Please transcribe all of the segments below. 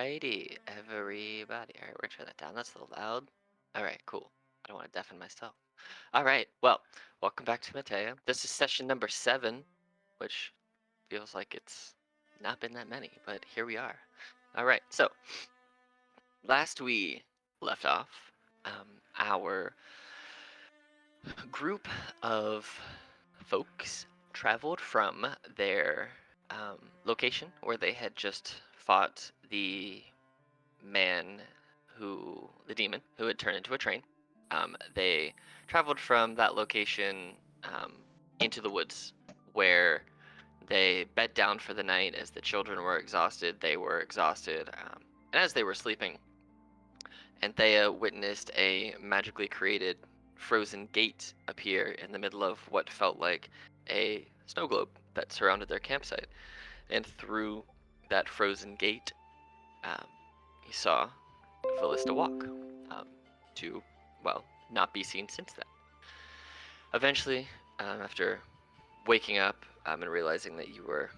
Alrighty, everybody. All right, we're gonna turn that down. That's a little loud. All right, cool. I don't want to deafen myself. All right, well, welcome back to Mateia. This is session number 7, which feels like it's not been that many, but here we are. All right, so last we left off, our group of folks traveled from their location where they had just fought the demon who had turned into a train. They traveled from that location um, into the woods where they bed down for the night as the children were exhausted. They were exhausted. And as they were sleeping, Anthea witnessed a magically created frozen gate appear in the middle of what felt like a snow globe that surrounded their campsite. And through that frozen gate, um, he saw Callista walk to, well, not be seen since then. Eventually, after waking up and realizing that you were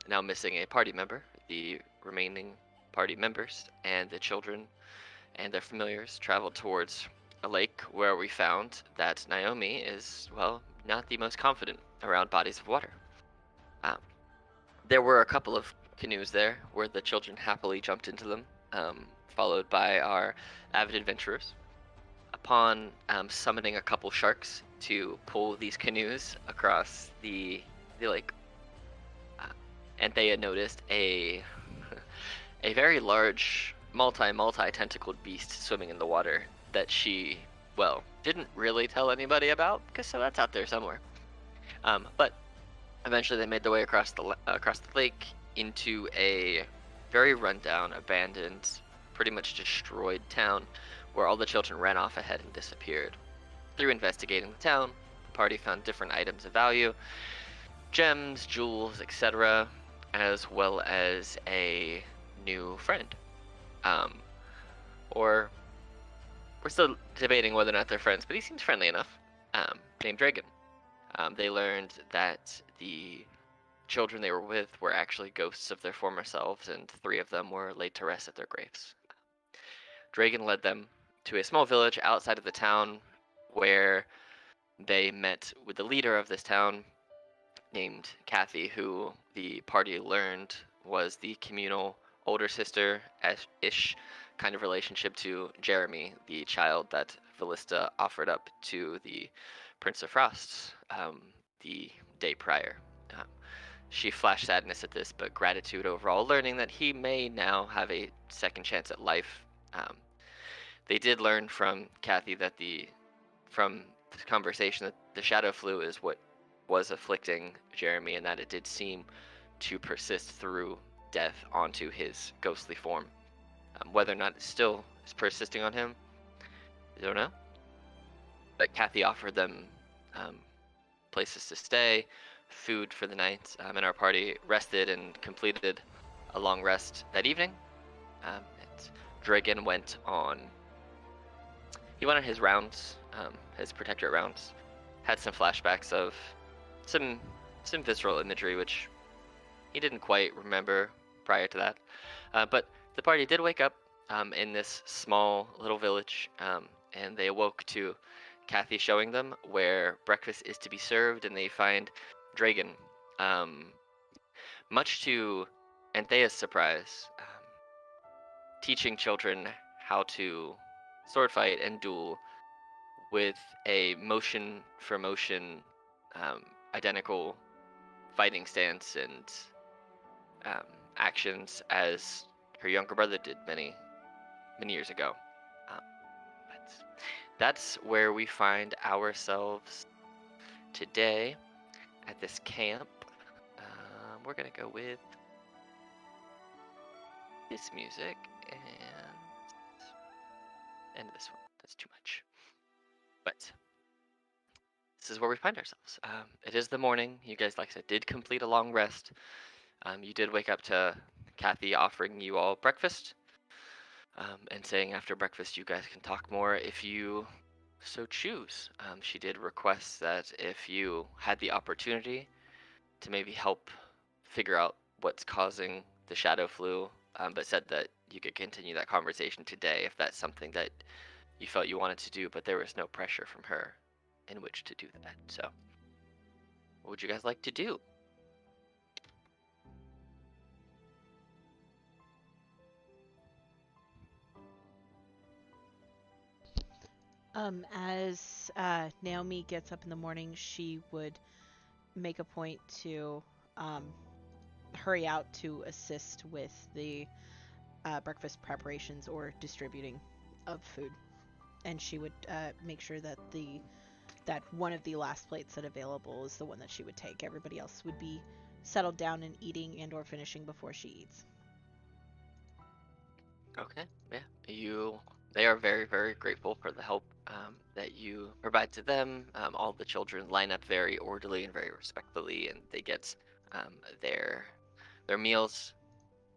now missing a party member, the remaining party members and the children and their familiars traveled towards a lake where we found that Naomi is, well, not the most confident around bodies of water. Um, there were a couple of canoes there where the children happily jumped into them, followed by our avid adventurers. Upon summoning a couple sharks to pull these canoes across the lake, Anthea noticed a a very large multi tentacled beast swimming in the water that she, well, didn't really tell anybody about because so that's out there somewhere. But eventually they made their way across the lake into a very rundown, abandoned, pretty much destroyed town where all the children ran off ahead and disappeared. Through investigating the town, the party found different items of value, gems, jewels, etc., as well as a new friend. Or we're still debating whether or not they're friends, but he seems friendly enough, named Dragon. They learned that the children they were with were actually ghosts of their former selves, and 3 of them were laid to rest at their graves. Dragon led them to a small village outside of the town where they met with the leader of this town named Kathy, who the party learned was the communal older sister-ish kind of relationship to Jeremy, the child that Callista offered up to the Prince of Frost the day prior. She flashed sadness at this, but gratitude overall, learning that he may now have a second chance at life. They did learn from Kathy that from this conversation that the shadow flu is what was afflicting Jeremy, and that it did seem to persist through death onto his ghostly form. Whether or not it still is persisting on him, I don't know. But Kathy offered them places to stay, food for the night, and our party rested and completed a long rest that evening. And Dragon went on his rounds, his protectorate rounds, had some flashbacks of some visceral imagery which he didn't quite remember prior to that. But the party did wake up in this small little village, and they awoke to Kathy showing them where breakfast is to be served, and they find Dragon, much to Anthea's surprise, teaching children how to sword fight and duel with a motion for motion identical fighting stance and actions as her younger brother did many years ago. But that's where we find ourselves today at this camp. We're gonna go with this music and this one. That's too much. But this is where we find ourselves. It is the morning. You guys, like I said, did complete a long rest. You did wake up to Kathy offering you all breakfast, and saying after breakfast you guys can talk more if you so choose. She did request that if you had the opportunity to maybe help figure out what's causing the shadow flu, but said that you could continue that conversation today if that's something that you felt you wanted to do, but there was no pressure from her in which to do that. So, what would you guys like to do? As Naomi gets up in the morning, she would make a point to um, hurry out to assist with the breakfast preparations or distributing of food, and she would make sure that one of the last plates that available is the one that she would take. Everybody else would be settled down and eating and or finishing before she eats. Okay, yeah. They are very, very grateful for the help that you provide to them. All the children line up very orderly and very respectfully, and they get um, their their meals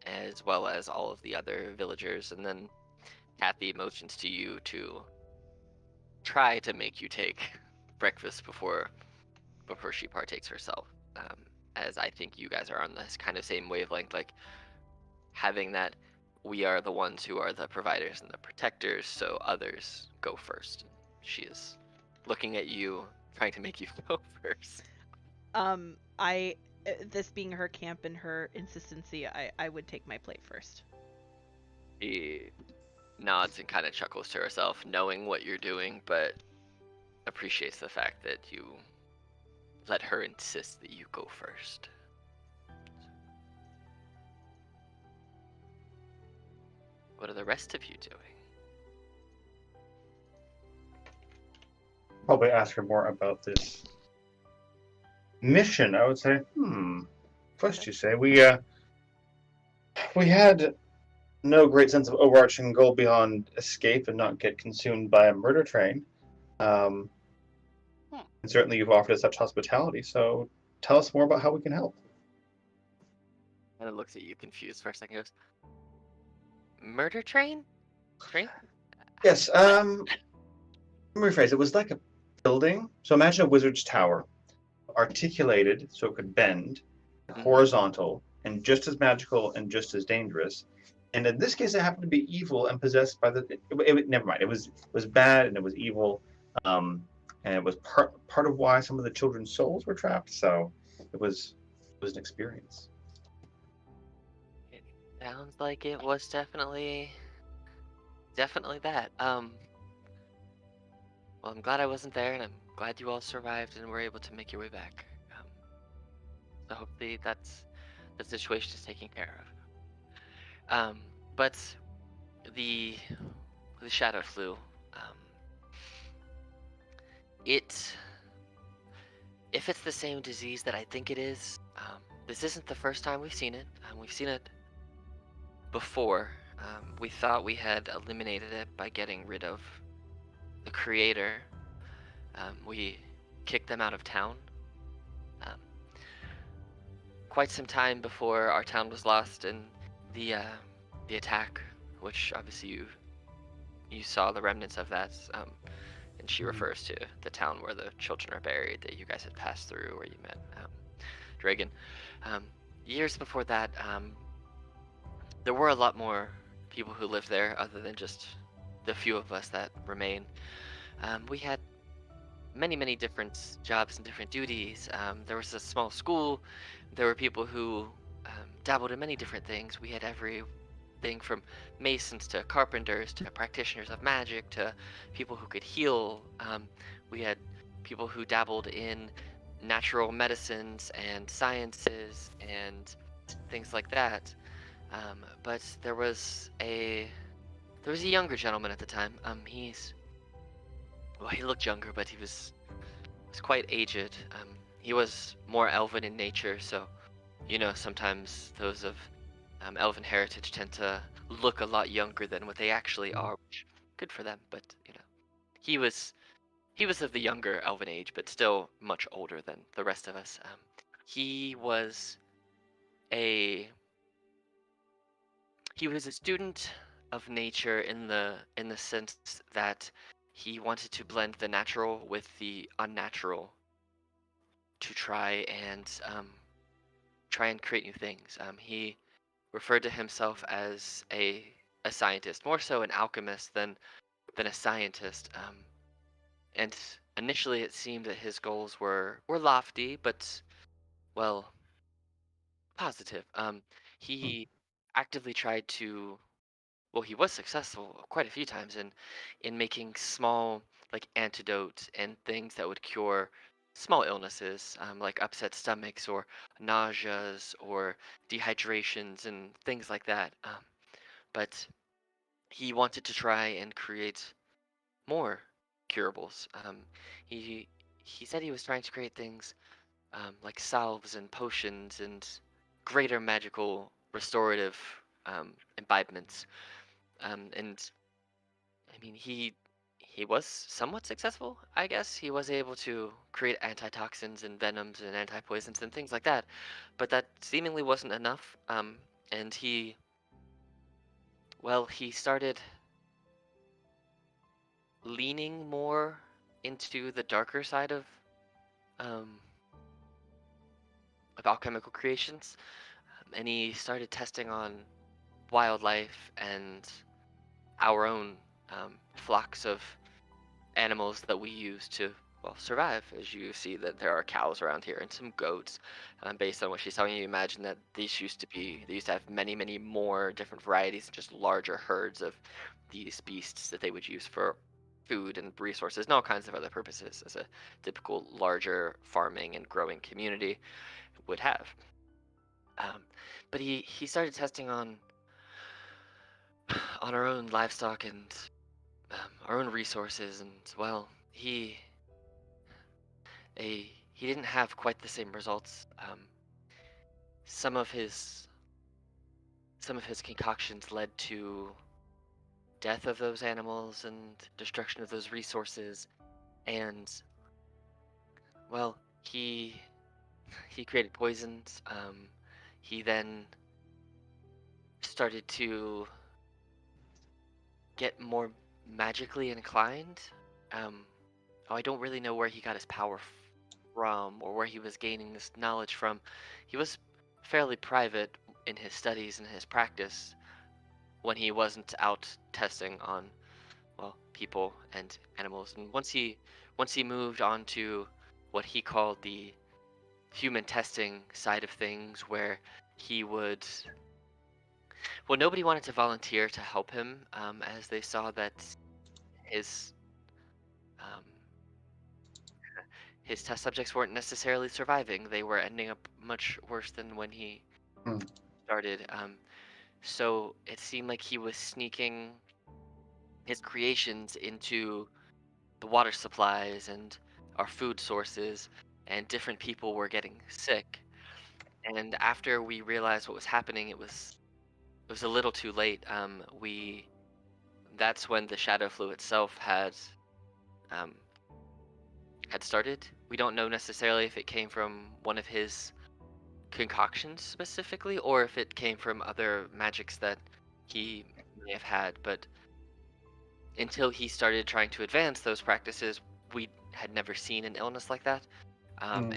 as well as all of the other villagers. And then Kathy motions to you to try to make you take breakfast before she partakes herself. As I think you guys are on this kind of same wavelength, like having that we are the ones who are the providers and the protectors, so others go first. She is looking at you, trying to make you go first. I this being her camp and her insistency, I would take my plate first. She nods and kind of chuckles to herself, knowing what you're doing, but appreciates the fact that you let her insist that you go first. What are the rest of you doing? Probably ask her more about this mission. I would say, first you say we had no great sense of overarching goal beyond escape and not get consumed by a murder train. And certainly you've offered us such hospitality, so tell us more about how we can help. And it looks at you confused for a second. Goes, murder train? Train? Yes, let me rephrase. It was like a building. So imagine a wizard's tower, articulated so it could bend, horizontal, and just as magical and just as dangerous. And in this case, it happened to be evil and possessed by never mind. It was bad and it was evil, and it was part of why some of the children's souls were trapped. So it was an experience. It sounds like it was definitely that. Well, I'm glad I wasn't there, and I'm glad you all survived and were able to make your way back. So hopefully the situation is taken care of. But the shadow flu, it if it's the same disease that I think it is, this isn't the first time we've seen it. We've seen it before. We thought we had eliminated it by getting rid of the creator. We kicked them out of town. Quite some time before our town was lost in the attack, which obviously you saw the remnants of that. And she refers to the town where the children are buried that you guys had passed through, where you met Dragon. Years before that, there were a lot more people who lived there other than just the few of us that remain. We had many different jobs and different duties. There was a small school. There were people who dabbled in many different things. We had everything from masons to carpenters to practitioners of magic to people who could heal. We had people who dabbled in natural medicines and sciences and things like that. But there was a younger gentleman at the time. He looked younger, but he was quite aged. He was more elven in nature, so sometimes those of elven heritage tend to look a lot younger than what they actually are, which good for them. But he was of the younger elven age, but still much older than the rest of us. He was a student of nature in the sense that he wanted to blend the natural with the unnatural to try and create new things. He referred to himself as a a scientist, more so an alchemist than a scientist. And initially, it seemed that his goals were lofty, but well, positive. Hmm. He actively tried to. Well, he was successful quite a few times in making small like antidotes and things that would cure small illnesses, like upset stomachs or nauseas or dehydrations and things like that. But he wanted to try and create more curables. He he said he was trying to create things like salves and potions and greater magical restorative imbibements. And I mean, he was somewhat successful, I guess. He was able to create antitoxins and venoms and antipoisons and things like that, but that seemingly wasn't enough. And he started leaning more into the darker side um, of alchemical creations, and he started testing on wildlife and our own flocks of animals that we use to survive. As you see that there are cows around here and some goats. Based on what she's telling you, imagine that they used to have many more different varieties and just larger herds of these beasts that they would use for food and resources and all kinds of other purposes, as a typical larger farming and growing community would have. um, but he started testing on our own livestock and our own resources, and he didn't have quite the same results. Some of his some of his concoctions led to death of those animals and destruction of those resources. And he he created poisons. He then started to get more magically inclined. Um, I don't really know where he got his power from or where he was gaining this knowledge from. He was fairly private in his studies and his practice when he wasn't out testing on people and animals. And once he moved on to what he called the human testing side of things, where he would nobody wanted to volunteer to help him, as they saw that his um, his test subjects weren't necessarily surviving. They were ending up much worse than when he Hmm. started. So it seemed like he was sneaking his creations into the water supplies and our food sources, and different people were getting sick. And after we realized what was happening, it was a little too late. We That's when the shadow flu itself um, had started. We don't know necessarily if it came from one of his concoctions specifically, or if it came from other magics that he may have had. But until he started trying to advance those practices, we had never seen an illness like that. Hmm.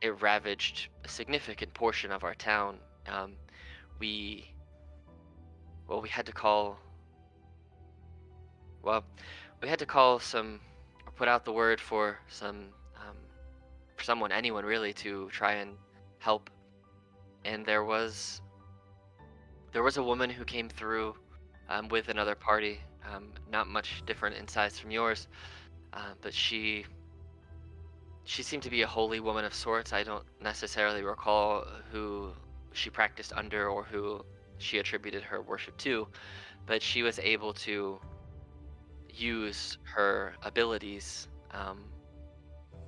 It ravaged a significant portion of our town. Um, we we had to call well we had to call some or put out the word for someone, anyone really, to try and help. And there was a woman who came through with another party, not much different in size from yours, but she seemed to be a holy woman of sorts. I don't necessarily recall who she practiced under or who she attributed her worship to, but she was able to use her abilities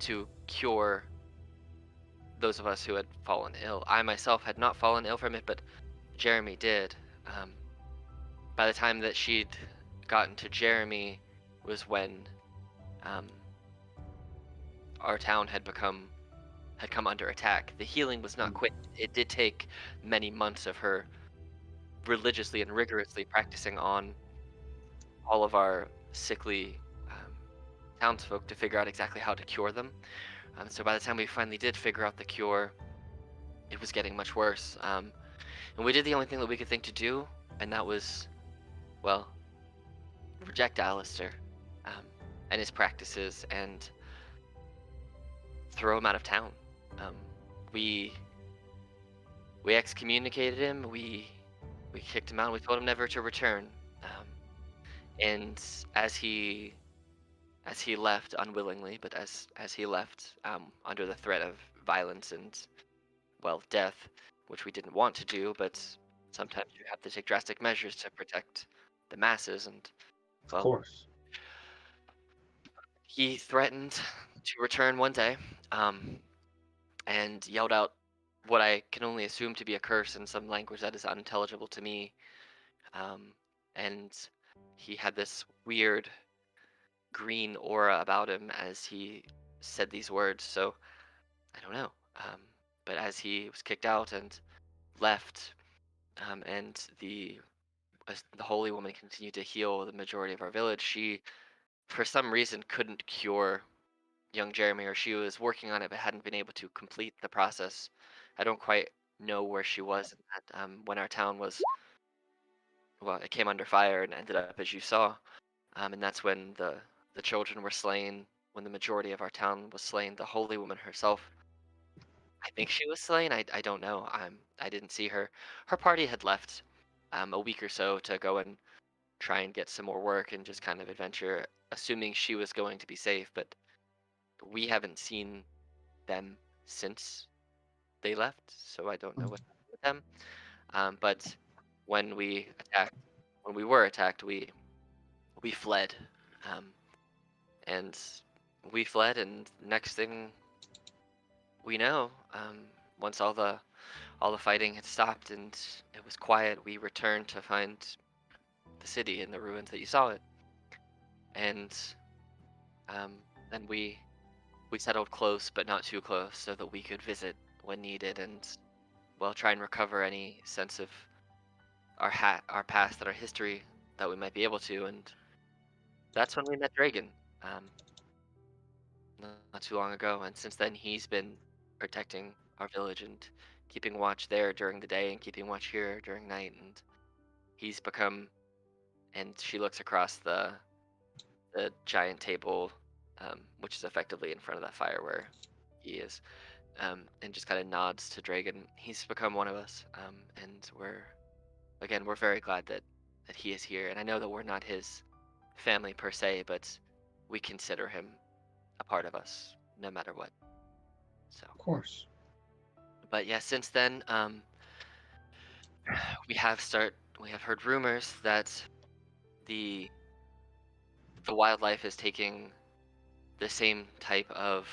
to cure those of us who had fallen ill. I myself had not fallen ill from it, but Jeremy did. Um, by the time that she'd gotten to Jeremy was when um, our town had come under attack. The healing was not quick. It did take many months of her religiously and rigorously practicing on all of our sickly townsfolk to figure out exactly how to cure them. So by the time we finally did figure out the cure, it was getting much worse. And we did the only thing that we could think to do, and that was well, reject Alistair and his practices and throw him out of town. Um, we we excommunicated him. We kicked him out. We told him never to return. And as he left unwillingly, but as he left under the threat of violence and well death, which we didn't want to do, but sometimes you have to take drastic measures to protect the masses. And Of well, course. he threatened to return one day, and yelled out what I can only assume to be a curse in some language that is unintelligible to me. Um, and he had this weird green aura about him as he said these words. So I don't know. But as he was kicked out and left, and as the holy woman continued to heal the majority of our village, she, for some reason, couldn't cure young Jeremy, or she was working on it but hadn't been able to complete the process. I don't quite know where she was in that, when our town was, well, it came under fire and ended up as you saw. And that's when the children were slain, when the majority of our town was slain. The holy woman herself, I think she was slain. I don't know. I didn't see her. Her party had left a week or so to go and try and get some more work and just kind of adventure, assuming she was going to be safe. But we haven't seen them since they left, so I don't know what happened with them. But when when we were attacked, we fled, um, and we fled, and next thing we know, once all the fighting had stopped and it was quiet, we returned to find the city in the ruins that you saw it, and um, then we settled close, but not too close, so that we could visit when needed and well try and recover any sense of our past and our history that we might be able to. And that's when we met Dragon, um, not too long ago. And since then, he's been protecting our village and keeping watch there during the day and keeping watch here during night. And he's become. And she looks across the giant table, which is effectively in front of that fire where he is, and just kind of nods to Dragon. He's become one of us, and we're very glad that he is here. And I know that we're not his family per se, but we consider him a part of us, no matter what. So, Of course. but yeah, since then, we have heard rumors that the the wildlife is taking the same type of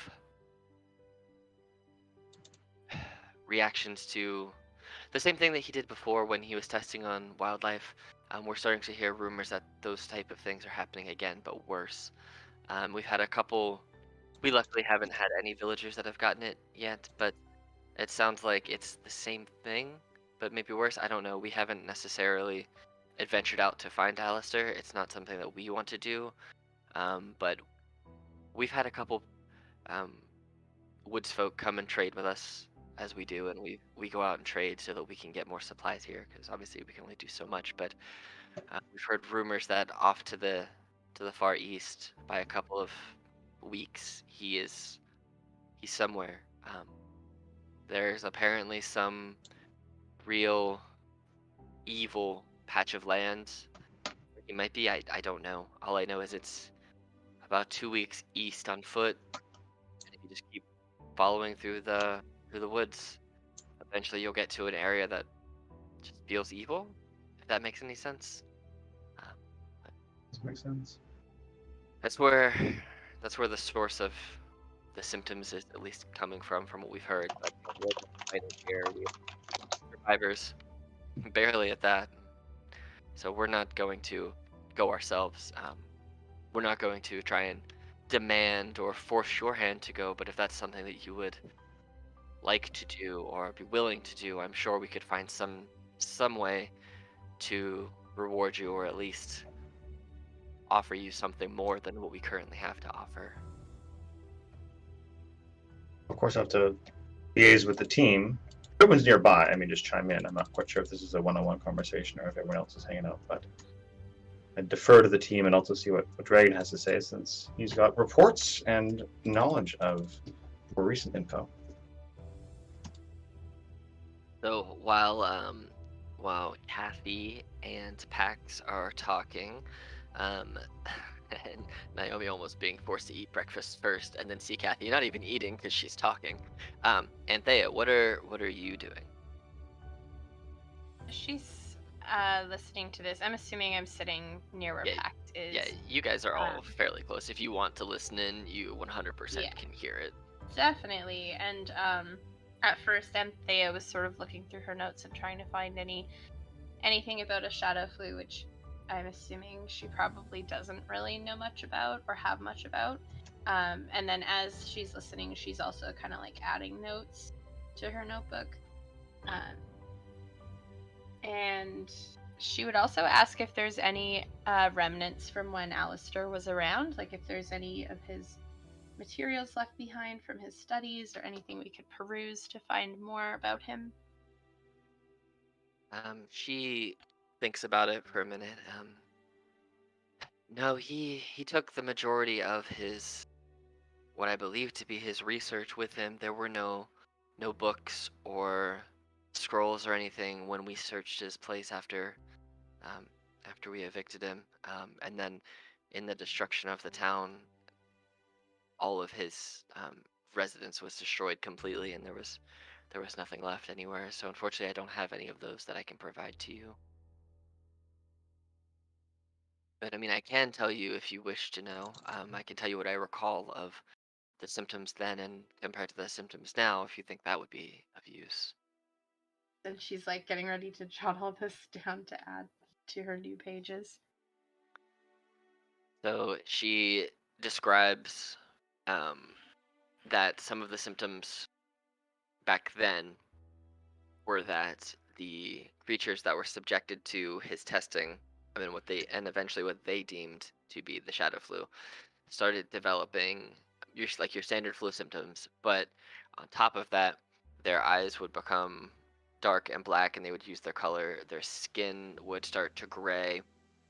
reactions to the same thing that he did before when he was testing on wildlife. We're starting to hear rumors that those type of things are happening again, but worse. We've had a couple. We luckily haven't had any villagers that have gotten it yet, but it sounds like it's the same thing, but maybe worse. I don't know. We haven't necessarily adventured out to find Alistair. It's not something that we want to do, but we've had a couple um, woods folk come and trade with us as we do, and we go out and trade so that we can get more supplies here, because obviously we can only do so much. But we've heard rumors that off to the far east by a couple of weeks he's somewhere. There's apparently some real evil patch of land where he might be. I don't know. All I know is it's about 2 weeks east on foot, and if you just keep following through the woods, eventually you'll get to an area that just feels evil, if that makes any sense. Does that make sense? That's where the source of the symptoms is at least coming from what we've heard. But we're fighting here, we have survivors, barely at that. So we're not going to go ourselves. We're not going to try and demand or force your hand to go. But if that's something that you would like to do or be willing to do, I'm sure we could find some way to reward you, or at least offer you something more than what we currently have to offer. Of course, I have to liaise with the team. If everyone's nearby, I mean, just chime in. I'm not quite sure if this is a one-on-one conversation or if everyone else is hanging out, but defer to the team and also see what Dragon has to say, since he's got reports and knowledge of more recent info. So while Kathy and Pax are talking, and Naomi almost being forced to eat breakfast first, and then see Kathy not even eating because she's talking. And Thea, what are you doing? She's listening to this. I'm assuming I'm sitting near where Yeah, Pact is. Yeah, you guys are all fairly close. If you want to listen in, you 100% Yeah. can hear it. Definitely. And at first, Anthea was sort of looking through her notes and trying to find anything about a shadow flu, which I'm assuming she probably doesn't really know much about or have much about. And then as she's listening, she's also kind of like adding notes to her notebook. And she would also ask if there's any remnants from when Alistair was around, like if there's any of his materials left behind from his studies or anything we could peruse to find more about him. She thinks about it for a minute. No, he took the majority of his, what I believe to be his research with him. There were no books or scrolls or anything when we searched his place after we evicted him. And then in the destruction of the town, all of his residence was destroyed completely, and there was nothing left anywhere. So unfortunately, I don't have any of those that I can provide to you. But I mean, I can tell you if you wish to know. I can tell you what I recall of the symptoms then and compared to the symptoms now, if you think that would be of use. And she's like getting ready to jot all this down to add to her new pages. So she describes that some of the symptoms back then were that the creatures that were subjected to his testing, and eventually what they deemed to be the shadow flu, started developing your standard flu symptoms, but on top of that, their eyes would become dark and black, and they would use their color. Their skin would start to gray,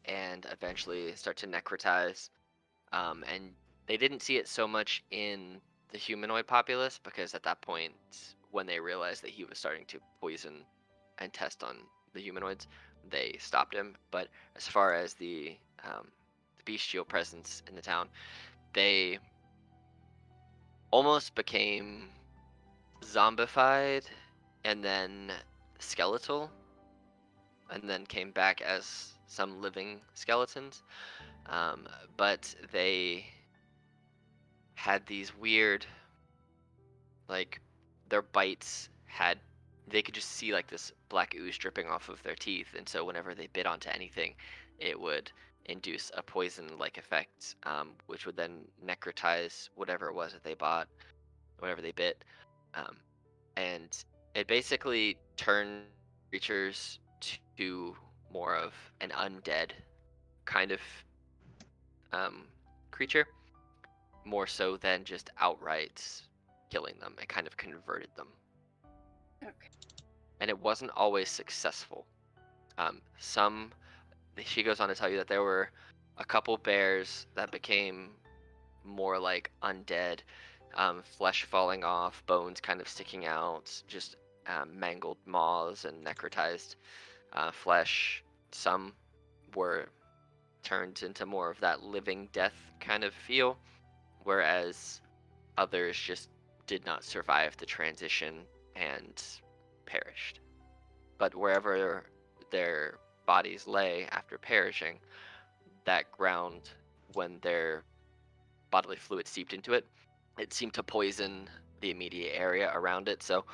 and eventually start to necrotize. And they didn't see it so much in the humanoid populace, because at that point, when they realized that he was starting to poison and test on the humanoids, they stopped him. But as far as the bestial presence in the town, they almost became zombified and then skeletal, and then came back as some living skeletons. But they had these weird, like, their bites had, they could just see like this black ooze dripping off of their teeth, and so whenever they bit onto anything, it would induce a poison-like effect, which would then necrotize whatever it was that they bought, whatever they bit, and it basically turned creatures to more of an undead kind of creature, more so than just outright killing them. It kind of converted them. Okay. And it wasn't always successful. She goes on to tell you that there were a couple bears that became more like undead, flesh falling off, bones kind of sticking out, just mangled maws and necrotized flesh. Some were turned into more of that living death kind of feel, whereas others just did not survive the transition and perished. But wherever their bodies lay after perishing, that ground, when their bodily fluid seeped into it, it seemed to poison the immediate area around it. So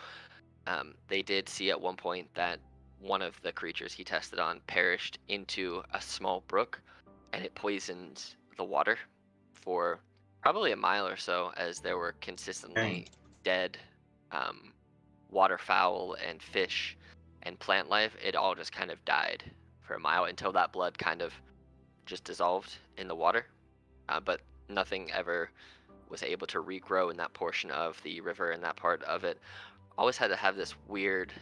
they did see at one point that one of the creatures he tested on perished into a small brook, and it poisoned the water for probably a mile or so, as there were consistently dead waterfowl and fish and plant life. It all just kind of died for a mile until that blood kind of just dissolved in the water. But nothing ever was able to regrow in that portion of the river, and that part of it always seemed to have this weird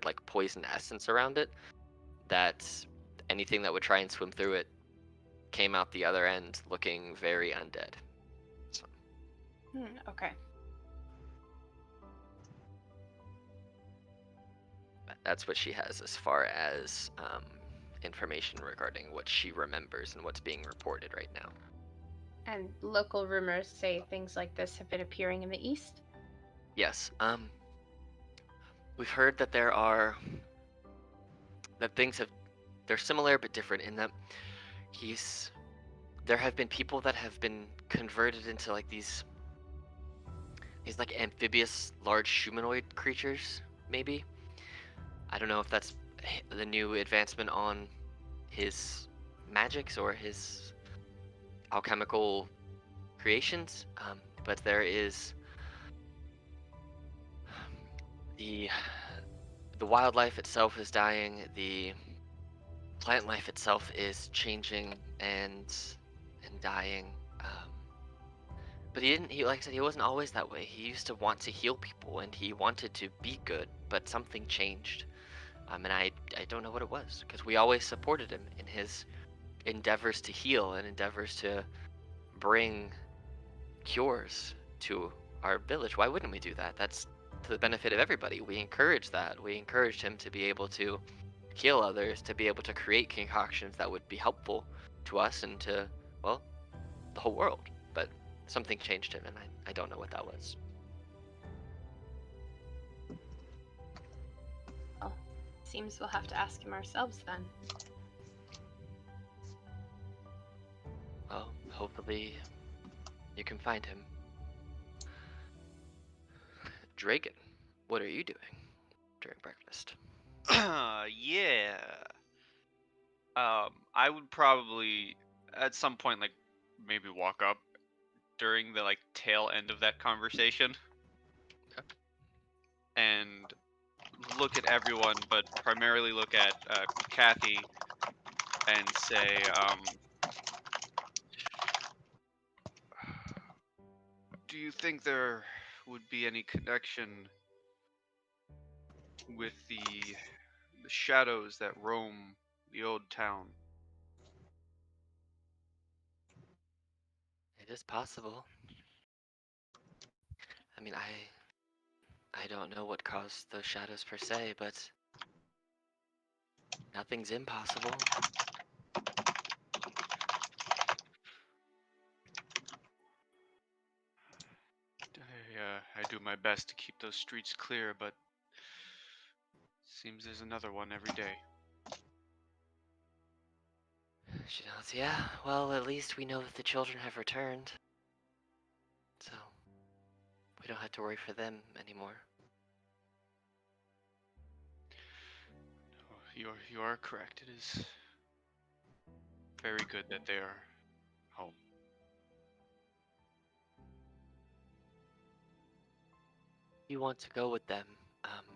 like poison essence around it that anything that would try and swim through it came out the other end looking very undead. So, Okay. that's what she has as far as information regarding what she remembers and what's being reported right now. And local rumors say things like this have been appearing in the east? Yes. We've heard that they're similar but different in that there have been people that have been converted into like these like amphibious large humanoid creatures, maybe. I don't know if that's the new advancement on his magics or his alchemical creations, but there is the wildlife itself is dying, the plant life itself is changing and dying. But he like I said, he wasn't always that way. He used to want to heal people and he wanted to be good, but something changed. And I don't know what it was, because we always supported him in his endeavors to heal and endeavors to bring cures to our village. Why wouldn't we do that? That's to the benefit of everybody. We encourage that. We encouraged him to be able to heal others, to be able to create concoctions that would be helpful to us and to, well, the whole world. But something changed him, and I don't know what that was. Well, seems we'll have to ask him ourselves then. Well, hopefully you can find him. Dragon, what are you doing during breakfast? Yeah. I would probably at some point like maybe walk up during the like tail end of that conversation. Okay. And look at everyone, but primarily look at Kathy and say, do you think there would be any connection with the shadows that roam the old town? It is possible. I mean, I don't know what caused those shadows per se, but nothing's impossible. I do my best to keep those streets clear, but seems there's another one every day. She nods, yeah, well, at least we know that the children have returned. So, we don't have to worry for them anymore. You are correct. It is very good that they are home. You want to go with them,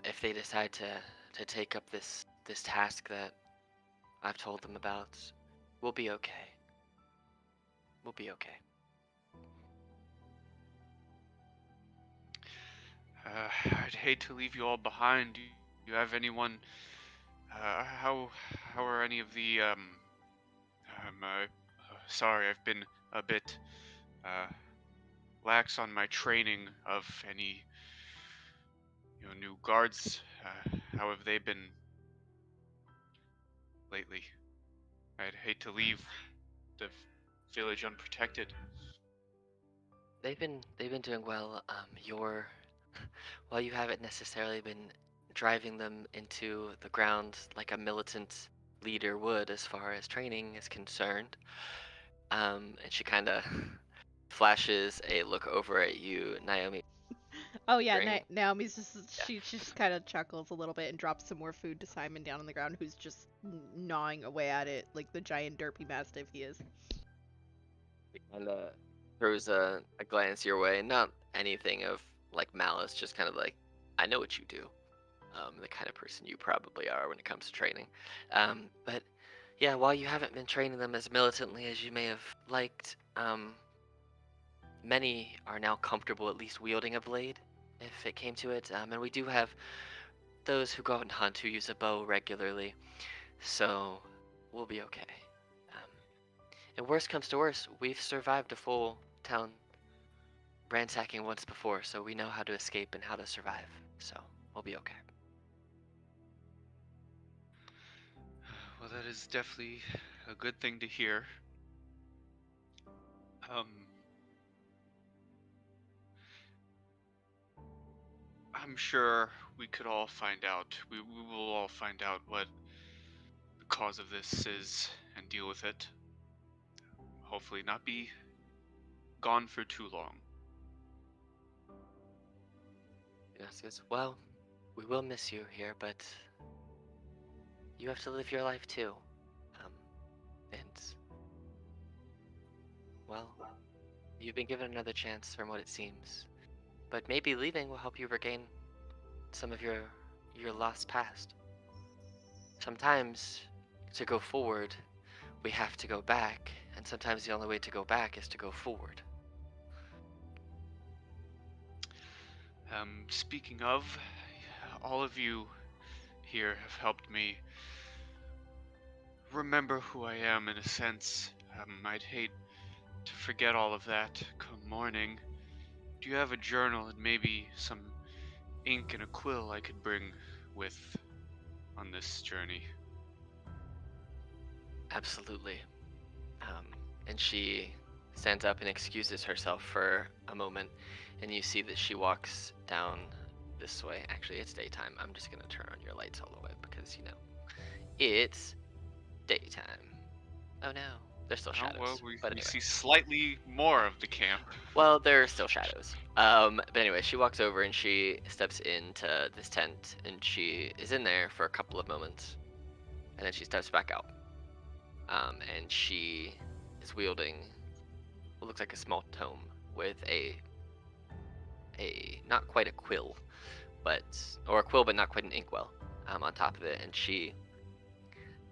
if they decide to take up this task that I've told them about. We'll be okay. We'll be okay. I'd hate to leave you all behind. Do you have anyone? How are any of the sorry, I've been a bit lax on my training of any new guards. How have they been lately? I'd hate to leave the village unprotected. They've been doing well. While you haven't necessarily been driving them into the ground like a militant leader would as far as training is concerned. And she kind of flashes a look over at you, Naomi. Oh yeah, Bring- Naomi's just Yeah. she just kind of chuckles a little bit and drops some more food to Simon down on the ground, who's just gnawing away at it like the giant derpy mastiff he is. And throws a glance your way, not anything of like malice, just kind of like, I know what you do. The kind of person you probably are when it comes to training. But yeah, while you haven't been training them as militantly as you may have liked, many are now comfortable at least wielding a blade, if it came to it. And we do have those who go out and hunt who use a bow regularly. So we'll be okay. And worst comes to worst, we've survived a full town ransacking once before, so we know how to escape and how to survive. So we'll be okay. Well, that is definitely a good thing to hear. I'm sure we could all find out. We will all find out what the cause of this is and deal with it. Hopefully not be gone for too long. Yes, yes. Well, we will miss you here, but you have to live your life too. And, well, you've been given another chance from what it seems. But maybe leaving will help you regain some of your lost past. Sometimes, to go forward, we have to go back, and sometimes the only way to go back is to go forward. Speaking of, all of you here have helped me remember who I am in a sense. I'd hate to forget all of that come morning. Do you have a journal and maybe some ink and a quill I could bring with on this journey? Absolutely. And she stands up and excuses herself for a moment, and you see that she walks down this way. Actually, it's daytime. I'm just gonna turn on your lights all the way because, you know, it's daytime. Oh no, there's still shadows. Well, we but anyway. see slightly more of the camp. Well, there are still shadows. But anyway, she walks over and she steps into this tent, and she is in there for a couple of moments, and then she steps back out. And she is wielding what looks like a small tome with a not quite a quill, or a quill but not quite an inkwell on top of it, and she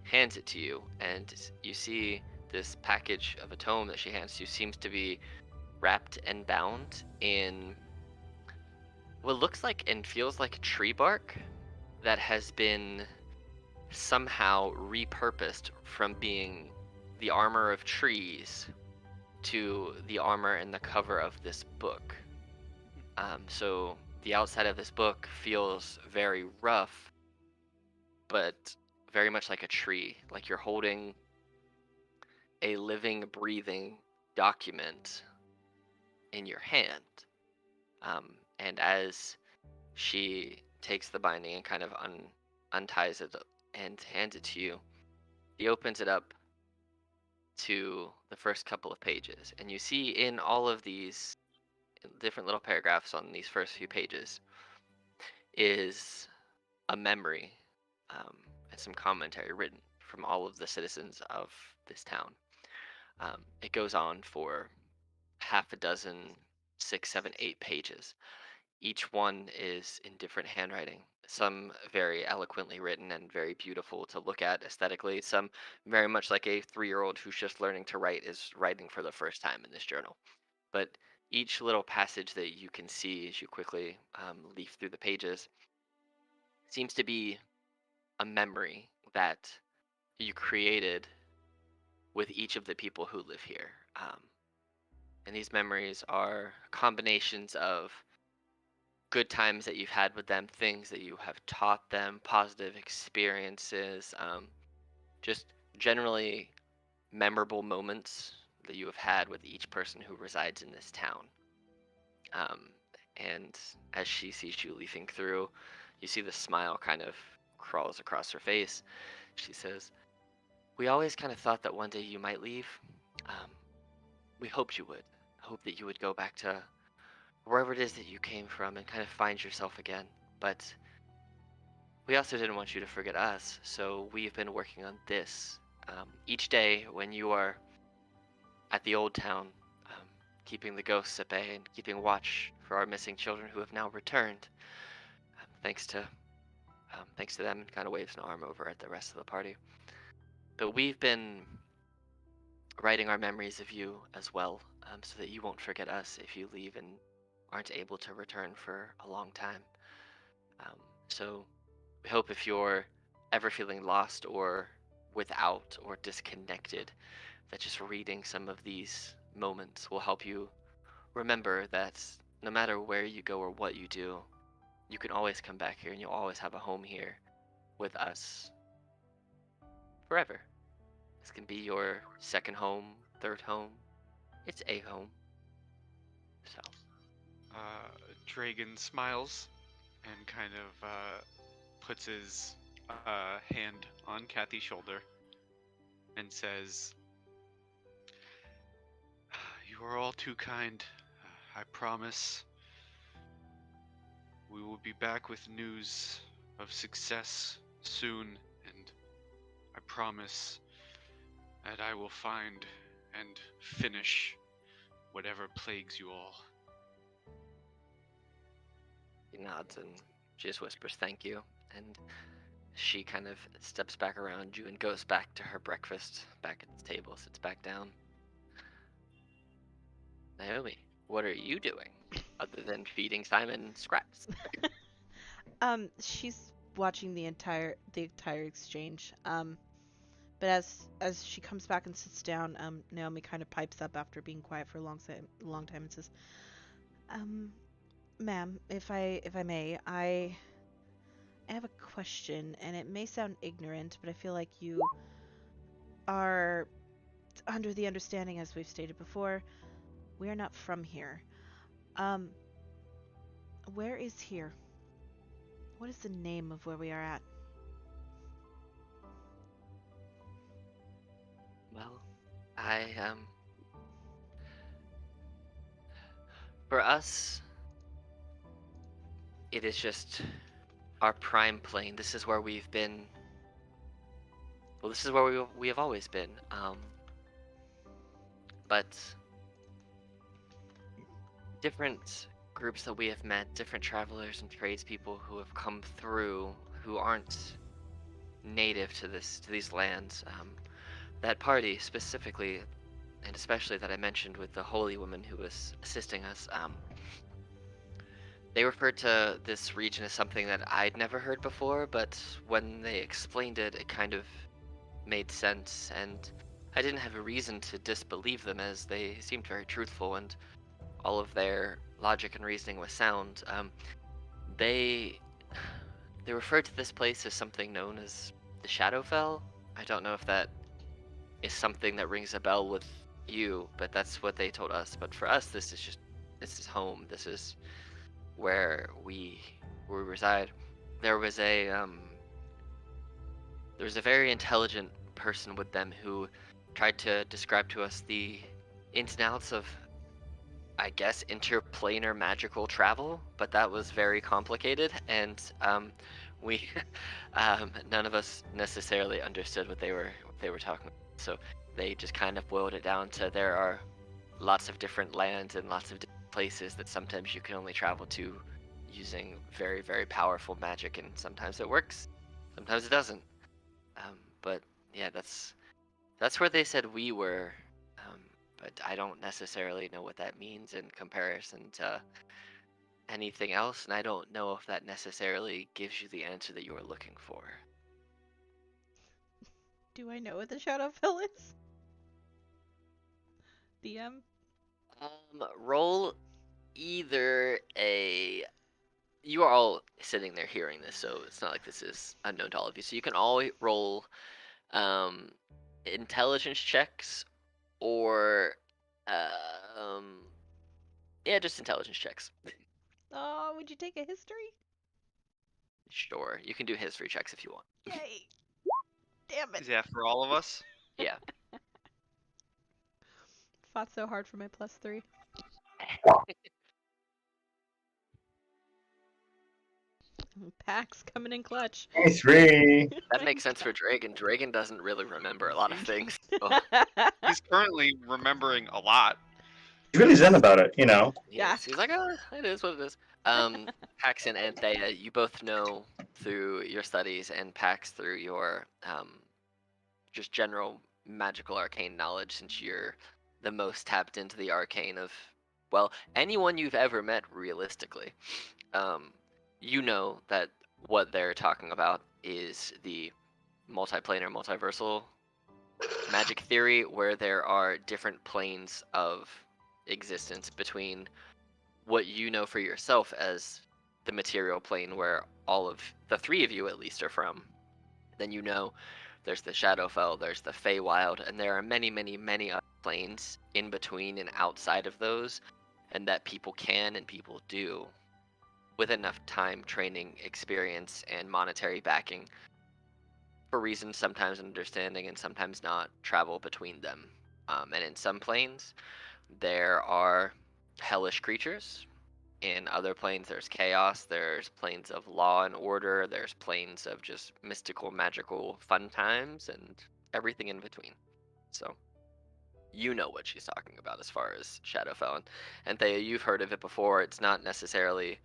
hands it to you, and you see this package of a tome that she hands to you seems to be wrapped and bound in what looks like and feels like tree bark that has been somehow repurposed from being the armor of trees to the armor and the cover of this book. So the outside of this book feels very rough, but very much like a tree, like you're holding a living, breathing document in your hand. And as she takes the binding and kind of unties it and hands it to you, he opens it up to the first couple of pages, and you see in all of these different little paragraphs on these first few pages is a memory and some commentary written from all of the citizens of this town. It goes on for half a dozen, 6, 7, 8 pages. Each one is in different handwriting. Some very eloquently written and very beautiful to look at aesthetically. Some very much like a 3-year-old who's just learning to write is writing for the first time in this journal. But each little passage that you can see as you quickly leaf through the pages seems to be a memory that you created with each of the people who live here. And these memories are combinations of good times that you've had with them, things that you have taught them, positive experiences, just generally memorable moments that you have had with each person who resides in this town. And as she sees you leafing through, you see the smile kind of crawls across her face. She says, "We always kind of thought that one day you might leave. We hoped you would. Hope that you would go back to wherever it is that you came from and kind of find yourself again. But we also didn't want you to forget us, so we've been working on this. Each day when you are at the old town, keeping the ghosts at bay and keeping watch for our missing children who have now returned, thanks to them," and kind of waves an arm over at the rest of the party. But we've been writing our memories of you as well, so that you won't forget us if you leave and aren't able to return for a long time. So we hope if you're ever feeling lost or without or disconnected, that just reading some of these moments will help you remember that no matter where you go or what you do, you can always come back here and you'll always have a home here with us forever. This can be your second home, third home. It's a home. So, Dragon smiles and kind of puts his hand on Kathy's shoulder and says, "You are all too kind. I promise we will be back with news of success soon, and I promise that I will find and finish whatever plagues you all." he nods and she just whispers thank you. And she kind of steps back around you and goes back to her breakfast, back at the table, sits back down. Naomi, what are you doing other than feeding Simon scraps? She's watching the entire exchange. But as she comes back and sits down, Naomi kind of pipes up after being quiet for a long time and says, "Ma'am, if I may, I have a question, and it may sound ignorant, but I feel like you are under the understanding, as we've stated before, we are not from here. Where is here? What is the name of where we are at?" Well, for us, it is just our prime plane. This is where we've been. Well, this is where we have always been. But different groups that we have met, different travelers and tradespeople who have come through, who aren't native to these lands. That party specifically, and especially that I mentioned with the holy woman who was assisting us, they referred to this region as something that I'd never heard before, but when they explained it, it kind of made sense, and I didn't have a reason to disbelieve them as they seemed very truthful and all of their logic and reasoning was sound. They referred to this place as something known as the Shadowfell. I don't know if that is something that rings a bell with you, but that's what they told us. But for us, this is home. This is where we reside. There was a very intelligent person with them who tried to describe to us the ins and outs of, I guess, interplanar magical travel, but that was very complicated, and we none of us necessarily understood what they were talking about. So they just kind of boiled it down to there are lots of different lands and lots of different places that sometimes you can only travel to using very, very powerful magic, and sometimes it works, sometimes it doesn't. But yeah, that's where they said we were. But I don't necessarily know what that means in comparison to anything else, and I don't know if that necessarily gives you the answer that you were looking for. Do I know what the Shadowfell is? DM? Roll either a... You are all sitting there hearing this, so it's not like this is unknown to all of you. So you can all roll intelligence checks or yeah, just intelligence checks. Oh, would you take a history? Sure, you can do history checks if you want. Yay! Damn it! Is that for all of us? Yeah. Fought so hard for my +3. Pax coming in clutch. 23. That makes sense for Dragon. Dragon doesn't really remember a lot of things. So. He's currently remembering a lot. He's really zen about it, you know. Yeah. He's like, oh, it is what it is. Pax and Anthea, you both know through your studies, and Pax through your just general magical arcane knowledge, since you're the most tapped into the arcane of, well, anyone you've ever met realistically. You know that what they're talking about is the multiplanar, multiversal magic theory where there are different planes of existence between what you know for yourself as the material plane where all of the three of you at least are from. Then you know there's the Shadowfell, there's the Feywild, and there are many, many, many other planes in between and outside of those, and that people can and people do with enough time, training, experience, and monetary backing for reasons sometimes understanding and sometimes not travel between them. And in some planes, there are hellish creatures. In other planes, there's chaos. There's planes of law and order. There's planes of just mystical, magical fun times and everything in between. So you know what she's talking about as far as Shadowfell. And Thea, you've heard of it before. It's not necessarily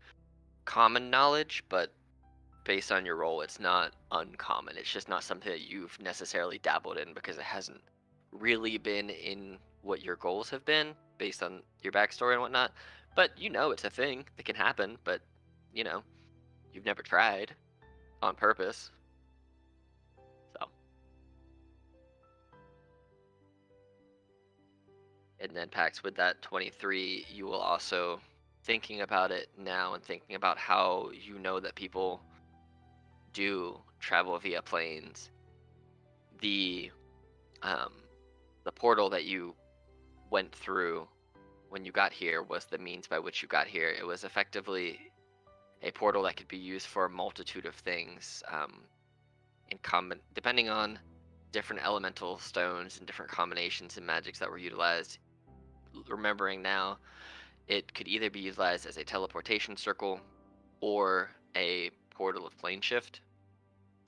common knowledge, but based on your role, it's not uncommon. It's just not something that you've necessarily dabbled in because it hasn't really been in what your goals have been based on your backstory and whatnot. But you know it's a thing that can happen, but you know, you've never tried on purpose. So. And then Pax, with that 23, you will also, thinking about it now and thinking about how you know that people do travel via planes, the portal that you went through when you got here was the means by which you got here. It was effectively a portal that could be used for a multitude of things, in common, depending on different elemental stones and different combinations and magics that were utilized. Remembering now, it could either be utilized as a teleportation circle or a portal of plane shift.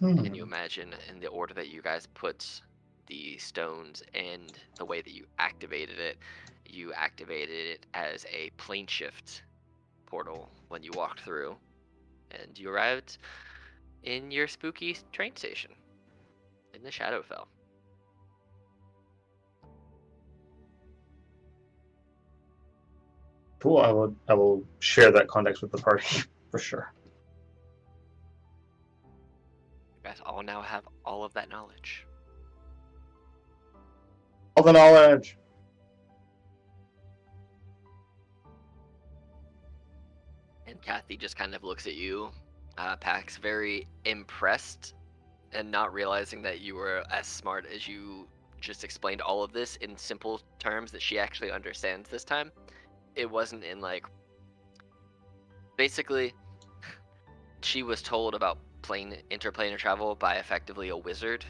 Can you imagine in the order that you guys put the stones and the way that you activated it as a plane shift portal when you walked through, and you arrived in your spooky train station in the Shadowfell. Cool. I will share that context with the party for sure. You guys all now have all of that knowledge. All the knowledge. And Kathy just kind of looks at you, Pax, very impressed, and not realizing that you were as smart as you just explained all of this in simple terms that she actually understands this time. It wasn't in like, basically, she was told about interplanar travel by effectively a wizard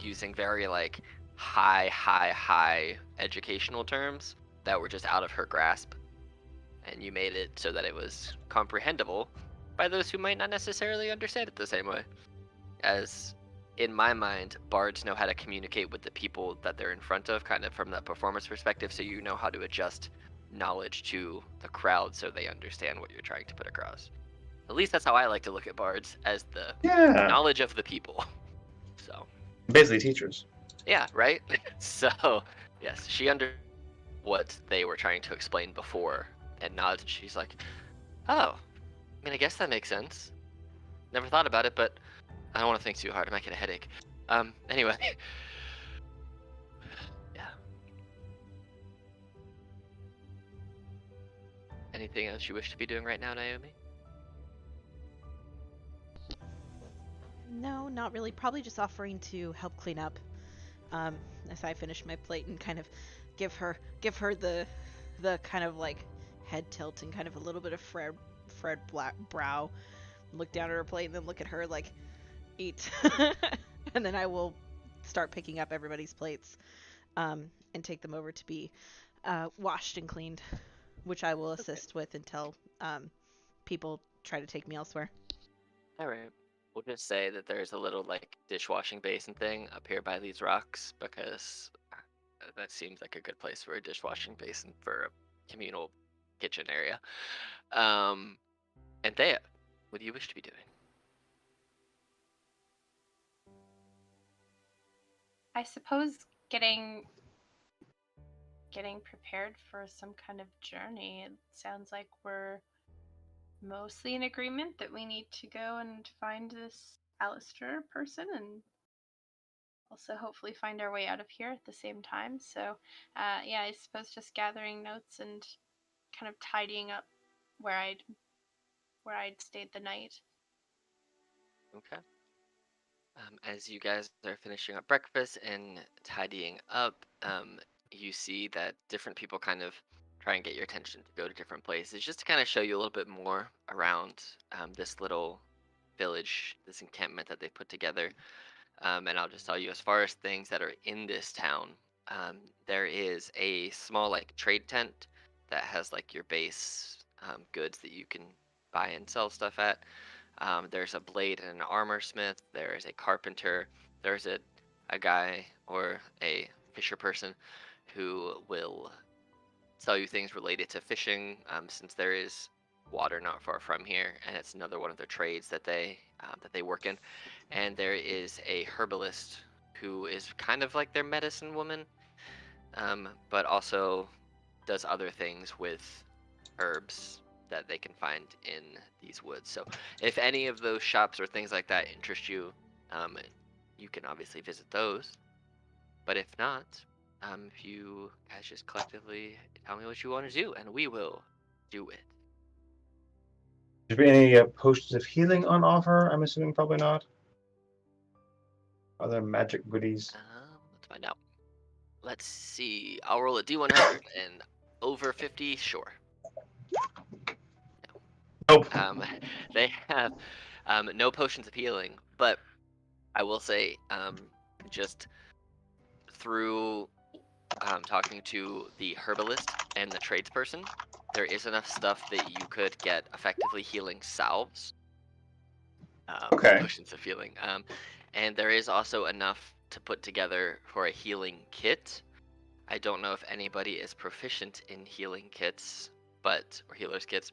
using very like high educational terms that were just out of her grasp, and you made it so that it was comprehensible by those who might not necessarily understand it the same way. As in my mind, bards know how to communicate with the people that they're in front of, kind of from that performance perspective, so you know how to adjust knowledge to the crowd so they understand what you're trying to put across. At least that's how I like to look at bards, as the knowledge of the people. So basically teachers. Yeah, right? So yes, she understood what they were trying to explain before and nods, and she's like, oh, I mean, I guess that makes sense. Never thought about it, but I don't want to think too hard. I might get a headache. Anyway. Yeah. Anything else you wish to be doing right now, Naomi? No, not really. Probably just offering to help clean up as I finish my plate and kind of give her the kind of like head tilt and kind of a little bit of Fred black brow. Look down at her plate and then look at her like, eat. And then I will start picking up everybody's plates and take them over to be washed and cleaned, which I will assist with until people try to take me elsewhere. All right. We'll just say that there's a little like dishwashing basin thing up here by these rocks, because that seems like a good place for a dishwashing basin for a communal kitchen area. And Thea, what do you wish to be doing? I suppose getting prepared for some kind of journey. It sounds like we're mostly in agreement that we need to go and find this Alistair person and also hopefully find our way out of here at the same time. So, yeah, I suppose just gathering notes and kind of tidying up where I'd stayed the night. Okay. As you guys are finishing up breakfast and tidying up, you see that different people kind of try and get your attention to go to different places, just to kind of show you a little bit more around this little village, this encampment that they put together. And I'll just tell you, as far as things that are in this town, there is a small like trade tent that has like your base goods that you can buy and sell stuff at. There's a blade and an armor smith. There's a carpenter. There's a guy or a fisher person who will sell you things related to fishing, since there is water not far from here, and it's another one of their trades that they work in. And there is a herbalist who is kind of like their medicine woman, but also does other things with herbs that they can find in these woods. So if any of those shops or things like that interest you, you can obviously visit those. But if not, if you guys just collectively tell me what you want to do, and we will do it. Should there be any potions of healing on offer? I'm assuming probably not. Other magic goodies? Let's find out. Let's see. I'll roll a D100 and over 50, sure. Nope. They have no potions of healing, but I will say, just through talking to the herbalist and the tradesperson, there is enough stuff that you could get effectively healing salves. Okay. Potions of healing. And there is also enough to put together for a healing kit. I don't know if anybody is proficient in healing kits, or healer's kits,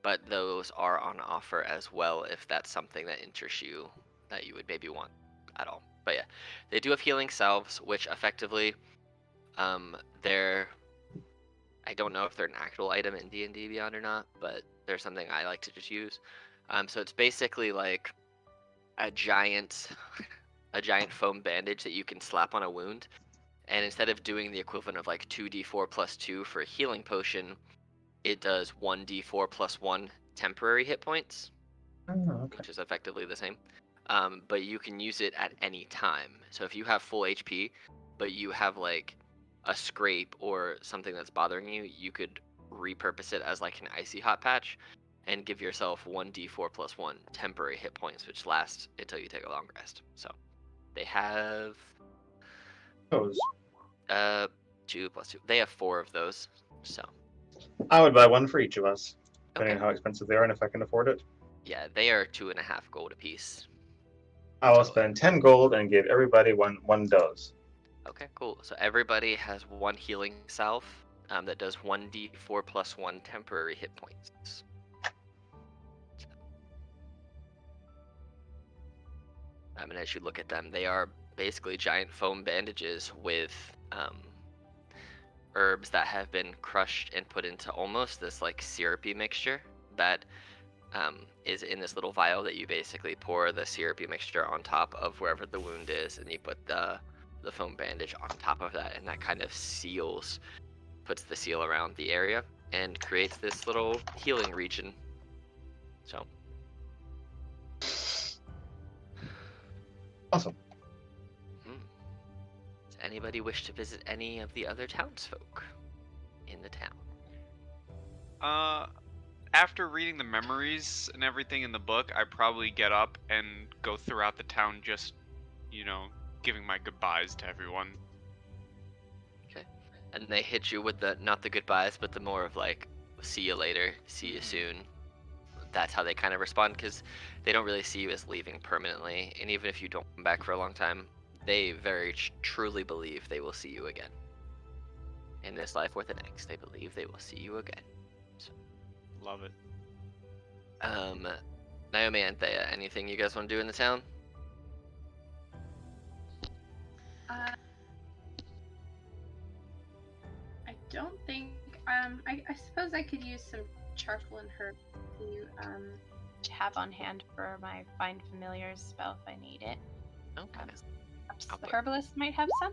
but those are on offer as well if that's something that interests you, that you would maybe want at all. But yeah, they do have healing salves, which effectively, they're, I don't know if they're an actual item in D&D Beyond or not, but they're something I like to just use. So it's basically like a giant foam bandage that you can slap on a wound, and instead of doing the equivalent of like 2d4 plus 2 for a healing potion, it does 1d4 plus 1 temporary hit points, Oh, okay. which is effectively the same. But you can use it at any time. So if you have full HP, but you have like a scrape or something that's bothering you, you could repurpose it as like an icy hot patch and give yourself 1d4 plus 1 temporary hit points, which last until you take a long rest. So they have Those. 2 plus 2. They have 4 of those. So I would buy one for each of us, depending okay. on how expensive they are and if I can afford it. Yeah, they are 2.5 gold apiece. I will spend 10 gold and give everybody one dose. Okay, cool. So everybody has one healing salve that does 1d4 plus 1 temporary hit points. And as you look at them, they are basically giant foam bandages with herbs that have been crushed and put into almost this like syrupy mixture that is in this little vial that you basically pour the syrupy mixture on top of wherever the wound is, and you put the foam bandage on top of that, and that kind of puts the seal around the area and creates this little healing region. So Awesome. Does anybody wish to visit any of the other townsfolk in the town? After reading the memories and everything in the book, I probably get up and go throughout the town just, giving my goodbyes to everyone. Okay. And they hit you with not the goodbyes, but the more of like, see you later, see you soon. That's how they kind of respond, because they don't really see you as leaving permanently. And even if you don't come back for a long time, they very truly believe they will see you again. In this life or the next, they believe they will see you again. Love it. Naomi and Thea, anything you guys want to do in the town? I don't think. I suppose I could use some charcoal and herb to have on hand for my find familiars spell if I need it. Okay. Up I'll the put- herbalist might have some.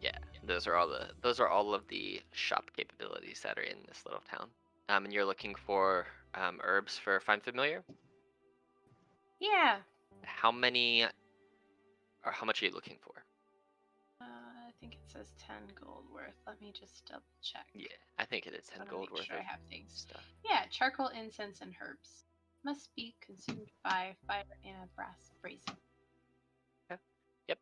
Yeah, those are all of the shop capabilities that are in this little town. And you're looking for herbs for Find Familiar. Yeah. How many, or how much are you looking for? I think it says 10 gold worth. Let me just double check. Yeah, I think it is 10 Wanna gold make worth sure of I have things. stuff. Yeah, charcoal, incense, and herbs must be consumed by fire in a brass brazier. Yep.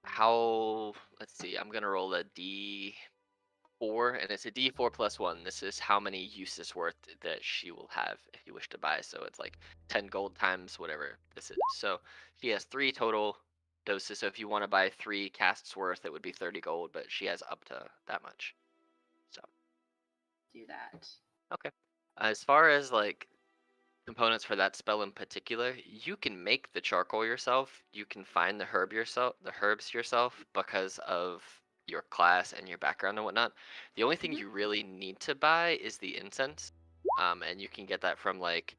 How? Let's see. I'm gonna roll a D4, and it's a D4 plus one. This is how many uses worth that she will have if you wish to buy. So it's like 10 gold times whatever this is. So she has 3 total doses. So if you want to buy 3 casts worth, it would be 30 gold. But she has up to that much. So Do that. okay. As far as like components for that spell in particular, you can make the charcoal yourself. You can find the herbs yourself because of your class and your background and whatnot. The only thing you really need to buy is the incense. And you can get that from like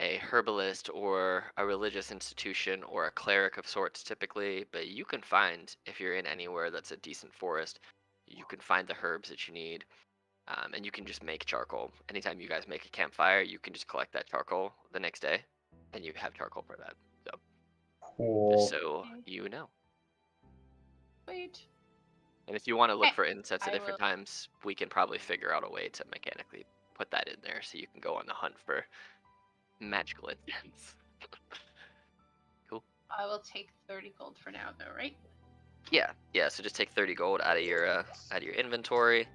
a herbalist or a religious institution or a cleric of sorts typically, but you can find, if you're in anywhere that's a decent forest, you can find the herbs that you need. And you can just make charcoal. Anytime you guys make a campfire, you can just collect that charcoal the next day, and you have charcoal for that. So, Cool. just so Okay. you know. Wait. And if you want to look Okay, for incense at I different times, we can probably figure out a way to mechanically put that in there so you can go on the hunt for magical incense. Cool. I will take 30 gold for now, though, right? Yeah. So just take 30 gold out of your inventory,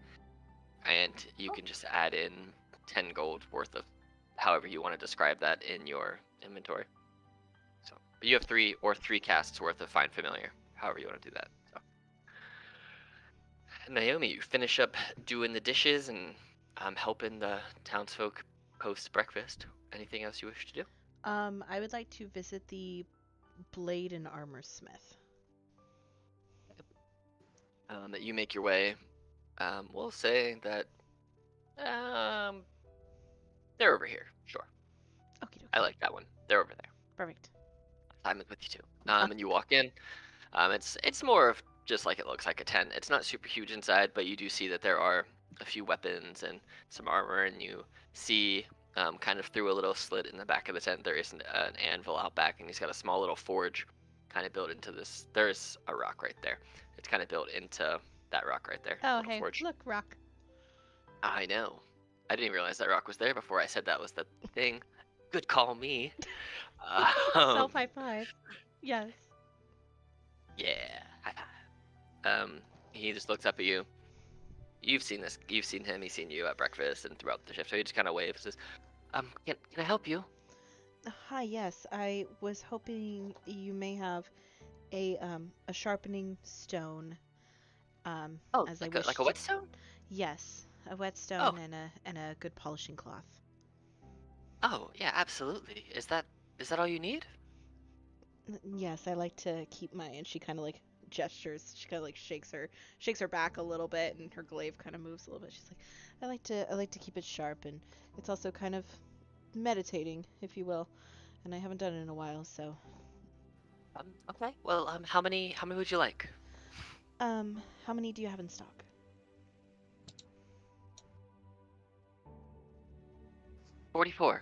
and you can just add in 10 gold worth of however you want to describe that in your inventory. So, but you have 3 casts worth of Find Familiar, however you want to do that. So, Naomi, you finish up doing the dishes and helping the townsfolk post breakfast. Anything else you wish to do? I would like to visit the blade and armor smith. That you make your way. We'll say that they're over here. Sure, Okie dokie. I like that one. They're over there. Perfect. Simon's with you too. And you walk in. It's more of just like it looks like a tent. It's not super huge inside, but you do see that there are a few weapons and some armor, and you see kind of through a little slit in the back of the tent there is an anvil out back, and he's got a small little forge kind of built into this. There's a rock right there. It's kind of built into that rock right there. Oh, little hey, forge. look, rock. I know. I didn't even realize that rock was there before I said that was the thing. Good call me. Self high five. Yes. Yeah. He just looks up at you. You've seen this. You've seen him. He's seen you at breakfast and throughout the shift. So he just kind of waves. Says, can I help you? Hi, yes. I was hoping you may have a sharpening stone. Oh, as I like wish a to- whetstone? Yes, a whetstone Oh. and a good polishing cloth. Oh, yeah, absolutely. Is that all you need? Yes, I like to keep my, and she kind of like gestures. She kind of like shakes her back a little bit, and her glaive kind of moves a little bit. She's like, I like to keep it sharp, and it's also kind of meditating, if you will. And I haven't done it in a while, so. Okay. Well, how many would you like? How many do you have in stock? 44.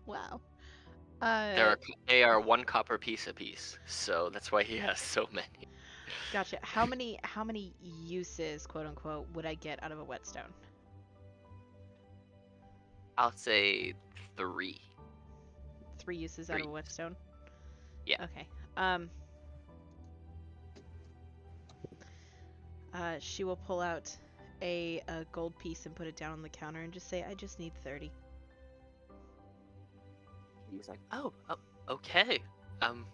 Wow. They are 1 copper piece apiece, so that's why he has so many. Gotcha. How many uses, quote unquote, would I get out of a whetstone? I'll say 3. 3 uses out of a whetstone? Yeah. Okay. She will pull out a gold piece and put it down on the counter and just say, I just need 30. He's like, oh, okay. I'm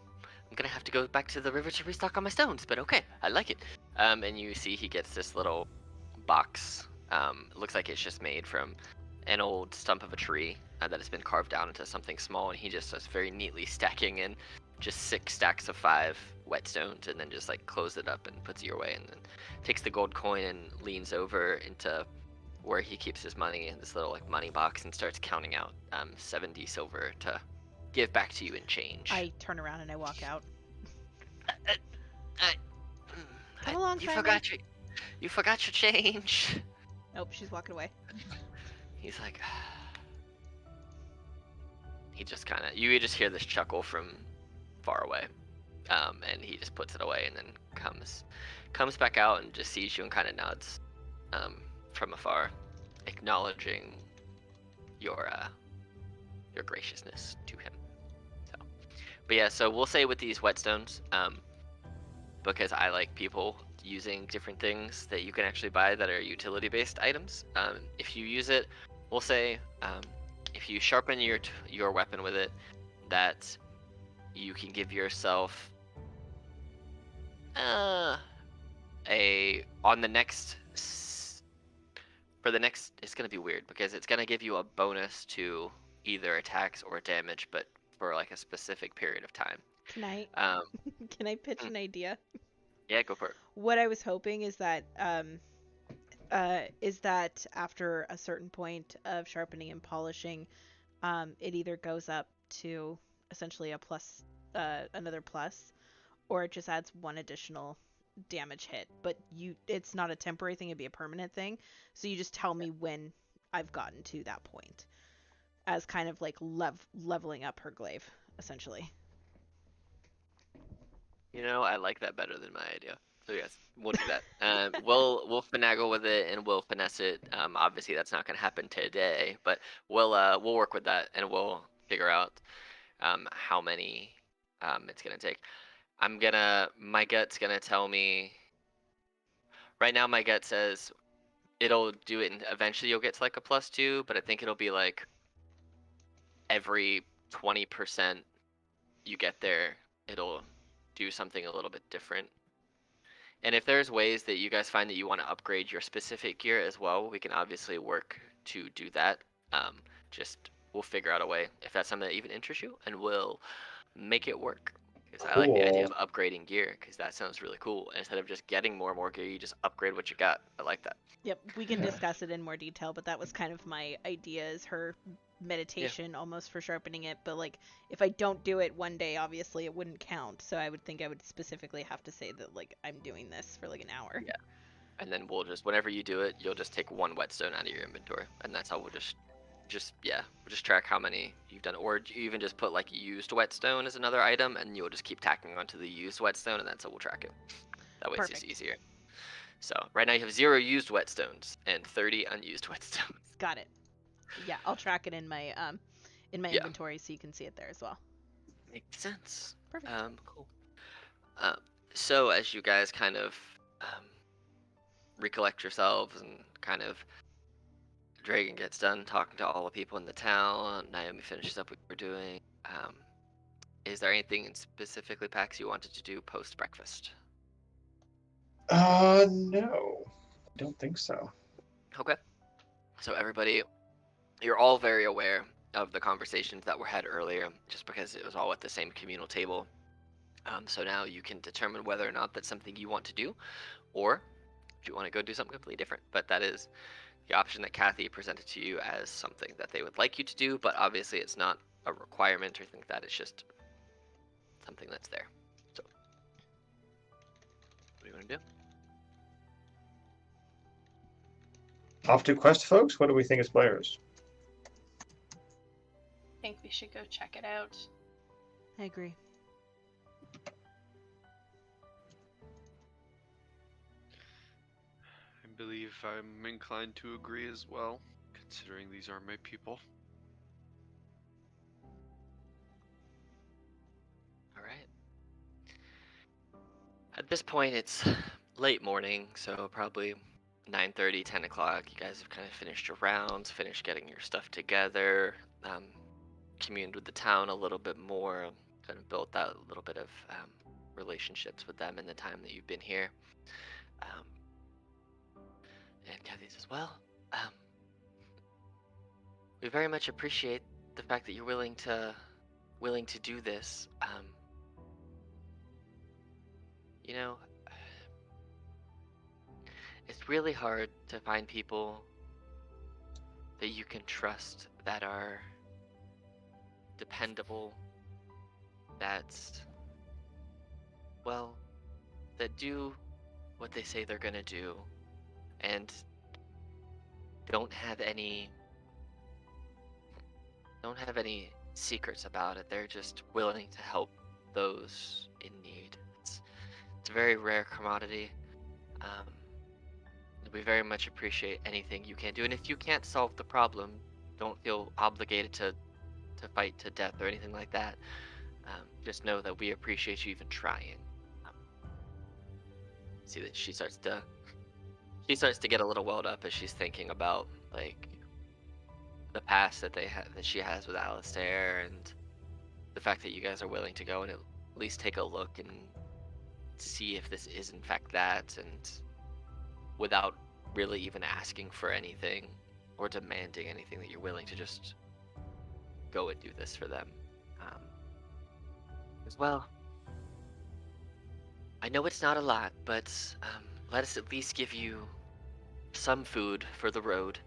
gonna have to go back to the river to restock on my stones, but okay, I like it. And you see he gets this little box. It looks like it's just made from an old stump of a tree that has been carved down into something small, and he just starts very neatly stacking in just 6 stacks of 5 whetstones, and then just like closes it up and puts it your way, and then takes the gold coin and leans over into where he keeps his money in this little like money box and starts counting out 70 silver to give back to you in change. I turn around and I walk out. Come along, you Simon. forgot your change. Nope, she's walking away. He's like, he just kind of, you just hear this chuckle from far away, and he just puts it away and then comes back out and just sees you and kind of nods, from afar, acknowledging your graciousness to him. So, but yeah, so we'll say with these whetstones, because I like people using different things that you can actually buy that are utility-based items. If you use it, we'll say, if you sharpen your weapon with it, that you can give yourself for the next, it's gonna be weird because it's gonna give you a bonus to either attacks or damage, but for like a specific period of time. Can I Um, can I pitch an idea? yeah, go for it. What I was hoping is that after a certain point of sharpening and polishing, it either goes up to essentially a plus, another plus, or it just adds one additional damage hit. But it's not a temporary thing; it'd be a permanent thing. So you just tell me when I've gotten to that point, as kind of like leveling up her glaive, essentially. You know, I like that better than my idea. So yes, we'll do that. We'll finagle with it and we'll finesse it. Obviously that's not gonna happen today, but we'll work with that and we'll figure out how many it's gonna take. My gut's gonna tell me. Right now, my gut says it'll do it, and eventually you'll get to like a +2, but I think it'll be like every 20% you get there, it'll do something a little bit different. And if there's ways that you guys find that you want to upgrade your specific gear as well, we can obviously work to do that. Just we'll figure out a way if that's something that even interests you, and we'll make it work. Because I like the idea of upgrading gear, because that sounds really cool. Instead of just getting more and more gear, you just upgrade what you got. I like that. Yep, we can discuss it in more detail, but that was kind of my idea, is her meditation almost for sharpening it. But like, if I don't do it one day, obviously it wouldn't count. So I would think I would specifically have to say that like I'm doing this for like an hour. Yeah. And then we'll just, whenever you do it, you'll just take one whetstone out of your inventory, and that's how we'll just track how many you've done. Or you even just put like used whetstone as another item, and you'll just keep tacking onto the used whetstone, and that's how we'll track it. That way it's just easier. So right now you have 0 used whetstones and 30 unused whetstones. Got it. Yeah, I'll track it in my inventory so you can see it there as well. Makes sense. Perfect. Cool. So as you guys kind of recollect yourselves and kind of Dragon gets done talking to all the people in the town, Naomi finishes up what we're doing. Is there anything specifically, Pax, you wanted to do post breakfast? No, I don't think so. Okay. So everybody, you're all very aware of the conversations that were had earlier, just because it was all at the same communal table. So now you can determine whether or not that's something you want to do, or if you want to go do something completely different. But that is the option that Kathy presented to you as something that they would like you to do, but obviously it's not a requirement or anything like that. It's just something that's there. So, what do you want to do? Off to quest, folks. What do we think as players? I think we should go check it out. I agree. I believe I'm inclined to agree as well, considering these are my people. All right. At this point, it's late morning, so probably 9:30, 10 o'clock. You guys have kind of finished your rounds, finished getting your stuff together, communed with the town a little bit more, kind of built out a little bit of relationships with them in the time that you've been here. And Kathy says, well, we very much appreciate the fact that you're willing to do this. You know, it's really hard to find people that you can trust, that are dependable, that well, that do what they say they're gonna do, and don't have any don't have any secrets about it. They're just willing to help those in need. It's a very rare commodity. Um, we very much appreciate anything you can do, and if you can't solve the problem, don't feel obligated to fight to death or anything like that. Just know that we appreciate you even trying. Um, See that she starts to get a little welled up as she's thinking about like the past that she has with Alistair, and the fact that you guys are willing to go and at least take a look and see if this is in fact that, and without really even asking for anything or demanding anything, that you're willing to just go and do this for them. As well, I know it's not a lot, but let us at least give you some food for the road,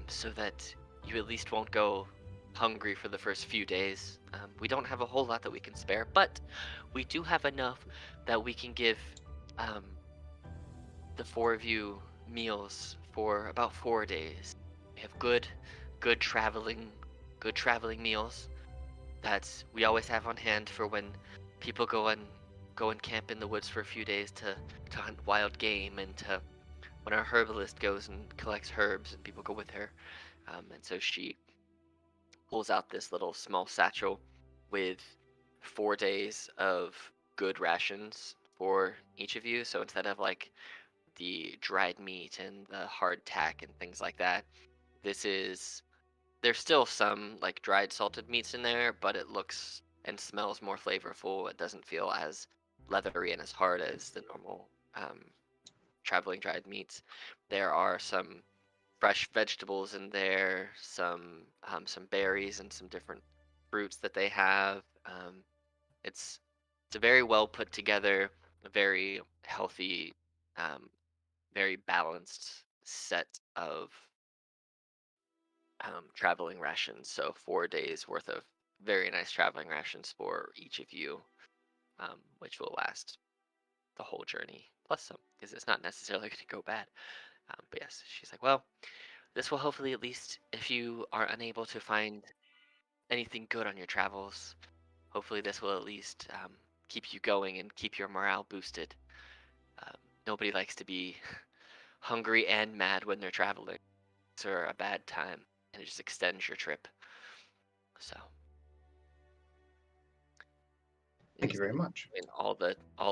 so that you at least won't go hungry for the first few days. We don't have a whole lot that we can spare, but we do have enough that we can give um, the four of you meals for about 4 days. We have good traveling meals that we always have on hand for when people go and camp in the woods for a few days to hunt wild game, and to when our herbalist goes and collects herbs and people go with her. And so she pulls out this little small satchel with 4 days of good rations for each of you. So instead of like the dried meat and the hard tack and things like that, this is there's still some like dried salted meats in there, but it looks and smells more flavorful. It doesn't feel as leathery and as hard as the normal traveling dried meats. There are some fresh vegetables in there, some berries and some different fruits that they have. It's it's a very well put together, very healthy, um, very balanced set of traveling rations. So 4 days worth of very nice traveling rations for each of you, which will last the whole journey plus some, because it's not necessarily going to go bad. But yes, she's like, well, this will hopefully, at least if you are unable to find anything good on your travels, hopefully this will at least keep you going and keep your morale boosted. Um, Nobody likes to be hungry and mad when they're traveling. It's a bad time, and it just extends your trip. So, Thank you very much. and all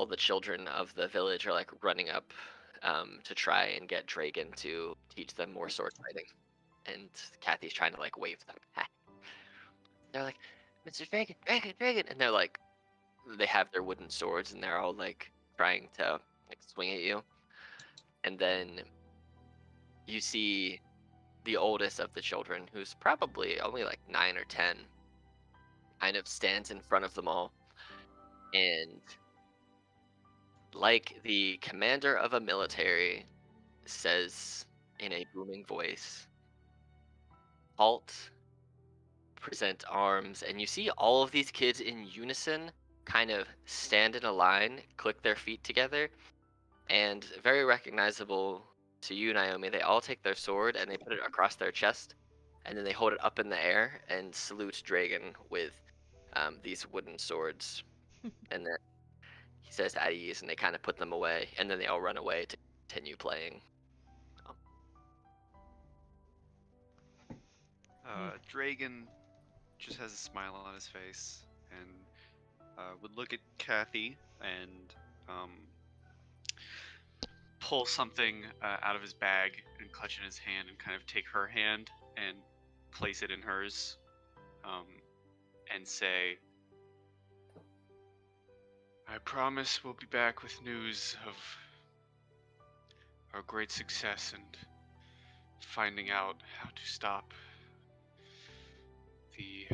the children of the village are like running up to try and get Dragon to teach them more sword fighting, and Kathy's trying to like wave them. They're like, Mr. Dragon, Dragon, Dragon, and they're like, they have their wooden swords and they're all like trying to like swing at you, and then you see the oldest of the children, who's probably only like 9 or 10, kind of stands in front of them all, and like the commander of a military says in a booming voice, halt, present arms. And you see all of these kids in unison kind of stand in a line, click their feet together, and very recognizable to you, Naomi, they all take their sword and they put it across their chest, and then they hold it up in the air and salute Dragon with these wooden swords. And then he says at ease, and they kind of put them away, and then they all run away to continue playing. Dragon just has a smile on his face and would look at Kathy and pull something out of his bag and clutch in his hand and kind of take her hand and place it in hers, and say, I promise we'll be back with news of our great success and finding out how to stop the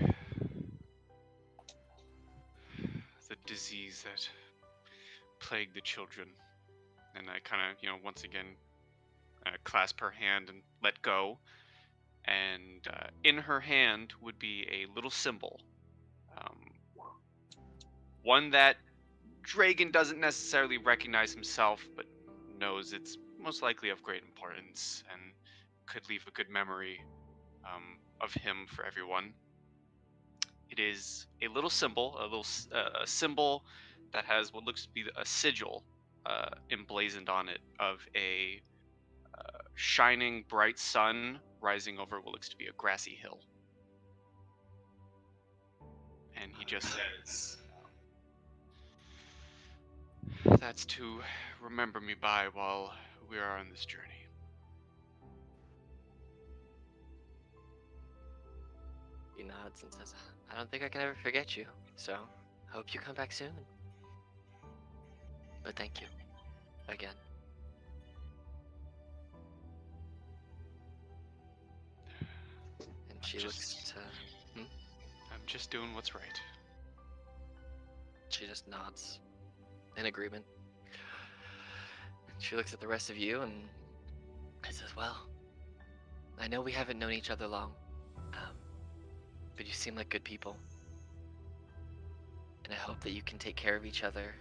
disease that plagued the children. And I kind of, once again, clasp her hand and let go. And in her hand would be a little symbol. One that Dragon doesn't necessarily recognize himself, but knows it's most likely of great importance and could leave a good memory of him for everyone. It is a little symbol, a symbol that has what looks to be a sigil emblazoned on it of a shining bright sun rising over what looks to be a grassy hill. And he just says, "That's to remember me by while we are on this journey." He nods and says, I don't think I can ever forget you, so I hope you come back soon. But thank you. Again. And she looks to... I'm just doing what's right. She just nods in agreement. She looks at the rest of you and says, well, I know we haven't known each other long, but you seem like good people. And I hope that you can take care of each other.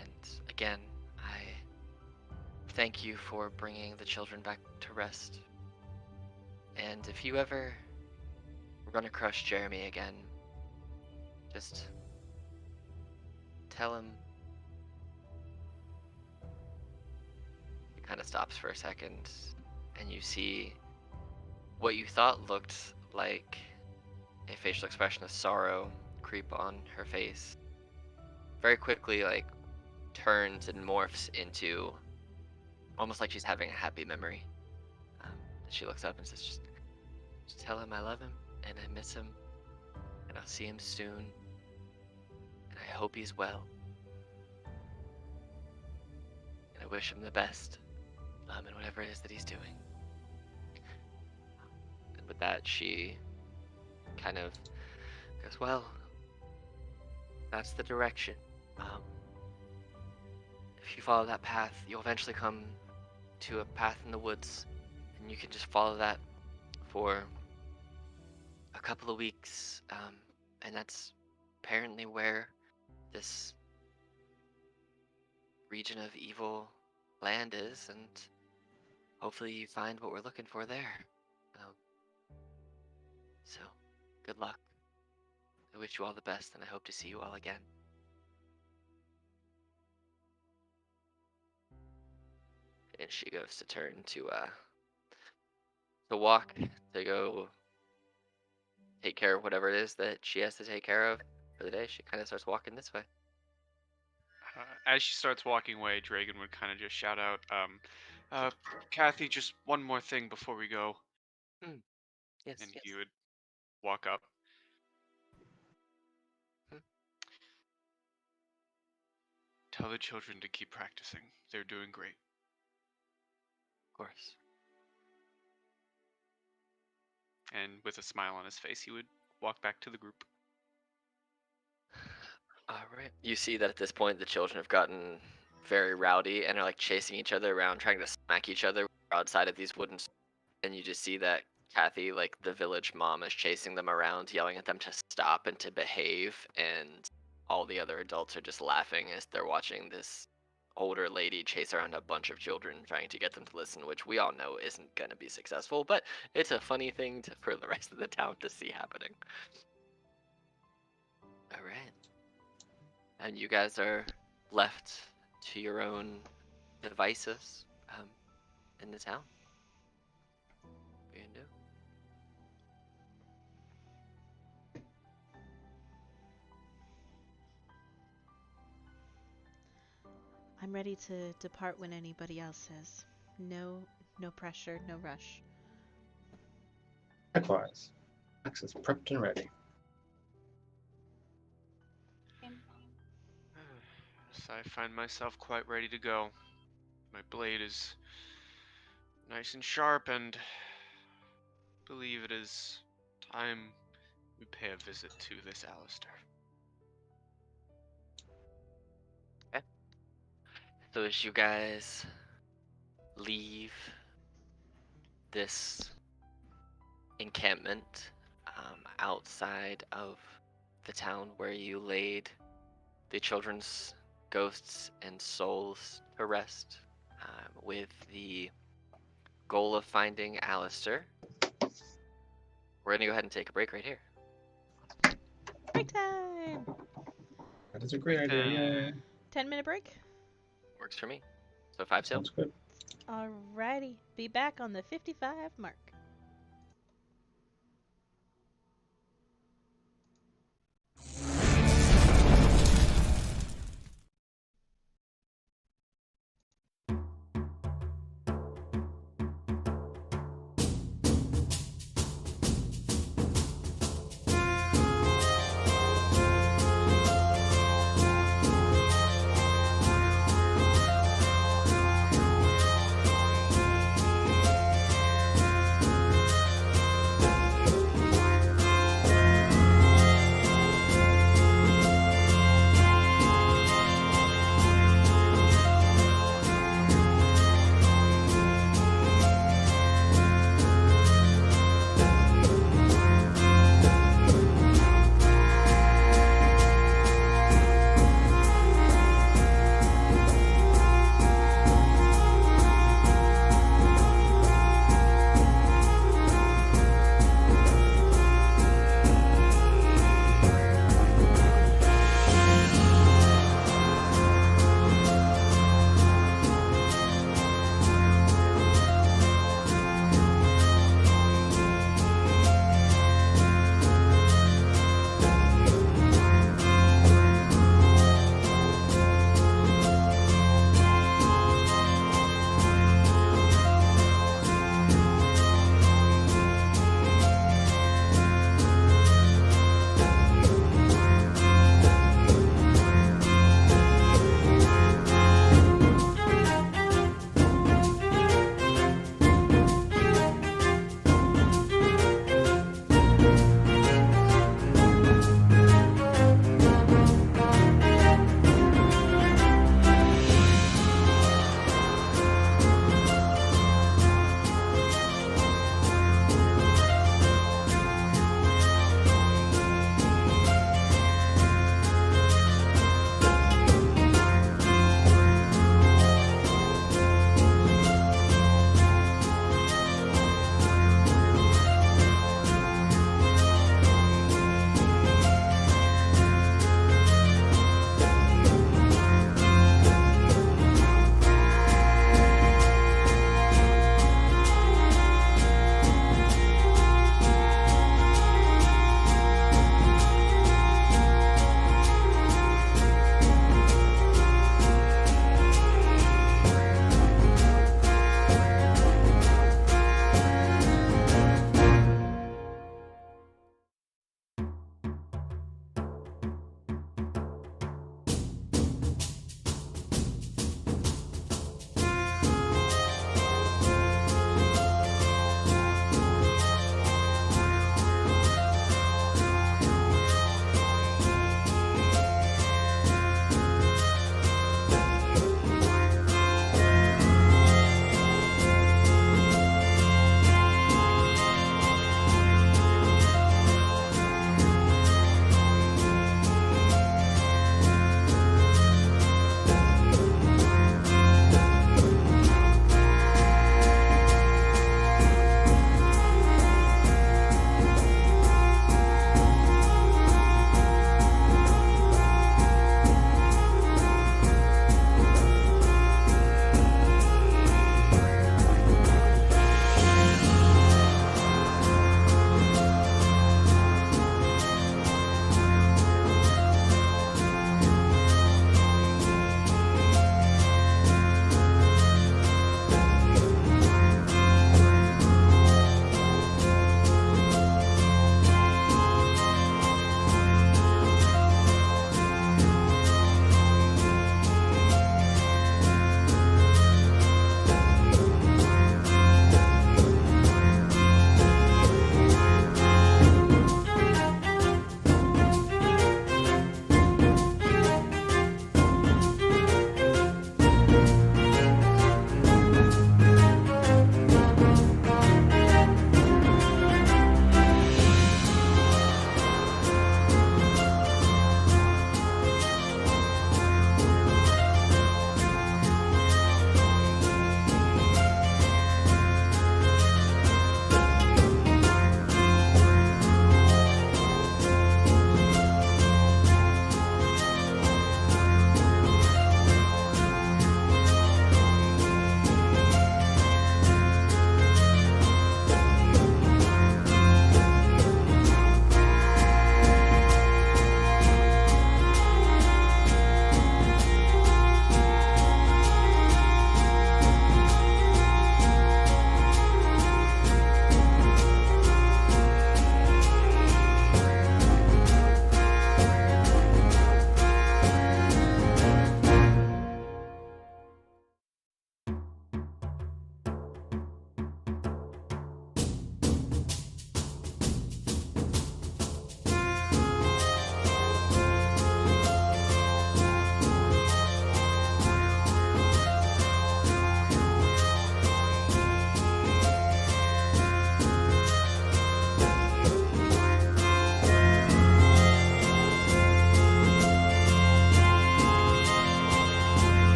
And again, I thank you for bringing the children back to rest. And if you ever run across Jeremy again, just tell him. He kind of stops for a second, and you see what you thought looked like a facial expression of sorrow creep on her face. Very quickly, like, turns and morphs into almost like she's having a happy memory. She looks up and says, just tell him I love him, and I miss him, and I'll see him soon, and I hope he's well. And I wish him the best in whatever it is that he's doing. And with that, she kind of goes, well, that's the direction. If you follow that path, you'll eventually come to a path in the woods, and you can just follow that for a couple of weeks, and that's apparently where this region of evil land is, and hopefully you find what we're looking for there. So, good luck. I wish you all the best, and I hope to see you all again. And she goes to turn to walk, to go take care of whatever it is that she has to take care of for the day. She kind of starts walking this way. As she starts walking away, Dragon would kind of just shout out, Kathy, just one more thing before we go. Yes. And he would walk up. Tell the children to keep practicing. They're doing great. Of course. And with a smile on his face, he would walk back to the group. All right. You see that at this point, the children have gotten very rowdy and are like chasing each other around, trying to smack each other outside of these wooden. And you just see that Kathy, like the village mom, is chasing them around, yelling at them to stop and to behave. And all the other adults are just laughing as they're watching this older lady chase around a bunch of children, trying to get them to listen, which we all know isn't going to be successful, but it's a funny thing for the rest of the town to see happening. All right. And you guys are left to your own devices in the town. What are you gonna do? I'm ready to depart when anybody else is. No pressure, no rush. Likewise. Max is prepped and ready. So I find myself quite ready to go. My blade is nice and sharp, and believe it is time we pay a visit to this Alistair. Okay. So as you guys leave this encampment outside of the town where you laid the children's ghosts and souls to rest, with the goal of finding Alistair. We're gonna go ahead and take a break right here. Break time! That is a great idea. Yay. 10-minute break? Works for me. So 5 till. Sounds good. Alrighty. Be back on the 55 mark.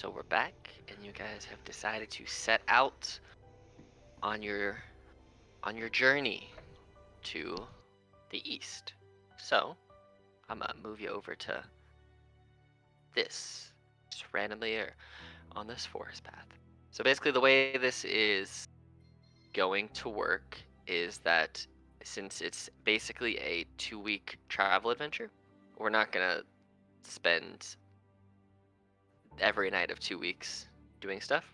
So we're back, and you guys have decided to set out on your journey to the east. So I'm gonna move you over to this, just randomly or on this forest path. So basically, the way this is going to work is that since it's basically a 2-week travel adventure, we're not gonna spend every night of 2 weeks doing stuff,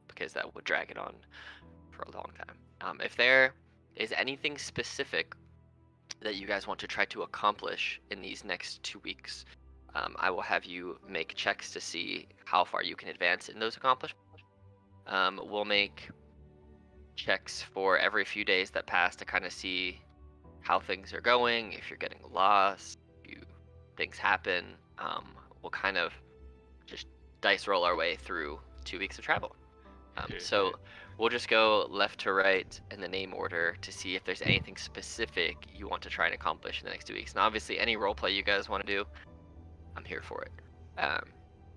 because that would drag it on for a long time. If there is anything specific that you guys want to try to accomplish in these next 2 weeks, I will have you make checks to see how far you can advance in those accomplishments. We'll make checks for every few days that pass to kind of see how things are going. If you're getting lost, things happen. We'll kind of just dice roll our way through 2 weeks of travel. So we'll just go left to right in the name order to see if there's anything specific you want to try and accomplish in the next 2 weeks. And obviously, any roleplay you guys want to do, I'm here for it.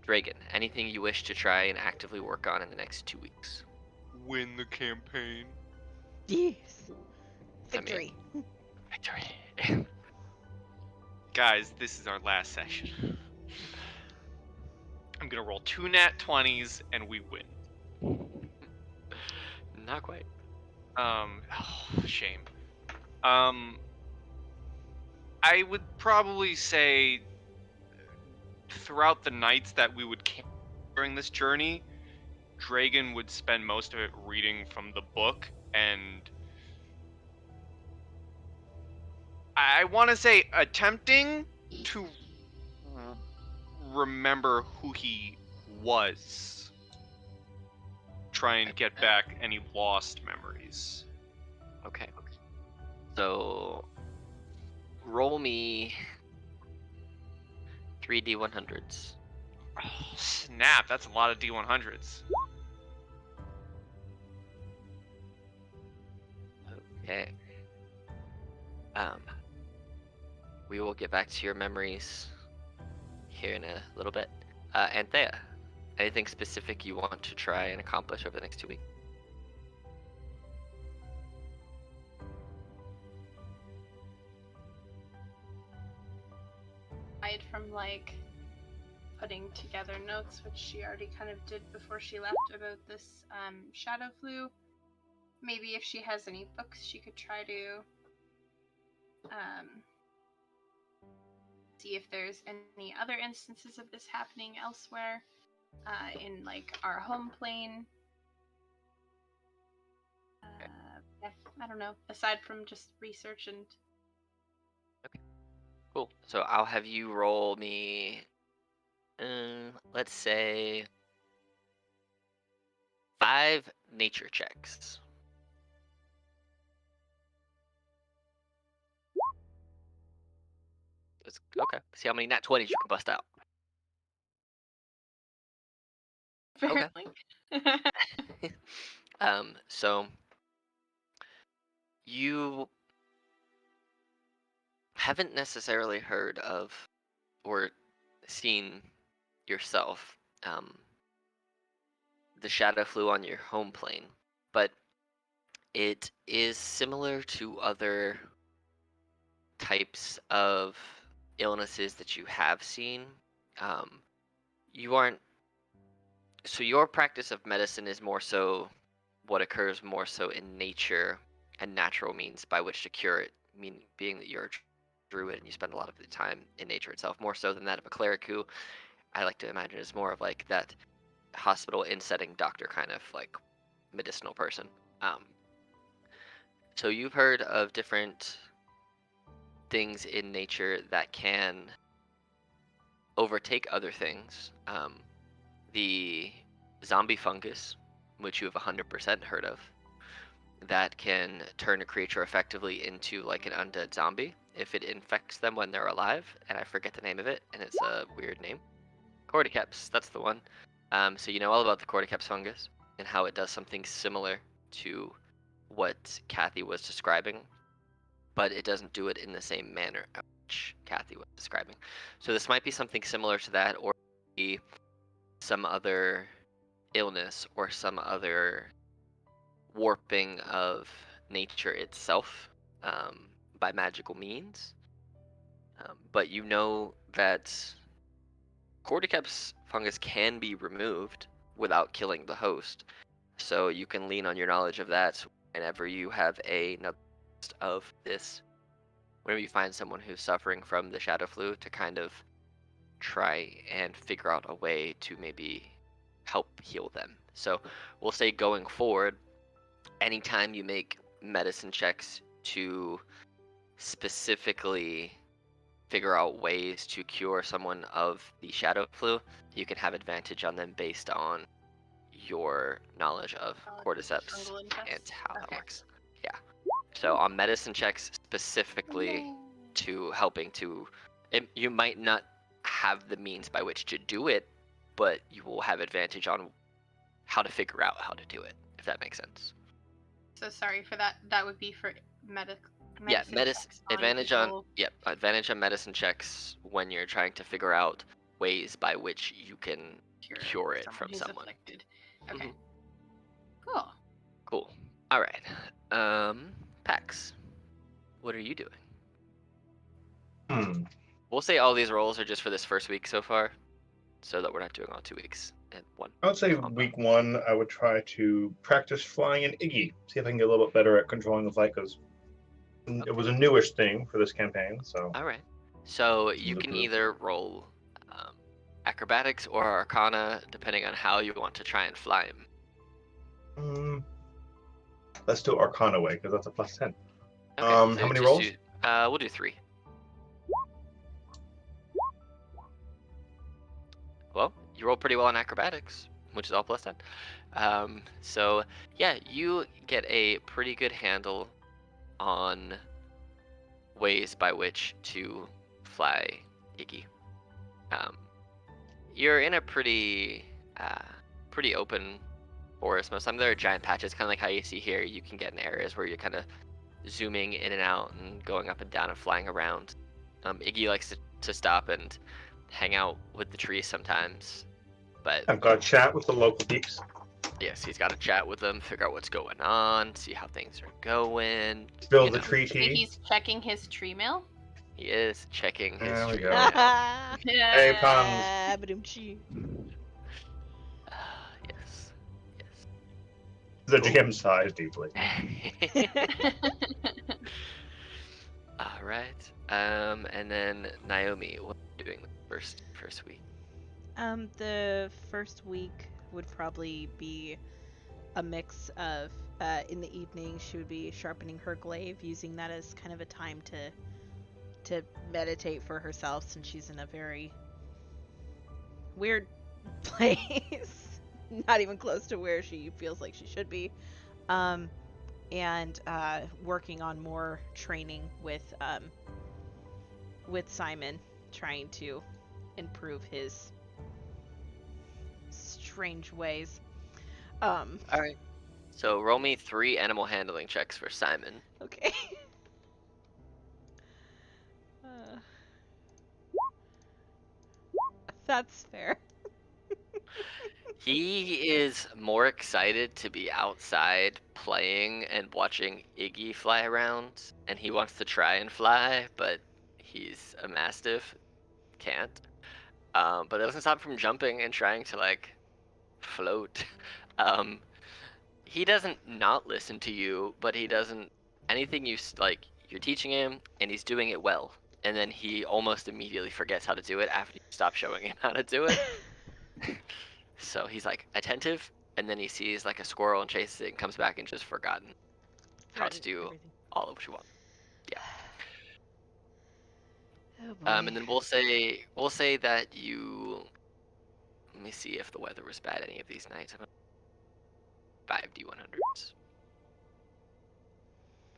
Dragon, anything you wish to try and actively work on in the next 2 weeks? Win the campaign. Yes. Victory. Victory. Guys, this is our last session. I'm gonna roll 2 nat 20s and we win. Not quite. Shame. I would probably say throughout the nights that we would camp during this journey, Dragon would spend most of it reading from the book, and I want to say attempting to remember who he was. Try and get back any lost memories. Okay. So roll me 3 D100s. Oh, snap, that's a lot of D100s. Okay. We will get back to your memories here in a little bit. Anthea, anything specific you want to try and accomplish over the next 2 weeks? Aside from like putting together notes, which she already kind of did before she left about this shadow flu, maybe if she has any books she could try to see if there's any other instances of this happening elsewhere in like our home plane. Yeah, I don't know, aside from just research and Cool. So I'll have you roll me, let's say, 5 nature checks. Okay. See how many nat 20s you can bust out. apparently. So you haven't necessarily heard of or seen yourself the shadow flew on your home plane, but it is similar to other types of illnesses that you have seen. You aren't, so your practice of medicine is more so what occurs more so in nature and natural means by which to cure it, being that you're a druid and you spend a lot of the time in nature itself, more so than that of a cleric, who I like to imagine is more of like that hospital in setting doctor kind of like medicinal person. So you've heard of different things in nature that can overtake other things. The zombie fungus, which you have 100% heard of, that can turn a creature effectively into like an undead zombie if it infects them when they're alive, and I forget the name of it, and it's a weird name. Cordyceps, that's the one. So you know all about the cordyceps fungus and how it does something similar to what Kathy was describing, but it doesn't do it in the same manner which Kathy was describing. So this might be something similar to that, or be some other illness or some other warping of nature itself by magical means. But you know that cordyceps fungus can be removed without killing the host. So you can lean on your knowledge of that whenever you have another of this. Whenever you find someone who's suffering from the shadow flu, to kind of try and figure out a way to maybe help heal them. So we'll say going forward, anytime you make medicine checks to specifically figure out ways to cure someone of the shadow flu, you can have advantage on them based on your knowledge of cordyceps Fungal infest? and how that Okay. works. Yeah. So on medicine checks specifically to helping to, you might not have the means by which to do it, but you will have advantage on how to figure out how to do it, if that makes sense. So sorry for that. That would be for medicine Medicine checks on advantage on people. advantage on medicine checks when you're trying to figure out ways by which you can cure it from who's someone. afflicted. Okay. Mhm. Cool. Cool. All right. Pax, what are you doing? We'll say all these rolls are just for this first week so far, so that we're not doing all 2 weeks in one. I would say combo. week 1, I would try to practice flying an Iggy. See if I can get a little bit better at controlling the flight, because it was a newish thing for this campaign. So All right. So you can either roll acrobatics or arcana, depending on how you want to try and fly him. Let's do Arcana way, because that's a +10. Okay, How so many just rolls? We'll do 3. Well, you roll pretty well on acrobatics, which is all +10. So yeah, you get a pretty good handle on ways by which to fly Iggy. You're in a pretty open forest most of the time. There are giant patches, kind of like how you see here. You can get in areas where you're kind of zooming in and out and going up and down and flying around. Iggy likes to stop and hang out with the trees sometimes, but I've got to chat with the local peeps. yes, he's got to chat with them, figure out what's going on, see how things are going. Spill you the know. tree Maybe tea. he's checking his tree mail. He is checking his There we tree go. mail. Hey, puns. Ba-dum-chee. Yes. The GM sighs deeply. All right. And then Naomi, what are you doing the first week? The first week would probably be a mix of in the evening she would be sharpening her glaive, using that as kind of a time to meditate for herself, since she's in a very weird place, not even close to where she feels like she should be, and working on more training with Simon, trying to improve his strange ways. All right. So roll me 3 animal handling checks for Simon. Okay. That's fair. He is more excited to be outside playing and watching Iggy fly around, and he wants to try and fly, but he's a mastiff, can't. But that doesn't stop him from jumping and trying to like float. He doesn't not listen to you, but he doesn't anything you're teaching him, and he's doing it well. And then he almost immediately forgets how to do it after you stop showing him how to do it. So he's like attentive, and then he sees like a squirrel and chases it and comes back and just forgotten how to do Everything. all of what you want. Yeah. Oh boy. And then we'll say that you. Let me see if the weather was bad any of these nights. 5d100s.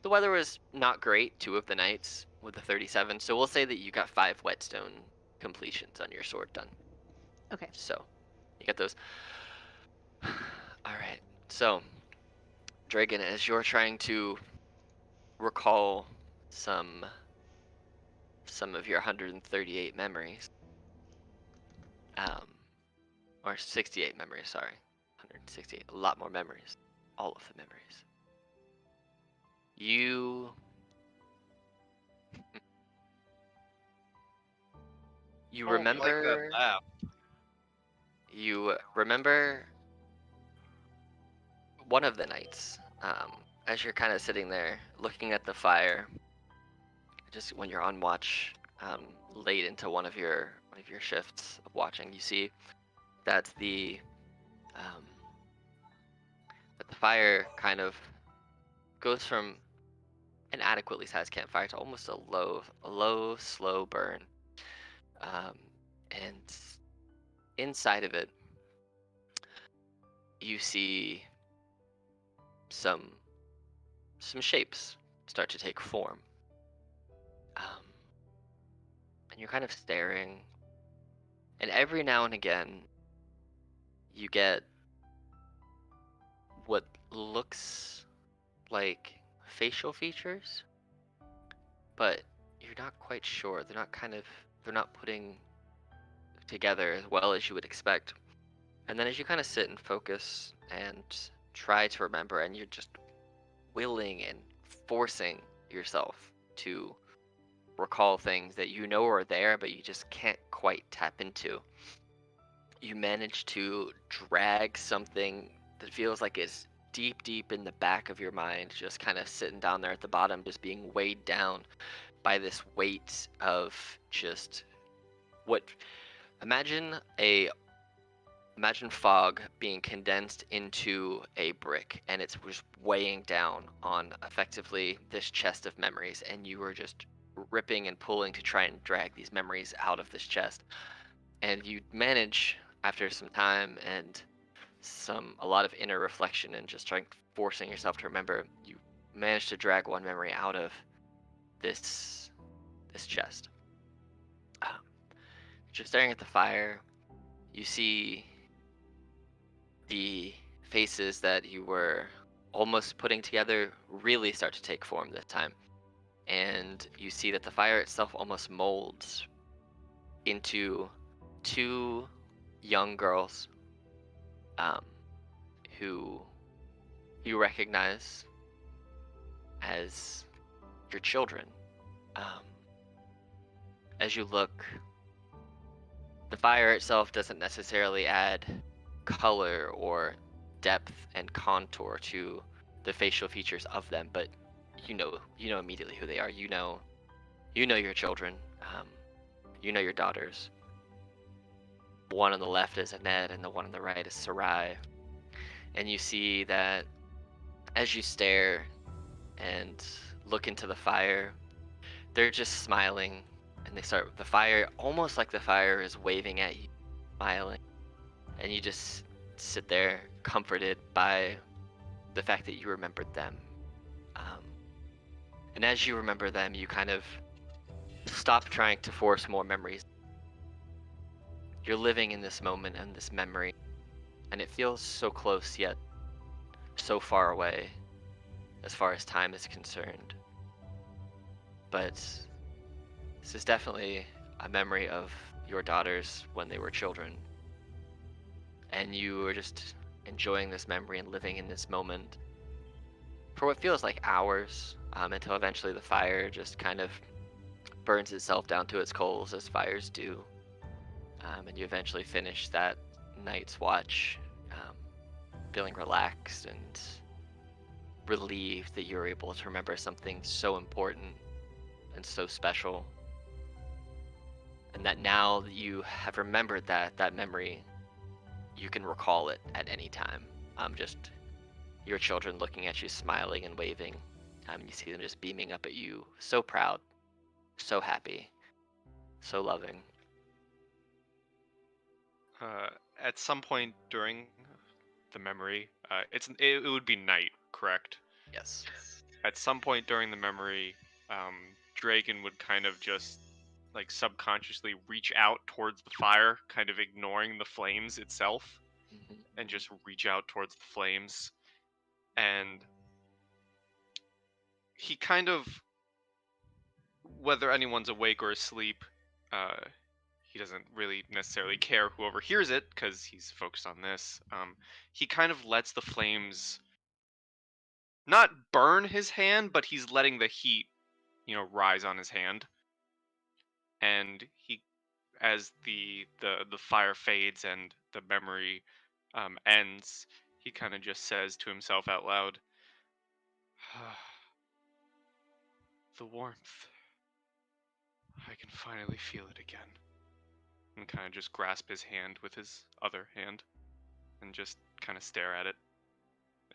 The weather was not great 2 of the nights with the 37, so we'll say that you got 5 whetstone completions on your sword done. Okay. So you got those. All right. So Dragon, as you're trying to recall some of your 138 memories, or 68 memories, sorry. 168, a lot more memories. All of the memories. You Oh, I like that remember laugh. you remember one of the nights, as you're kind of sitting there looking at the fire, just when you're on watch, late into one of your shifts of watching, you see that um, the fire kind of goes from an adequately sized campfire to almost a low, slow burn. Um, and inside of it, you see some some shapes start to take form. Um, and you're kind of staring, and every now and again, you get what looks like facial features, but you're not quite sure. They're not putting together as well as you would expect. And then as you kind of sit and focus and try to remember, and you're just willing and forcing yourself to recall things that you know are there, but you just can't quite tap into, you manage to drag something that feels like it's deep, deep in the back of your mind, just kind of sitting down there at the bottom, just being weighed down by this weight of just what imagine a imagine fog being condensed into a brick, and it's just weighing down on effectively this chest of memories, and you are just ripping and pulling to try and drag these memories out of this chest. And you manage, after some time and a lot of inner reflection and just trying forcing yourself to remember, you manage to drag one memory out of this chest. Um, just staring at the fire, you see the faces that you were almost putting together really start to take form this time. And you see that the fire itself almost molds into two young girls, um, who you recognize as your children. Um, as you look, the fire itself doesn't necessarily add color or depth and contour to the facial features of them, but you know immediately who they are. You know your children. You know your daughters. One on the left is Annette, and the one on the right is Sarai. And you see that as you stare and look into the fire, they're just smiling, and the fire, almost like the fire is waving at you, smiling, and you just sit there comforted by the fact that you remembered them. Um, and as you remember them, you kind of stop trying to force more memories. You're living in this moment and this memory, and it feels so close yet so far away as far as time is concerned. But this is definitely a memory of your daughters when they were children, and you were just enjoying this memory and living in this moment for what feels like hours, until eventually the fire just kind of burns itself down to its coals, as fires do. And you eventually finish that night's watch, feeling relaxed and relieved that you're able to remember something so important and so special. And that now that you have remembered that memory, you can recall it at any time. Just your children looking at you, smiling and waving. And you see them just beaming up at you, so proud, so happy, so loving. At some point during the memory, it would be night, correct? Yes. At some point during the memory, Dragon would kind of just like subconsciously reach out towards the fire, kind of ignoring the flames itself, Mhm. and just reach out towards the flames. And he kind of, whether anyone's awake or asleep, uh, he doesn't really necessarily care who overhears it because he's focused on this. He kind of lets the flames not burn his hand, but he's letting the heat, rise on his hand. And he, as the fire fades and the memory ends, he kind of just says to himself out loud, "The warmth. I can finally feel it again." And kind of just grasp his hand with his other hand and just kind of stare at it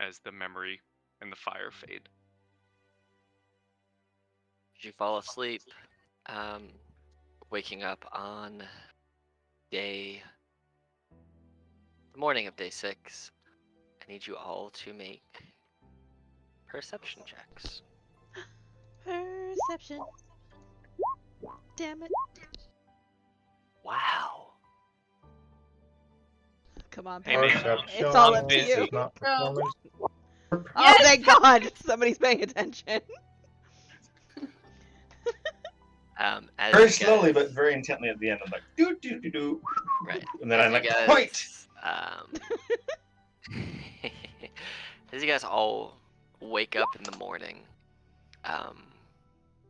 as the memory and the fire fade. You fall asleep, waking up on the morning of day 6. I need you all to make perception checks. Perception. Damn it. Wow. Come on, Hey, man. Patrick. It's all up to This you. Is not performers. Oh, thank God! Somebody's paying attention. As Very you slowly, guys- but very intently at the end. I'm like, do do do do. right. And then As I'm you like, guys, point! As you guys all wake up in the morning,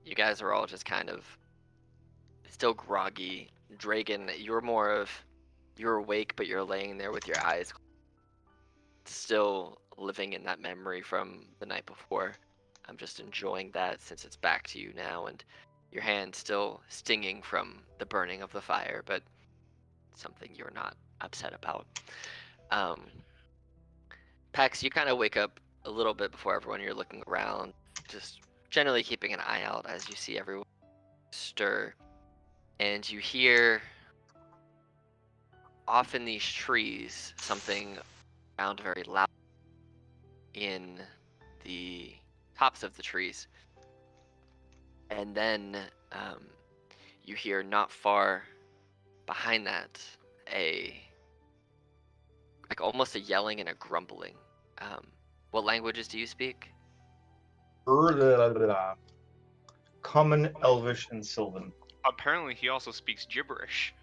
you guys are all just kind of still groggy. Dragon, you're awake, but you're laying there with your eyes still living in that memory from the night before. I'm just enjoying that since it's back to you now, and your hand still stinging from the burning of the fire, but something you're not upset about. Pax, you kind of wake up a little bit before everyone. You're looking around, just generally keeping an eye out as you see everyone stir, and you hear off in these trees something sound very loud in the tops of the trees, and then you hear not far behind that like almost a yelling and a grumbling. What languages do you speak? Common, Elvish, and Sylvan. Apparently, he also speaks gibberish.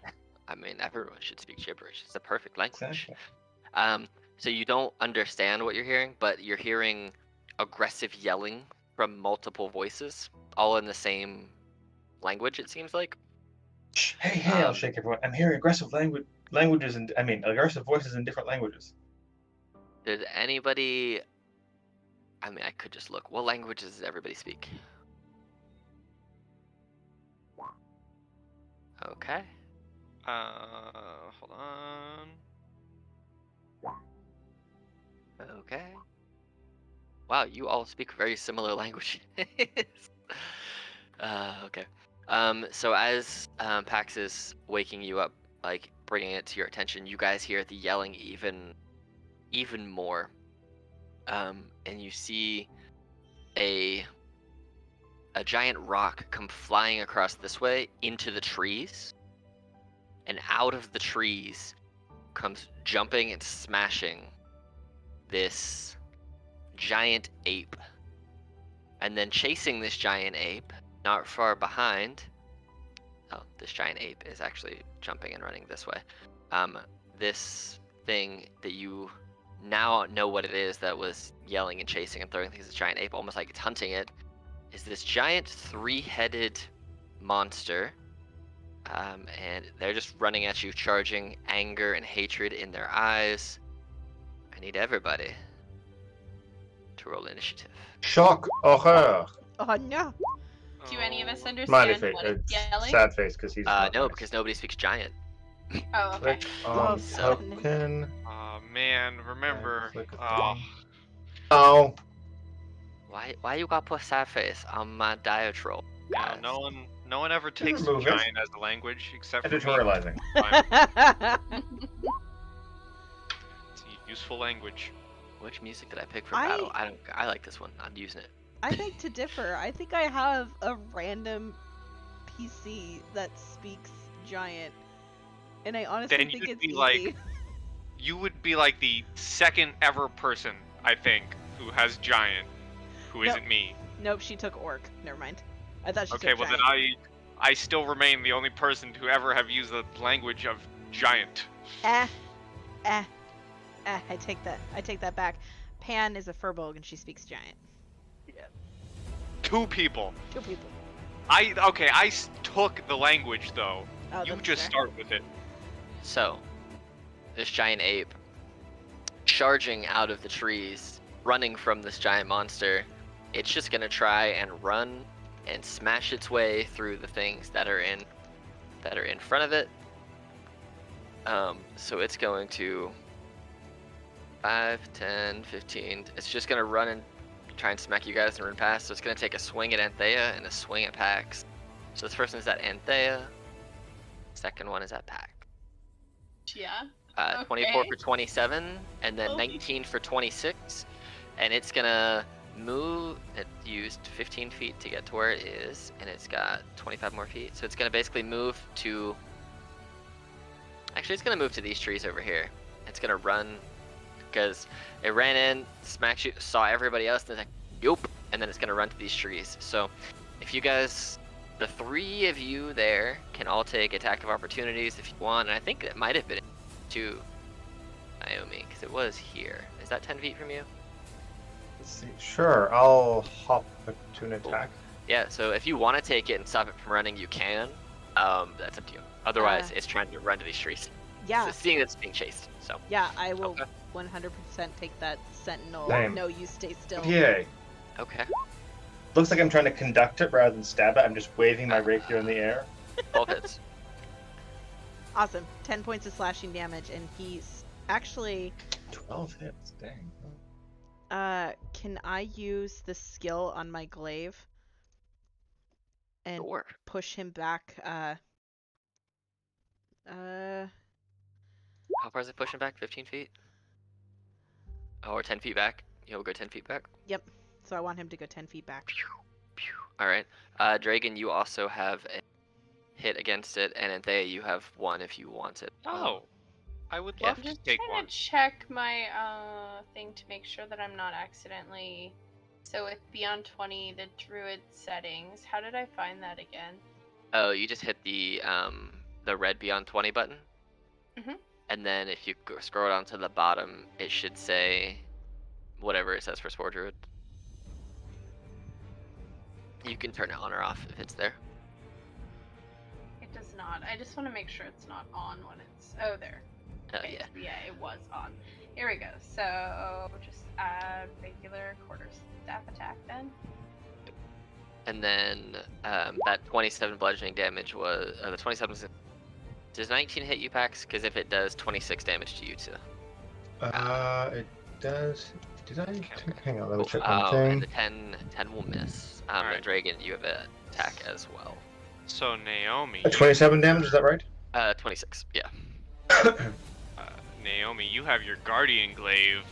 I mean, everyone should speak gibberish. It's the perfect language. Exactly. So you don't understand what you're hearing, but you're hearing aggressive yelling from multiple voices, all in the same language, it seems like. Hey, I'll shake everyone. I'm hearing aggressive languages, and I mean aggressive voices in different languages. Did anybody... I mean, I could just look. What languages does everybody speak? Okay. Hold on. Okay. Wow, you all speak very similar languages. Okay. So as Pax is waking you up, like bringing it to your attention, you guys hear the yelling even more. And you see a giant rock come flying across this way into the trees, and out of the trees comes jumping and smashing this giant ape. And then chasing this giant ape, not far behind, this giant ape is actually jumping and running this way. This thing that you now know what it is that was yelling and chasing and throwing things at this giant ape, almost like it's hunting it, is this giant 3-headed monster. And they're just running at you, charging anger and hatred in their eyes. I need everybody to roll initiative. Shock, horror. Oh no. Do any of us Smiley understand face. what it's yelling? Sad face because he's. not No, nice. because nobody speaks giant. Oh, okay. Click on So- token. Oh man, remember? Click Oh, on- Oh. Why you got put sad face on my diatroll? yeah, no one ever takes remove it. giant as a language except for me. Editorializing. It's a useful language. Which music did I pick for I- battle? I like this one. I'm using it. I beg to differ. I think I have a random PC that speaks giant, and I honestly Then think you'd it's be easy. like- You would be like the second ever person, I think, who has giant, who No. isn't me. Nope, she took orc. Never mind. I thought she Okay, took well giant. then I still remain the only person to ever have used the language of giant. I take that back. Pan is a furbolg and she speaks giant. Two people. Two people. I took the language though. Oh, You that's just fair. start with it. So, this giant ape charging out of the trees, running from this giant monster, it's just gonna try and run and smash its way through the things that are in front of it. So it's going to 5, 10, 15. It's just gonna run and try and smack you guys and run past. So it's gonna take a swing at Anthea and a swing at Pax. So this person is at Anthea. Second one is at Pax. Yeah. 24 Okay. for 27, and then Holy 19 for 26. And it's gonna move. It used 15 feet to get to where it is, and it's got 25 more feet. So it's gonna basically move to. Actually, it's gonna move to these trees over here. It's gonna run because it ran in, smacked you, saw everybody else, and it's like, "Yup," and then it's gonna run to these trees. So, if you guys, the three of you there, can all take attack of opportunities if you want, and I think it might have been to Naomi because it was here. Is that 10 feet from you? Let's see. Sure, I'll hop to an attack. Yeah. So if you want to take it and stop it from running, you can. That's up to you. Otherwise, it's trying to run to these trees. Yeah. So seeing that it's being chased. So. Yeah, I will Okay. 100% take that sentinel. Same. No, you stay still. Yay. Okay. Looks like I'm trying to conduct it rather than stab it. I'm just waving my rapier in the air. 12 hits. Awesome. 10 points of slashing damage, and he's actually. 12 hits, dang. Can I use the skill on my glaive and Sure. push him back? How far is it pushing back? 15 feet? Oh, or 10 feet back? You'll go 10 feet back? Yep. So I want him to go 10 feet back. Alright. Dragon, you also have a hit against it, and Anthea, you have one if you want it. Oh, I would Yeah. love I'm to just take trying one. to check my thing to make sure that I'm not accidentally. So with Beyond 20, the Druid settings, how did I find that again? Oh, you just hit the red Beyond 20 button. Mhm. And then if you scroll down to the bottom, it should say whatever it says for Spore Druid. You can turn it on or off if it's there. It does not. I just want to make sure it's not on when it's. Oh, there. Oh, Okay, yeah. so yeah, it was on. Here we go. So just add regular quarter staff attack then. And then that 27 bludgeoning damage was the 27. Does 19 hit you, Pax? Because if it does, 26 damage to you too. It does. Did I? Hang on, let me check one Oh, thing. and the 10 will miss. Alright. And Dragon, you have an attack as well. So Naomi, 27 damage, is that right? 26. Yeah. Naomi, you have your guardian glaive.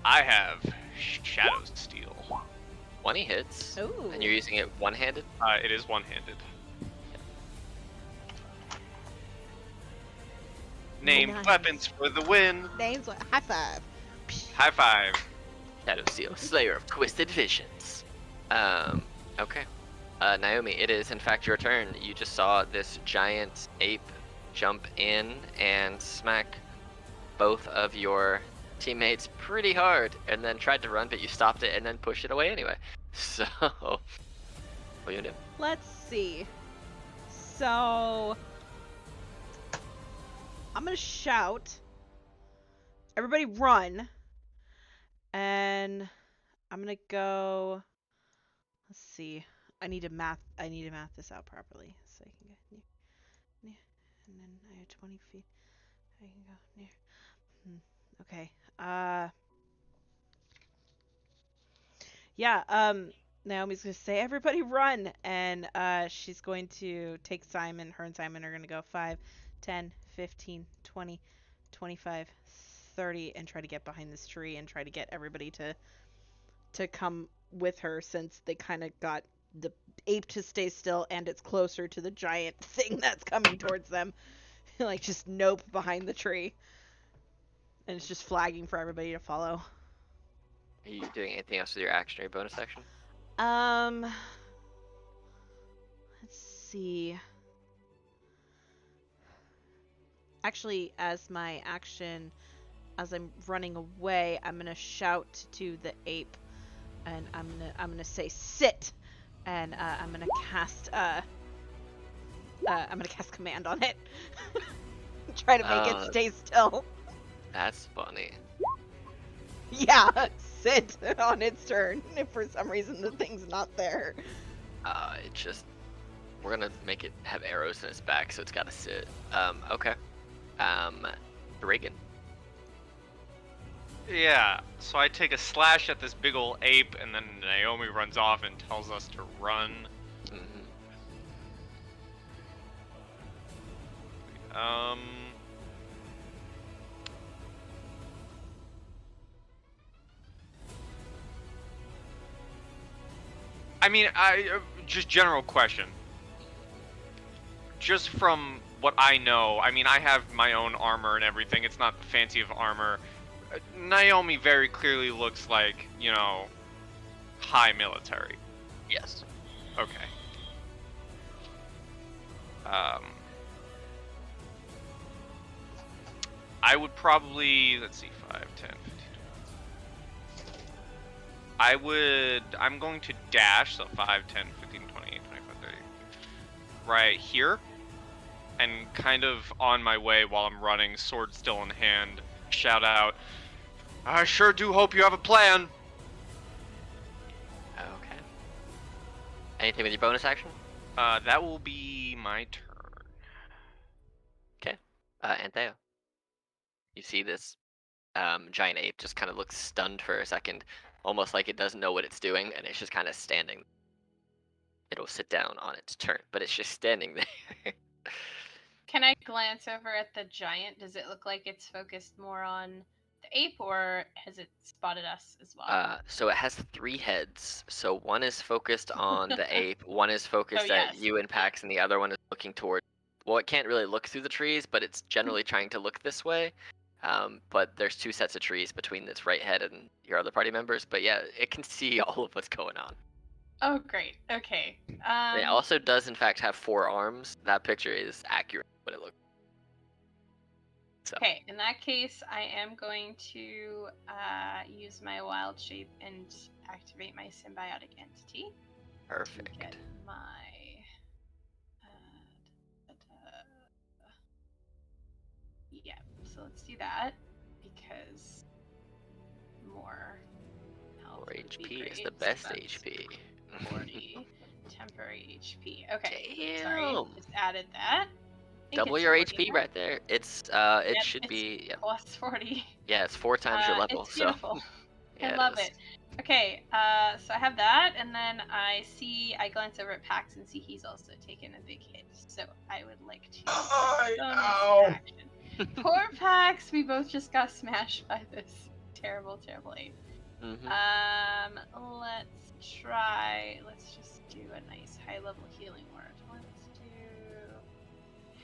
I have shadow steel. 20 hits. Ooh. And you're using it one-handed. It is one-handed. Name Nice. weapons for the win. Names like high five. High five. Shadow Steel, Slayer of Twisted Visions. Okay. Naomi, it is in fact your turn. You just saw this giant ape jump in and smack both of your teammates pretty hard, and then tried to run, but you stopped it and then pushed it away anyway. So, what are you gonna do? Let's see. So I'm gonna shout, "Everybody run!" And I'm gonna go. Let's see. I need to math this out properly so I can get near, and then I have 20 feet. I can go near. Okay. Yeah. Naomi's gonna say, "Everybody run!" And she's going to take Simon. Her and Simon are gonna go 5, 10, 15, 20, 25, 30, and try to get behind this tree and try to get everybody to come with her, since they kind of got the ape to stay still and it's closer to the giant thing that's coming towards them. Like, just nope behind the tree. And it's just flagging for everybody to follow. Are you doing anything else with your action or your bonus action? Let's see. Actually, as my action, as I'm running away, I'm gonna shout to the ape, and I'm gonna say sit, and I'm gonna cast command on it. Try to make it stay still. That's funny. Yeah, sit on its turn. If for some reason the thing's not there. We're gonna make it have arrows in its back, so it's gotta sit. Okay. Reagan. Yeah, so I take a slash at this big ol' ape, and then Naomi runs off and tells us to run. I mean, just general question. Just from what I know, I mean, I have my own armor and everything. It's not fancy of armor. Naomi very clearly looks like, you know, high military. Yes. Okay. I would probably, let's see, 5, 10, 15. I'm going to dash, so 5, 10, 15, 20, 25, 30. Right here. And kind of on my way while I'm running, sword still in hand, shout out, I sure do hope you have a plan. Okay. Anything with your bonus action? That will be my turn. Okay. Anthea. You see this giant ape just kind of looks stunned for a second, almost like it doesn't know what it's doing, and it's just kind of standing. It'll sit down on its turn, but it's just standing there. Can I glance over at the giant? Does it look like it's focused more on the ape, or has it spotted us as well? So it has 3 heads. So one is focused on the ape, one is focused at yes. you and Pax, and the other one is looking toward. Well, it can't really look through the trees, but it's generally trying to look this way. But there's 2 sets of trees between its right head and your other party members. But yeah, it can see all of what's going on. Oh, great. Okay. It also does, in fact, have 4 arms. That picture is accurate what it looks like. So. Okay, in that case, I am going to use my wild shape and activate my symbiotic entity. Perfect. To get my yeah, so let's do that because more health. More would be HP is great, the so best that's HP. 40 temporary HP. Okay, Damn. sorry, just added that. Double your HP right there. It's it should be plus 40. Yeah, it's 4 times your level. It's beautiful. So yeah, I love it. Okay, so I have that, and then I glance over at Pax and see he's also taken a big hit. So I would like to bonus action. Poor Pax, we both just got smashed by this terrible, terrible ape. Let's just do a nice high level healing word.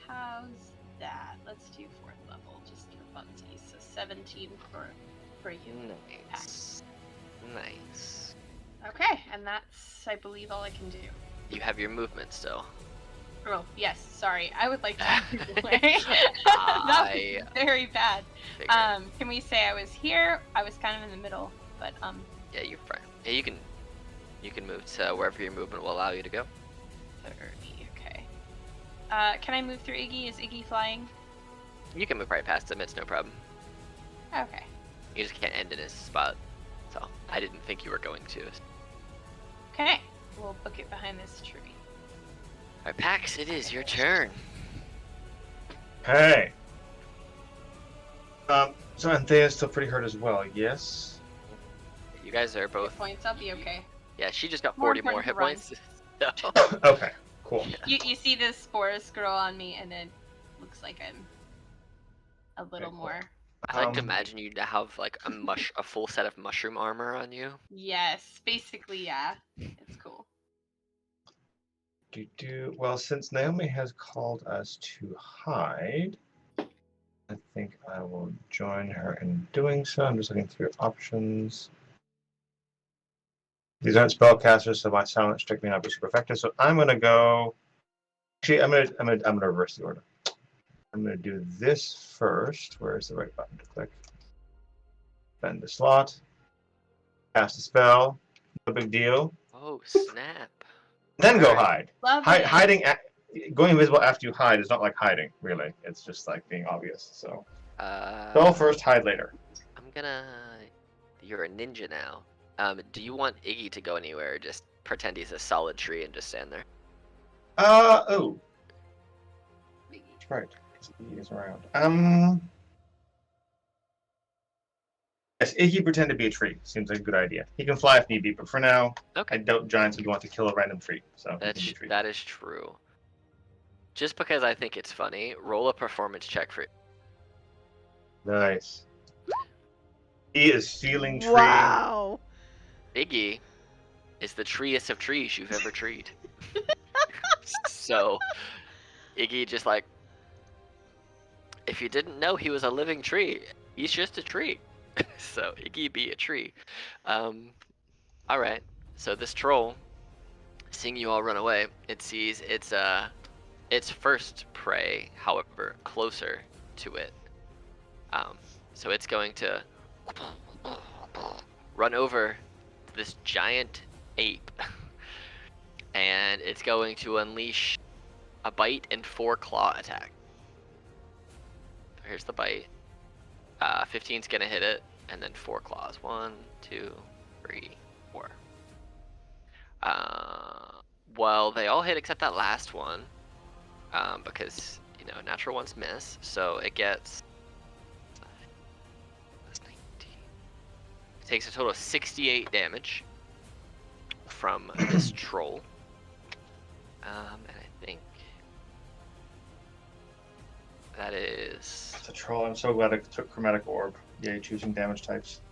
How's that? Let's do 4th level just for funsies. So 17 for you. Nice. Nice. Okay, and that's, I believe, all I can do. You have your movement still. Oh, yes, sorry. I would like to move away. That was very bad. Can we say I was here? I was kind of in the middle, but yeah, you're fine. Yeah, you can move to wherever your movement will allow you to go. 30, okay. Can I move through Iggy? Is Iggy flying? You can move right past him, it's no problem. Okay. You just can't end in his spot. So I didn't think you were going to. Okay. We'll book it behind this tree. Alright, Pax, it is your turn. Hey. So Anthea's still pretty hurt as well, yes? You guys are both. Points, I'll be okay. Yeah, she just got 40 more hit points. So. Okay, cool. You see the spores grow on me, and it looks like I'm a little more. I like to imagine you have like a full set of mushroom armor on you. Yes, basically, yeah. It's cool. Well, since Naomi has called us to hide, I think I will join her in doing so. I'm just looking through options. These aren't spellcasters, so my silence trick may not be super effective. So I'm going to go Actually, I'm gonna reverse the order. I'm gonna do this first. Where's the right button to click? Bend the slot. Cast a spell. No big deal. Oh snap! Then go Alright. hide. Love it. Hiding, going invisible after you hide is not like hiding, really. It's just like being obvious. So, spell first, hide later. I'm gonna. You're a ninja now. Do you want Iggy to go anywhere, or just pretend he's a solid tree and just stand there? Oh. That's right. He is around. Yes, Iggy pretend to be a tree. Seems like a good idea. He can fly if need be, but for now, Okay. I doubt giants would want to kill a random tree. So he can be a tree. That is true. Just because I think it's funny, roll a performance check for. Nice. He is feeling tree. Wow. Iggy is the treeest of trees you've ever treed. So, Iggy just like, if you didn't know he was a living tree, he's just a tree. So, Iggy be a tree. Alright, so this troll, seeing you all run away, it sees its first prey, however, closer to it. So it's going to run over to this giant ape, and it's going to unleash a bite and 4 claw attack. Here's the bite. 15's gonna hit it, and then 4 claws. 1, 2, 3, 4. Well, they all hit except that last one, because natural ones miss. So it gets. That's 19. It takes a total of 68 damage from this troll. And I think that is. It's a troll. I'm so glad I took chromatic orb. Yeah, choosing damage types.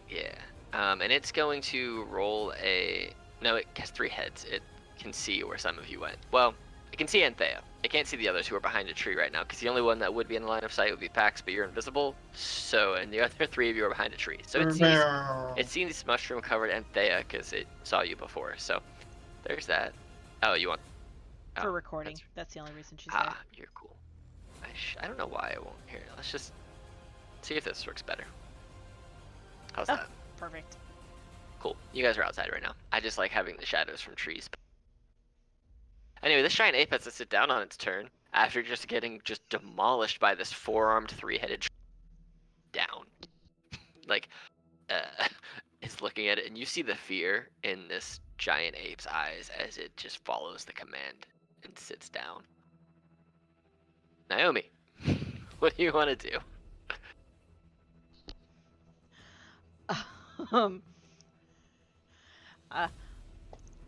Yeah. And it's going to roll a. No, it has 3 heads. It can see where some of you went. Well, it can see Anthea. It can't see the others who are behind a tree right now, because the only one that would be in the line of sight would be Pax, but you're invisible. So, and the other 3 of you are behind a tree. So it sees this mushroom-covered Anthea because it saw you before. So, there's that. Oh, you want? For Oh, recording. That's the only reason she's there. You're cool. I don't know why I won't hear it. Let's just see if this works better. How's Oh. that? Perfect. Cool. You guys are outside right now. I just like having the shadows from trees. Anyway, this giant ape has to sit down on its turn after just getting demolished by this 4-armed 3-headed down. Like, it's looking at it, and you see the fear in this giant ape's eyes as it just follows the command and sits down. Naomi, what do you want to do?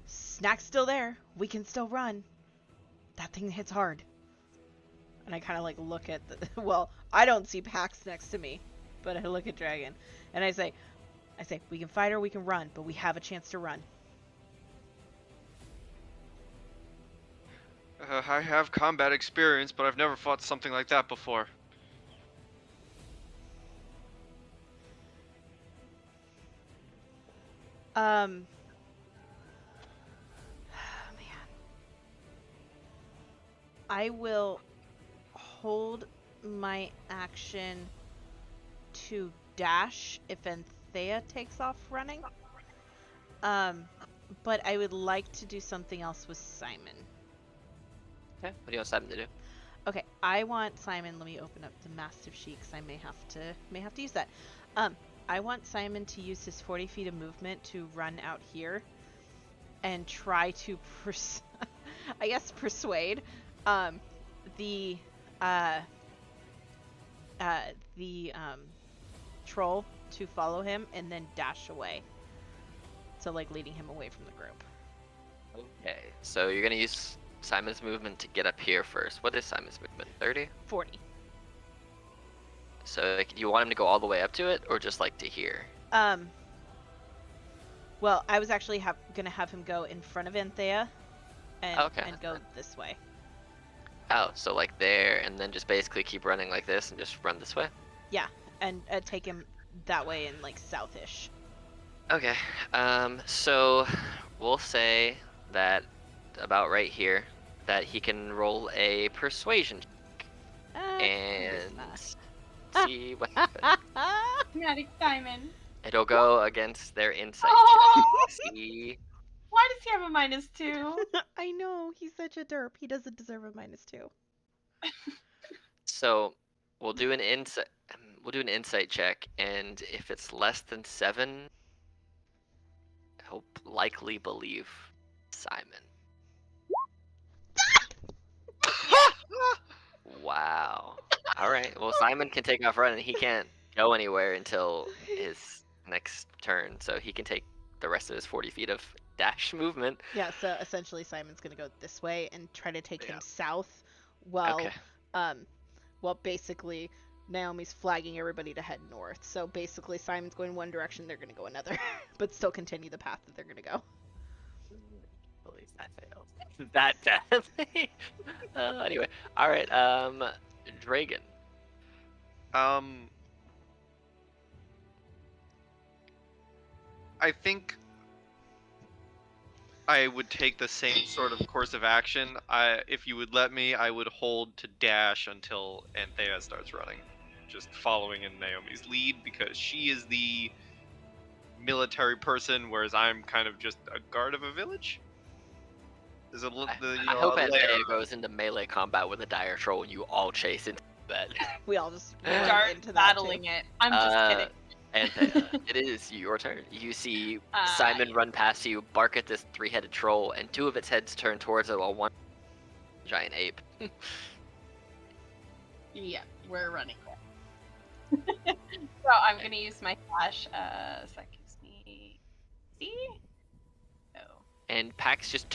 Snack's still there. We can still run. That thing hits hard. And I kind of like look at the. Well, I don't see Pax next to me, but I look at Dragon, and I say, we can fight or we can run, but we have a chance to run. I have combat experience, but I've never fought something like that before. Man. I will hold my action to dash if Anthea takes off running. But I would like to do something else with Simon. Okay, what do you want Simon to do? Okay, I want Simon. Let me open up the massive sheet because I may have to use that. I want Simon to use his 40 feet of movement to run out here and try to persuade the troll to follow him and then dash away. So like leading him away from the group. Okay, so you're gonna use Simon's movement to get up here first. What is Simon's movement? 30? 40. So like, do you want him to go all the way up to it, or just like to here? Well, I was actually gonna have him go in front of Anthea and go this way. Oh, so like there, and then just basically keep running like this and just run this way? Yeah, and take him that way in like southish. Okay, so we'll say that about right here, that he can roll a persuasion and see what happens. Dramatic Simon. It'll go against their insight Oh! check. See, Why does he have a -2? I know, he's such a derp. He doesn't deserve a -2. so we'll do an insight. We'll do an insight check, and if it's less than 7, he'll likely believe Simon. Wow. All right. Well, Simon can take off running. He can't go anywhere until his next turn, so he can take the rest of his 40 feet of dash movement. Yeah, so essentially Simon's gonna go this way and try to take him Yeah. south while Okay. while basically Naomi's flagging everybody to head north. So basically Simon's going one direction, they're gonna go another, but still continue the path that they're gonna go. At least that fails. That definitely. Anyway, all right. Dragon. I think I would take the same sort of course of action. If you would let me, I would hold to dash until Anthea starts running. Just following in Naomi's lead because she is the military person, whereas I'm kind of just a guard of a village. There's I hope Anthea goes into melee combat with a dire troll and you all chase into that. We all just run Start into that battling too. it. I'm just kidding. Anthea, it is your turn. You see Simon run past you, bark at this 3-headed troll, and 2 of its heads turn towards it while one giant ape. Yeah, we're running there. So I'm gonna use my dash. So that gives me. See? Oh. And Pax just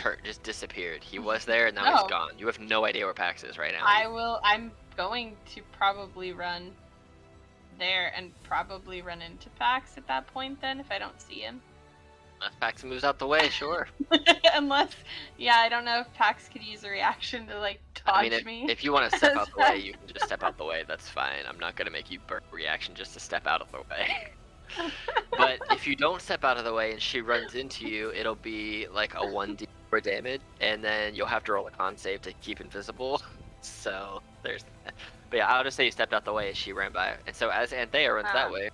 disappeared. He was there, and now he's Oh. gone. You have no idea where Pax is right now. I'm going to probably run there and probably run into Pax at that point. Then, if I don't see him. Unless Pax moves out the way, sure. Unless, yeah, I don't know if Pax could use a reaction to like dodge I mean, me. if you want to step out the way, you can just step out the way. That's fine. I'm not gonna make you burn reaction just to step out of the way. But if you don't step out of the way and she runs into you, it'll be like a 1d4 damage, and then you'll have to roll a con save to keep invisible. So there's that. But yeah, I'll just say you stepped out the way as she ran by. And so as Anthea runs that way,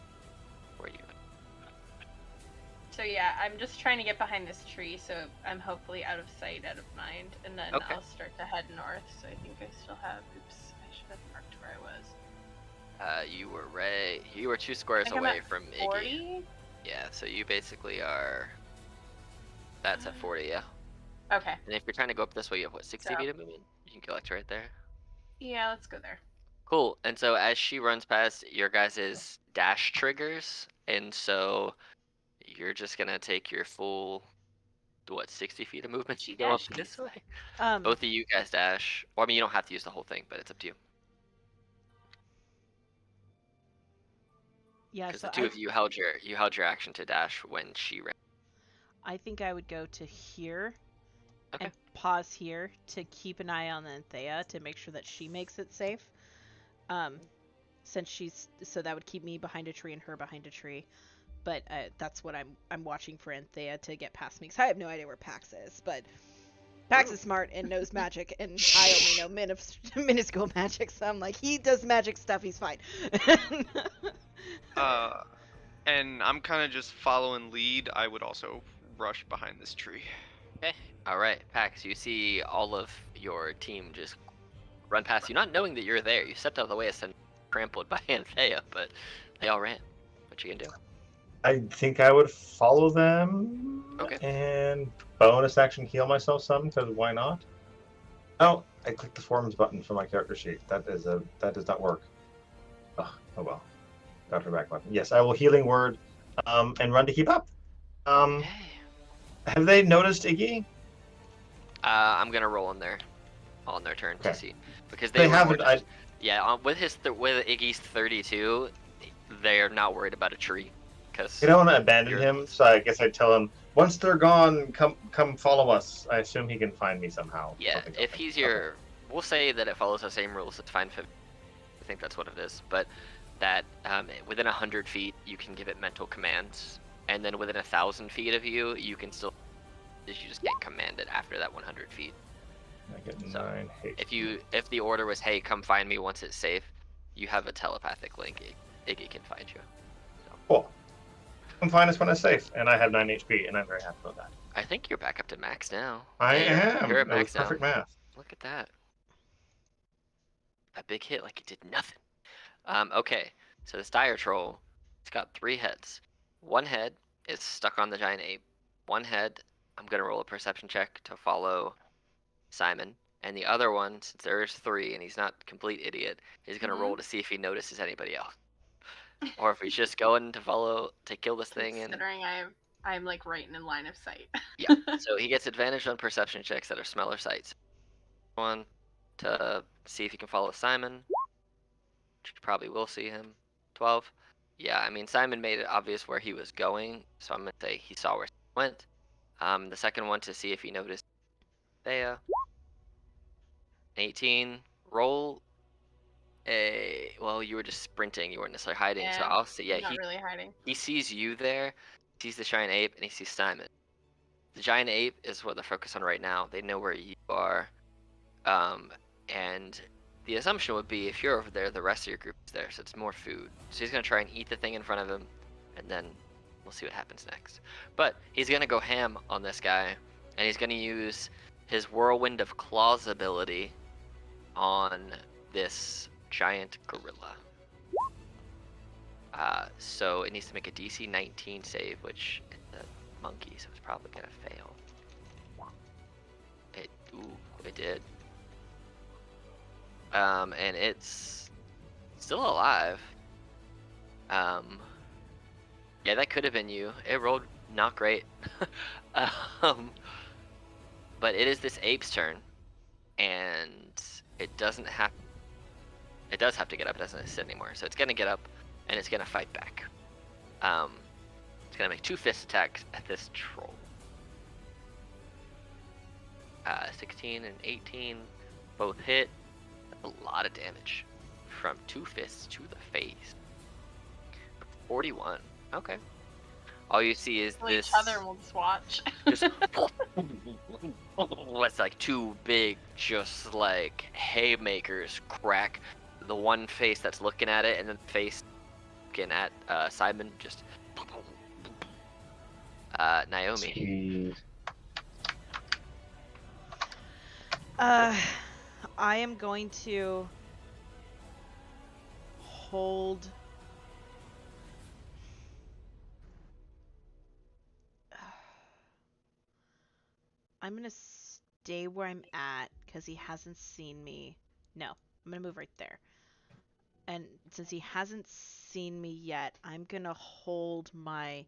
where are you? So yeah, I'm just trying to get behind this tree, so I'm hopefully out of sight, out of mind, and then Okay. I'll start to head north. So I think I still have. Oops, I should have marked where I was. You were 2 squares think I'm away at from Iggy. 40. Yeah, so you basically are. That's at 40, yeah. Okay. And if you're trying to go up this way, you have what, 60 So- feet of movement? You can collect right there. Yeah, let's go there. Cool. And so as she runs past, your guys' dash triggers, and so you're just gonna take your full, 60 feet of movement to She go up dashes. this way? Um, Both of you guys dash. Well, I mean, you don't have to use the whole thing, but it's up to you. yeah, Because so the two of you held your action to dash when she ran. I think I would go to here Okay. and pause here to keep an eye on Anthea to make sure that she makes it safe. Since so that would keep me behind a tree and her behind a tree. But that's what I'm watching for Anthea to get past me, because I have no idea where Pax is. But Pax is smart and knows magic, and I only know minuscule magic. So I'm like, he does magic stuff, he's fine. And I'm kind of just following lead. I would also rush behind this tree. Okay. All right, Pax. You see all of your team just run past you, not knowing that you're there. You stepped out of the way and trampled by Anthea, but they all ran. What you gonna do? I think I would follow them. Okay. And bonus action heal myself some, because why not? Oh, I clicked the forms button for my character sheet. That does not work. Oh well. Got her back button. Yes, I will healing word, and run to keep up. Okay. Have they noticed Iggy? I'm gonna roll on their turn to Okay. see, because They were more haven't. just- yeah, with Iggy's 32, they're not worried about a tree, because I don't want to abandon You're- him, so I guess I tell him once they're gone, come follow us. I assume he can find me somehow. yeah, Something, if something. he's your, we'll say that it follows the same rules. It's fine. I think that's what it is, but that within 100 feet you can give it mental commands, and then within 1,000 feet of you, you can still, you just can't command it after that 100 feet. I get So, 9 haste. if the order was, hey, come find me once it's safe, you have a telepathic link. Iggy can find you. So, Cool. Come find us when it's safe, and I have 9 HP, and I'm very happy about that. I think you're back up to max now. I Yeah, am. You're at That was max now. perfect math. Look at that. A big hit like it did nothing. Okay, so this dire troll, it's got 3 heads. One head is stuck on the giant ape. One head, I'm gonna roll a perception check to follow Simon. And the other one, since there's 3 and he's not a complete idiot, he's gonna roll to see if he notices anybody else. Or if he's just going to kill this thing. And Considering I'm like right in line of sight. yeah, so he gets advantage on perception checks that are smell or sights. One to see if he can follow Simon. You probably will see him. 12. Yeah, I mean, Simon made it obvious where he was going, so I'm going to say he saw where he went. The second one to see if he noticed Thea. 18. Roll a... Well, you were just sprinting. You weren't necessarily hiding, so Yeah, I'll say, yeah, I'm not really hiding. he sees you there, sees the giant ape, and he sees Simon. The giant ape is what they're focused on right now. They know where you are. And the assumption would be if you're over there, the rest of your group is there, so it's more food. So he's going to try and eat the thing in front of him, and then we'll see what happens next. But he's going to go ham on this guy, and he's going to use his Whirlwind of Claws ability on this giant gorilla. So it needs to make a DC 19 save, which is a monkey, so it's probably going to fail. It did. And it's still alive. Yeah, that could have been you. It rolled not great. But it is this ape's turn, and it does have to get up. It doesn't sit anymore, so it's gonna get up, and it's gonna fight back. It's gonna make 2 fist attacks at this troll. 16 and 18 both hit. That's a lot of damage from 2 fists to the face. 41. Okay. All you see is Well, this. each other will just watch. Just what's like 2 big, just like haymakers crack the one face that's looking at it, and then the face looking at Simon. Just Naomi. Jeez. I am going to hold. I'm gonna stay where I'm at because he hasn't seen me. No, I'm gonna move right there. And since he hasn't seen me yet, I'm gonna hold my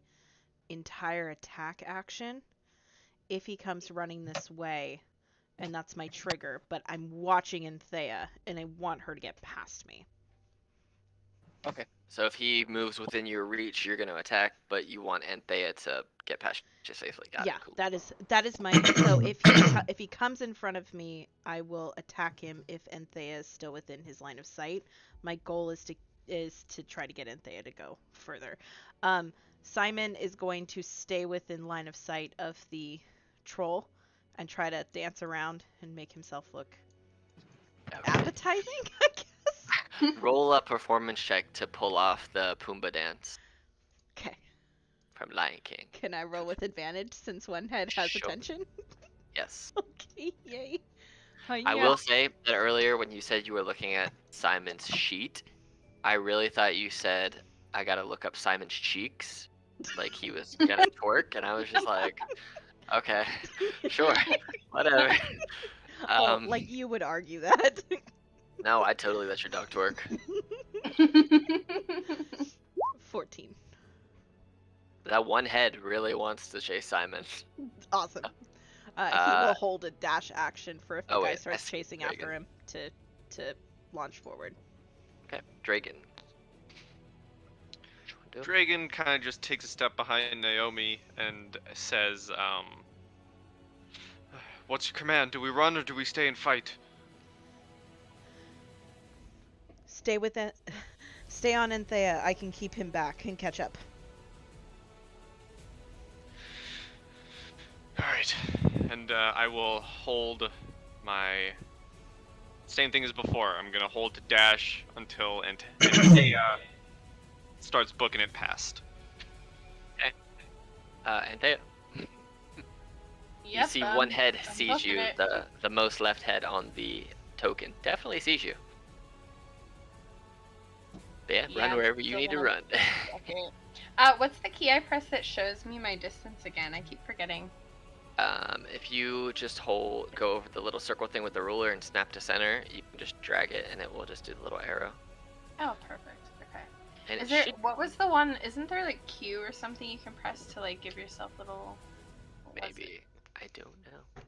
entire attack action if he comes running this way, and that's my trigger. But I'm watching Anthea, and I want her to get past me. Okay. So if he moves within your reach, you're going to attack, but you want Anthea to get past you safely. Got it. Cool. that is my. So if he comes in front of me, I will attack him if Anthea is still within his line of sight. My goal is to try to get Anthea to go further. Simon is going to stay within line of sight of the troll and try to dance around and make himself look appetizing, I guess. Roll a performance check to pull off the Pumbaa dance. Okay. From Lion King. Can I roll with advantage since one head has Sure. attention? Yes. Okay, yay. I will say that earlier when you said you were looking at Simon's sheet, I really thought you said, I gotta look up Simon's cheeks. Like he was gonna twerk, and I was just like, okay, sure, whatever. Like you would argue that. No, I totally let your dog twerk. 14. That one head really wants to chase Simon. Awesome. He will hold a dash action for if the guy starts that's chasing very after him to launch forward. Okay, Dragon. Dragon kind of just takes a step behind Naomi and says, "What's your command? Do we run or do we stay and fight?" Stay with it. Stay on Anthea. I can keep him back and catch up. Alright. And I will hold my same thing as before. I'm gonna hold to dash until Antea starts booking it past. Antea, Yep, you see one head sees booking you. it. The most left head on the token definitely sees you. But yeah, Yeah, run I'm wherever you still need to gonna run. Okay. What's the key I press that shows me my distance again? I keep forgetting. If you just go over the little circle thing with the ruler and snap to center, you can just drag it and it will just do the little arrow. Oh, perfect. Okay. And Is it there? should What was the one? Isn't there like Q or something you can press to like give yourself little? what was it? maybe. I don't know.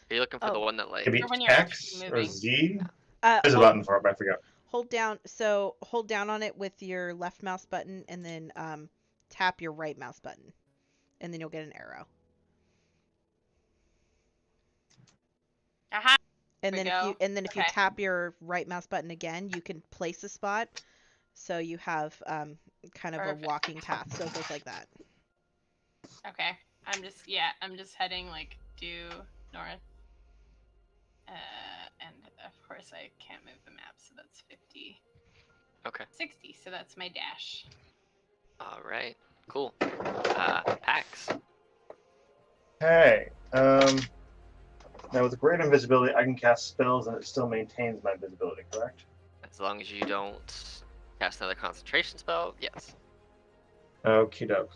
Are you looking for the Oh. one that like? Maybe Or when you're X actually or moving. Z? There's a Hold, button for it, but I forgot. hold down. So hold down on it with your left mouse button, and then tap your right mouse button, and then you'll get an arrow. Aha! And There then we if you Okay. tap your right mouse button again, you can place a spot. So you have kind of Perfect. a walking path. So it goes like that. Okay. I'm just heading like due north. And of course I can't move the map, so that's 50. Okay. 60, so that's my dash. All right. Cool. Pax. Hey, now with great invisibility, I can cast spells and it still maintains my visibility, correct? As long as you don't cast another concentration spell, yes. Okie doke.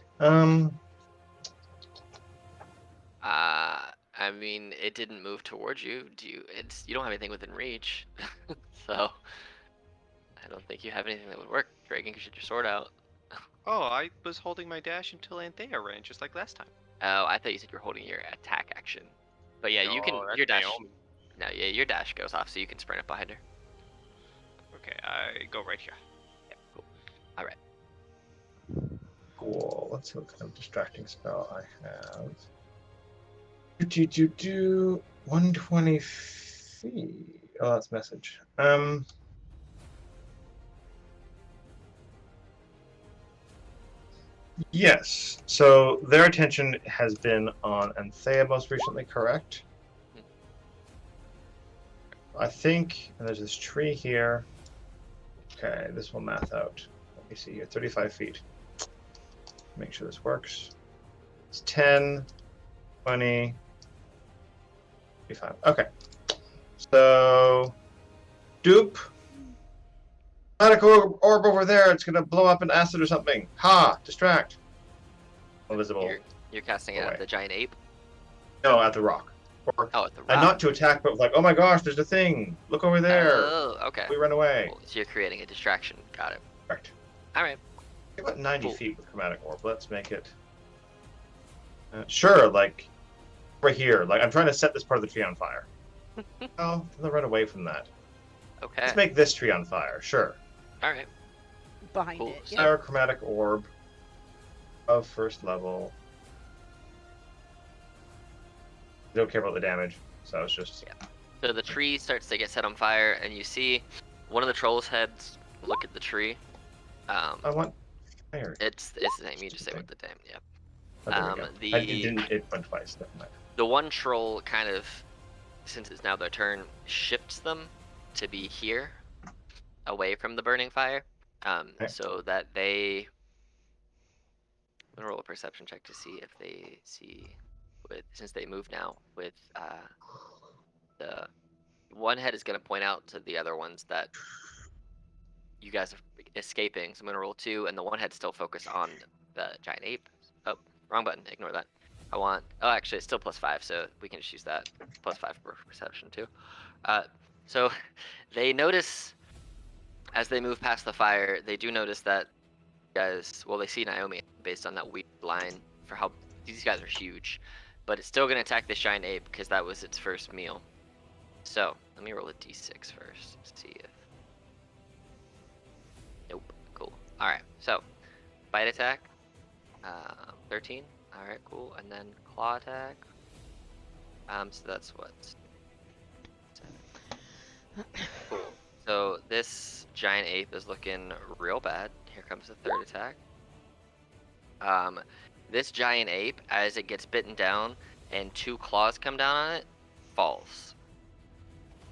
I mean, it didn't move towards you. You don't have anything within reach, so I don't think you have anything that would work. Dragon, you should your sword out. Oh, I was holding my dash until Anthea ran, just like last time. Oh, I thought you said you were holding your attack action. But yeah, you can. No, that's Your dash. Naomi. No, yeah, your dash goes off, so you can sprint up behind her. Okay, I go right here. Yeah, cool. All right. Cool. Let's see what kind of distracting spell I have. 120 feet. Oh, that's message. Yes. So their attention has been on Anthea most recently, correct? I think, and there's this tree here. Okay, this will math out. Let me see here, 35 feet. Make sure this works. It's 10, 20, 35. Okay. So, dupe. Magical orb over there. It's going to blow up in acid or something. Ha! Distract. Invisible. You're casting it Away. at the giant ape. No, at the rock. Or, Oh, at the rock. and not to attack, but like, oh my gosh, there's a thing. Look over there. Oh, okay. We run away. Cool. So you're creating a distraction. Got it. Correct. All right. About 90 Cool. feet with chromatic orb. Let's make it. Sure, like right here. Like I'm trying to set this part of the tree on fire. Oh, let's run away from that. Okay. Let's make this tree on fire. Sure. All right. Behind Cool. it. So- Yeah. Our chromatic orb of first level. I don't care about the damage, so it's just. Yeah. So the tree starts to get set on fire, and you see one of the trolls' heads look at the tree. I want fire. It's the name. You just say what the name. Yeah. Oh, there we go. the- It didn't. It went twice. Never mind. The one troll kind of, since it's now their turn, shifts them to be here, away from the burning fire, Okay. so that they. I'm gonna roll a perception check to see if they see, since they move now with the one head is gonna point out to the other ones that you guys are escaping. So I'm gonna roll 2, and the one head still focus on the giant ape. Oh, wrong button. Ignore that. I want. Oh, actually, it's still +5, so we can just use that. +5 for perception too. So they notice as they move past the fire, they do notice that guys. Well, they see Naomi based on that weird line for how these guys are huge, but it's still gonna attack this giant ape because that was its first meal. So let me roll a d6 first. See if. Nope. Cool. All right. So bite attack. 13. All right. Cool. And then claw attack. So that's what. 7. Cool. So this giant ape is looking real bad. Here comes the third attack. This giant ape, as it gets bitten down and 2 claws come down on it, falls.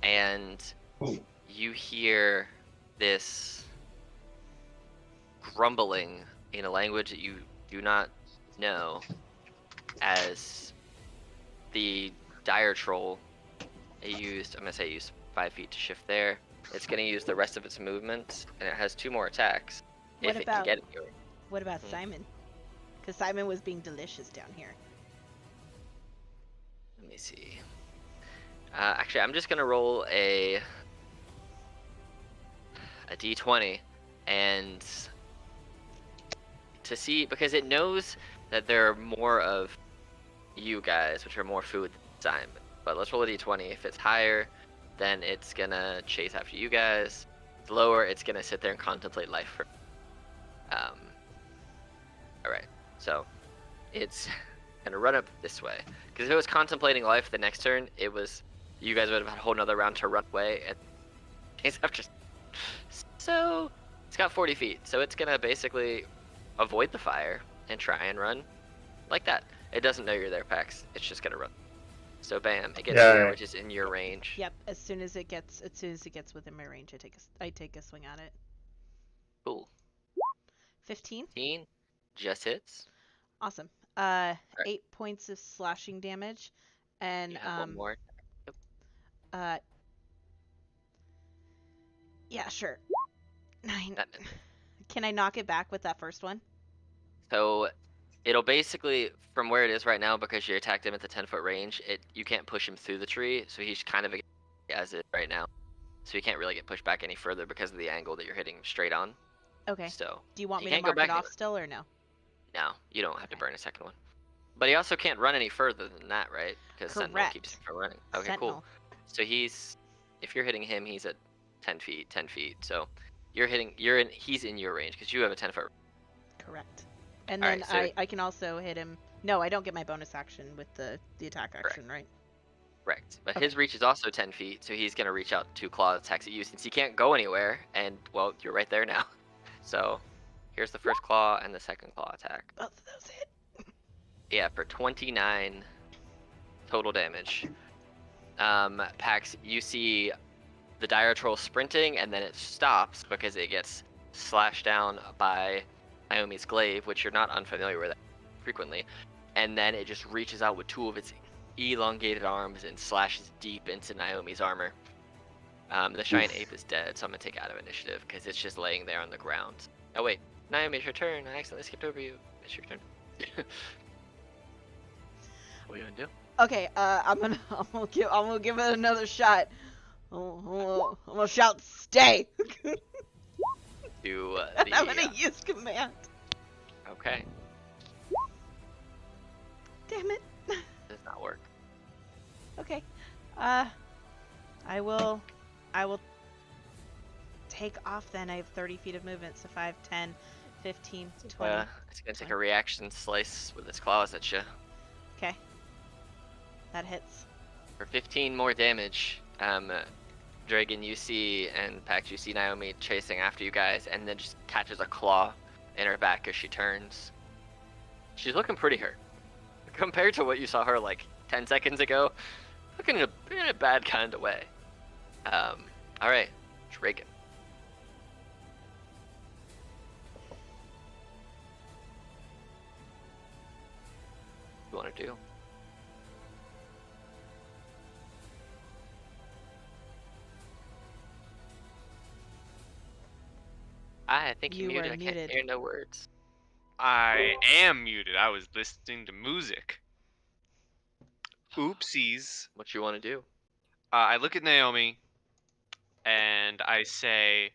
and Ooh. you hear this grumbling in a language that you do not know, as the dire troll I'm going to say it used 5 feet to shift there. It's going to use the rest of its movement, and it has 2 more attacks. What if it can about- get it here. What about Simon? Because Simon was being delicious down here. Let me see. Actually, I'm just going to roll a d20, and to see, because it knows that there are more of you guys, which are more food than Simon. But let's roll a d20. If it's higher, then it's going to chase after you guys. If it's lower, it's going to sit there and contemplate life for... Alright, so it's going to run up this way. Because if it was contemplating life the next turn, you guys would have had a whole nother round to run away. And chase after... So it's got 40 feet, so it's going to basically avoid the fire and try and run like that. It doesn't know you're there, Pax. It's just going to run. So bam, it gets here, which is in your range. Yep. As soon as it gets within my range, I take a swing at it. Cool. 15. 15 just hits. Awesome. 8 points of slashing damage, and You have one more. Yeah, sure. 9. That- Can I knock it back with that first one? So it'll basically, from where it is right now, because you attacked him at the 10-foot range, you can't push him through the tree, so he's kind of as it right now. So he can't really get pushed back any further because of the angle that you're hitting straight on. Okay. So Do you want he me to can't go mark it back off still or no? no, you don't have to Okay. burn a second one. But he also can't run any further than that, right? Because Sentinel Correct. keeps him from running. Okay, Sentinel. cool. So if you're hitting him, he's at 10 feet. So he's in your range because you have a 10-foot. Correct. And All then right, so- I can also hit him. No, I don't get my bonus action with the attack action, right? Correct. But Okay. his reach is also 10 feet, so he's going to reach out 2 claw attacks at you since he can't go anywhere, and, well, you're right there now. So here's the first claw and the second claw attack. Both of those hit. Yeah, for 29 total damage. Pax, you see the dire troll sprinting, and then it stops because it gets slashed down by Naomi's glaive, which you're not unfamiliar with frequently. And then it just reaches out with 2 of its elongated arms and slashes deep into Naomi's armor. The giant ape is dead, so I'm going to take it out of initiative because it's just laying there on the ground. Oh wait, Naomi, it's your turn. I accidentally skipped over you. It's your turn. What are you gonna do? Okay, I'm gonna give it another shot. I'm gonna shout, "Stay!" Do I'm gonna use command. Okay, Damn it. does not work. Okay. I will take off then. I have 30 feet of movement, so 5, 10, 15, 20. It's gonna take a reaction slice with its claws at you Okay. That hits. for 15 more damage. Dragon, you see, and Pax, you see Naomi chasing after you guys, and then just catches a claw in her back as she turns. She's looking pretty hurt compared to what you saw her like 10 seconds ago. Looking in a bad kind of way. All right, Dragon. What do you want to do? I think You you muted. were I can't muted. hear no words. I am muted. I was listening to music. Oopsies. What you want to do? I look at Naomi and I say,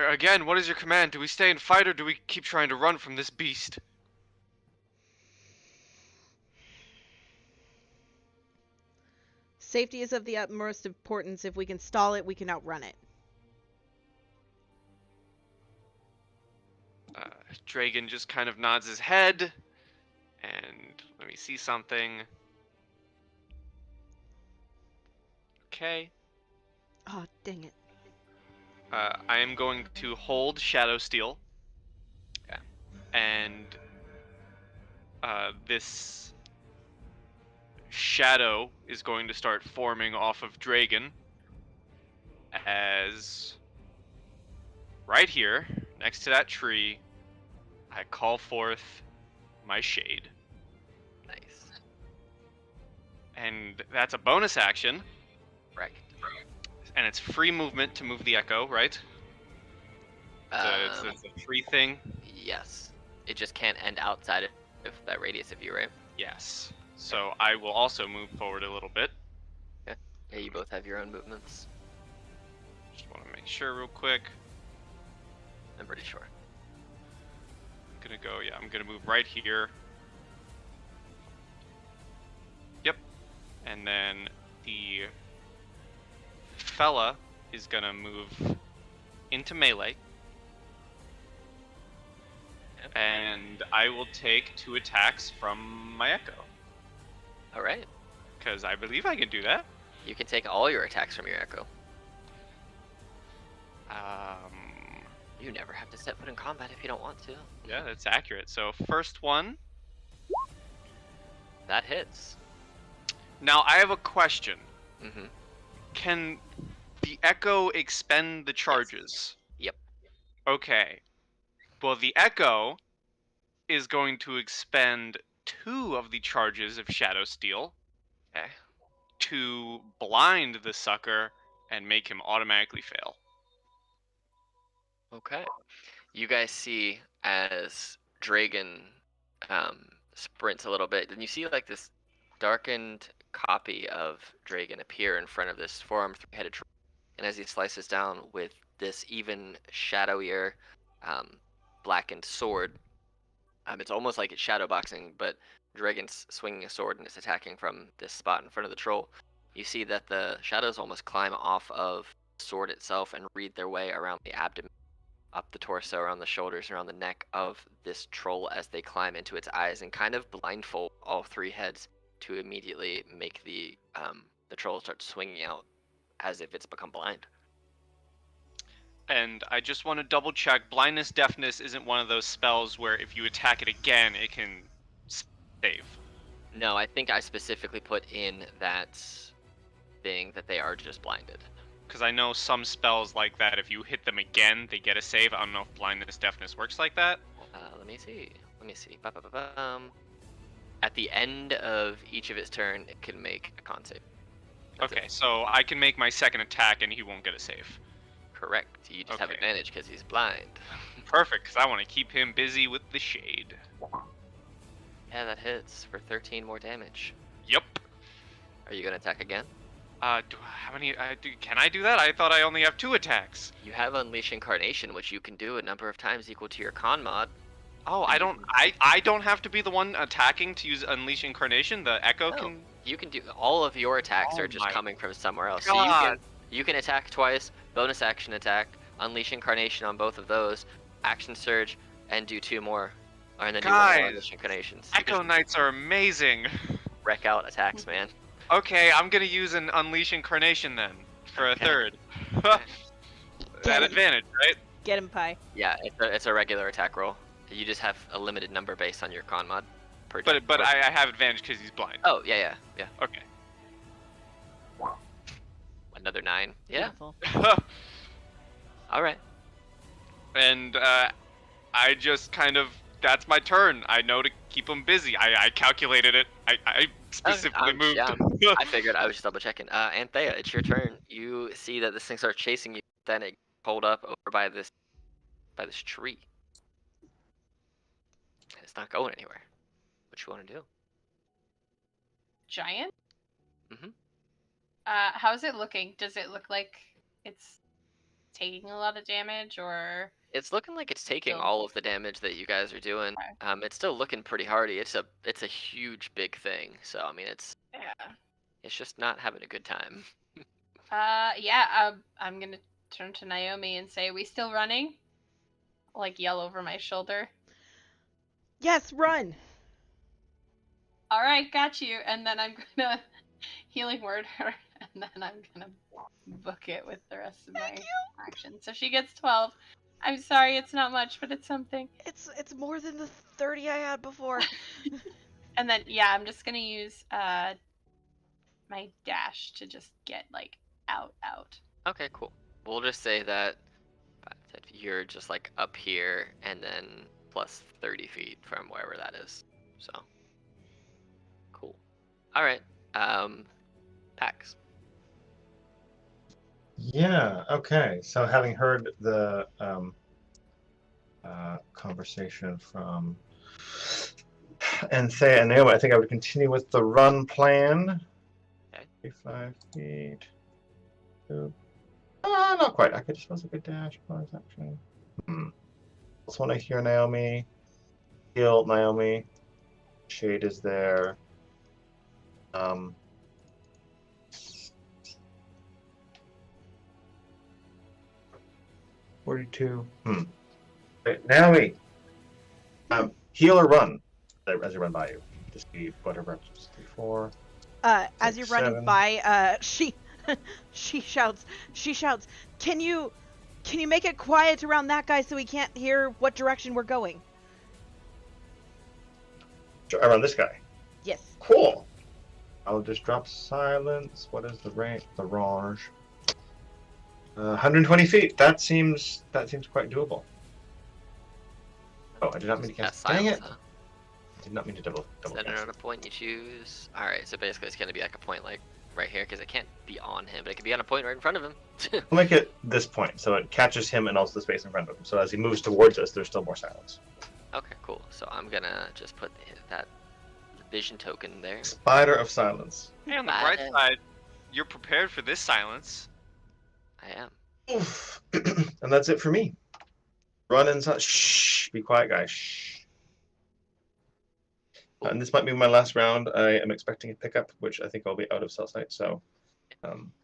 again, what is your command? Do we stay and fight or do we keep trying to run from this beast? Safety is of the utmost importance. If we can stall it, we can outrun it. Dragon just kind of nods his head and let me see something. Okay. Oh, dang it. I am going to hold Shadow Steel. Okay. And this shadow is going to start forming off of Dragon as right here, next to that tree, I call forth my shade. Nice. And that's a bonus action, Right. and it's free movement to move the echo, right? It's a free thing. Yes. It just can't end outside of that radius of you, right? Yes. So I will also move forward a little bit. Yeah, you both have your own movements. Just want to make sure real quick. I'm pretty sure. I'm gonna move right here. Yep. And then the fella is gonna move into melee. Yep. And I will take 2 attacks from my echo. Alright. Because I believe I can do that. You can take all your attacks from your echo. You never have to set foot in combat if you don't want to. Yeah, that's accurate. So first one. That hits. Now I have a question. Mm-hmm. Can the echo expend the charges? Yep. Okay. Well, the echo is going to expend 2 of the charges of Shadow Steel Okay. to blind the sucker and make him automatically fail. Okay. You guys see as Dragon sprints a little bit, and you see like this darkened copy of Dragon appear in front of this 4-armed 3-headed troll. And as he slices down with this even shadowier blackened sword, it's almost like it's shadow boxing, but Dragon's swinging a sword and it's attacking from this spot in front of the troll. You see that the shadows almost climb off of the sword itself and read their way around the abdomen, up the torso, around the shoulders, around the neck of this troll as they climb into its eyes and kind of blindfold all 3 heads to immediately make the troll start swinging out as if it's become blind. And I just want to double check, blindness deafness isn't one of those spells where if you attack it again, it can save. No, I think I specifically put in that thing that they are just blinded. Because I know some spells like that, if you hit them again, they get a save. I don't know if blindness deafness works like that. Let me see. At the end of each of its turn, it can make a con save. That's Okay, it. so I can make my second attack and he won't get a save. Correct. You just have Okay. advantage because he's blind. Perfect, because I want to keep him busy with the shade. Yeah, that hits for 13 more damage. Yep. Are you gonna attack again? How many? Can I do that? I thought I only have 2 attacks. You have Unleash Incarnation, which you can do a number of times equal to your con mod. Oh, I don't. I don't have to be the one attacking to use Unleash Incarnation. The Echo No. can. You can do all of your attacks Oh are just my coming from somewhere else. God. So you can attack twice, bonus action attack, Unleash Incarnation on both of those, action surge, and do 2 more. And then do 1 more Guys, Unleash Incarnations. You Echo just Knights are amazing. wreck out attacks, man. Okay, I'm gonna use an Unleash Incarnation then for a Okay. third. Get That it. advantage, right? Get him, Pie. Yeah, it's a regular attack roll. You just have a limited number based on your con mod. But I have advantage because he's blind. Oh, yeah. Okay. Another 9. Yeah. Beautiful. All right. And I just kind of, that's my turn. I know to keep him busy. I calculated it. I specifically moved. Yeah, I figured. I was just double checking. Anthea, it's your turn. You see that this thing starts chasing you. Then it pulled up over by this tree. It's not going anywhere. What you want to do? Giant? Mhm. How's it looking? Does it look like it's taking a lot of damage, or It's looking like it's taking Still- all of the damage that you guys are doing. Okay. It's still looking pretty hardy. It's a huge big thing. So I mean, it's just not having a good time. Yeah, I'm gonna turn to Naomi and say, "We still running?" Like yell over my shoulder. Yes, run. All right, got you. And then I'm gonna healing word her, and then I'm gonna book it with the rest of my action. So she gets 12. I'm sorry, it's not much, but it's something. It's more than the 30 I had before. And then yeah, I'm just gonna use my dash to just get like out. Okay, cool. We'll just say that you're just like up here and then plus 30 feet from wherever that is. So, cool. All right. Pax. Yeah. Okay. So having heard the conversation from Anthea and Naomi, I think I would continue with the run plan. Okay. 35 feet. Not quite. I could just was a good dash. Bonus action. Just want to hear Naomi. Heal Naomi. Shade is there. 42. Wait, Naomi. Heal or run as you run by you. Just be whatever. 4. As you're running 7. by, she shouts, can you make it quiet around that guy so he can't hear what direction we're going? Around this guy. Yes. Cool. I'll just drop silence. What is the range? The range. 120 feet. That seems quite doable. Oh, I did not mean to cast. Dang it! Huh? I did not mean to double Is that cast. another point you choose? All right. So basically, it's gonna be like a point like right here because it can't be on him, but it can be on a point right in front of him. We'll make it this point so it catches him and also the space in front of him. So as he moves towards us, there's still more silence. Okay, cool. So I'm gonna just put that vision token there. Spider of silence. Hey, on the bright side, you're prepared for this silence. I am. Oof. And that's it for me. Run inside. Shh. Be quiet, guys. Shh. And this might be my last round. I am expecting a pickup, which I think I'll be out of cell site. So,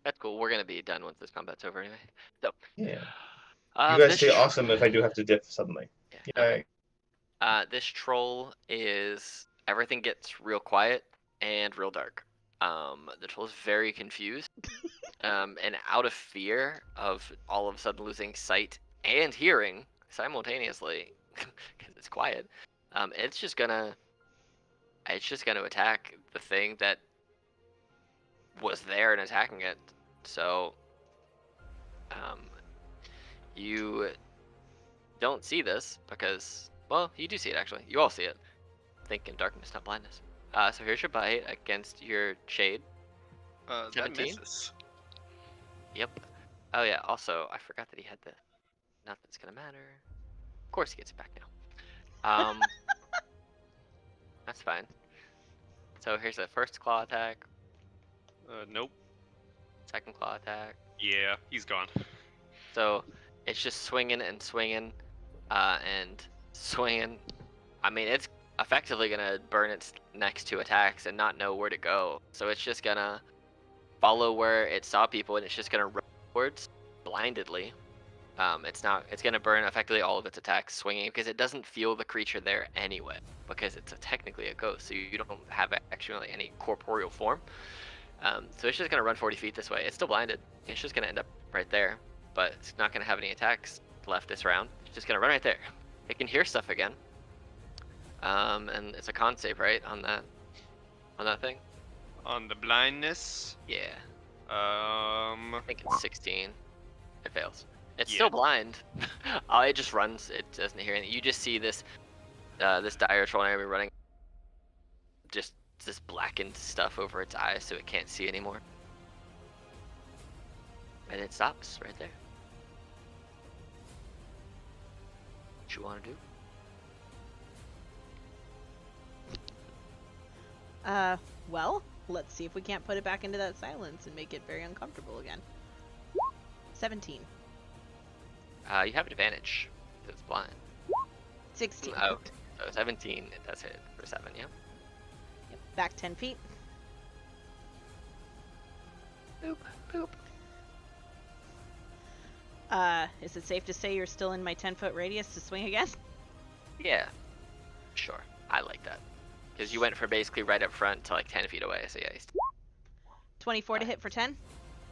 That's cool. We're gonna be done once this combat's over anyway. So. yeah. You guys this stay awesome if I do have to dip suddenly. Yeah. Okay. This troll is everything gets real quiet and real dark. The troll is very confused, and out of fear of all of a sudden losing sight and hearing simultaneously because it's quiet. It's just gonna attack the thing that was there and attacking it. So, you don't see this because, well, you do see it actually. You all see it. Think in darkness, not blindness. So here's your bite against your shade. That 17? misses. Yep. Oh yeah. Also, I forgot that he had the. Not that it's gonna matter. Of course, he gets it back now. That's fine. So here's the first claw attack. Nope. Second claw attack. Yeah, he's gone. So it's just swinging and swinging, and swinging. I mean, it's effectively gonna burn its next 2 attacks and not know where to go. So it's just gonna follow where it saw people, and it's just gonna run towards blindedly. It's gonna burn effectively all of its attacks swinging because it doesn't feel the creature there anyway, because it's technically a ghost, so you don't have actually any corporeal form. So it's just gonna run 40 feet this way. It's still blinded. It's just gonna end up right there, but it's not gonna have any attacks left this round. It's just gonna run right there. It can hear stuff again. And it's a con save, right, on that thing? On the blindness, Yeah. I I think it's 16. It fails. It's Yeah. still blind. It just runs. It doesn't hear anything. You just see this dire troll enemy running. Just this blackened stuff over its eyes, so it can't see anymore. And it stops right there. What you want to do? Well, let's see if we can't put it back into that silence and make it very uncomfortable again. 17. You have advantage because it's blind. 16. Oh, so 17. It does hit for 7. Yeah. Yep. Back 10 feet. Boop boop. Is it safe to say you're still in my 10-foot radius to swing again? Yeah. Sure. I like that. Because you went from basically right up front to like 10 feet away. So yeah. 24 to hit for 10.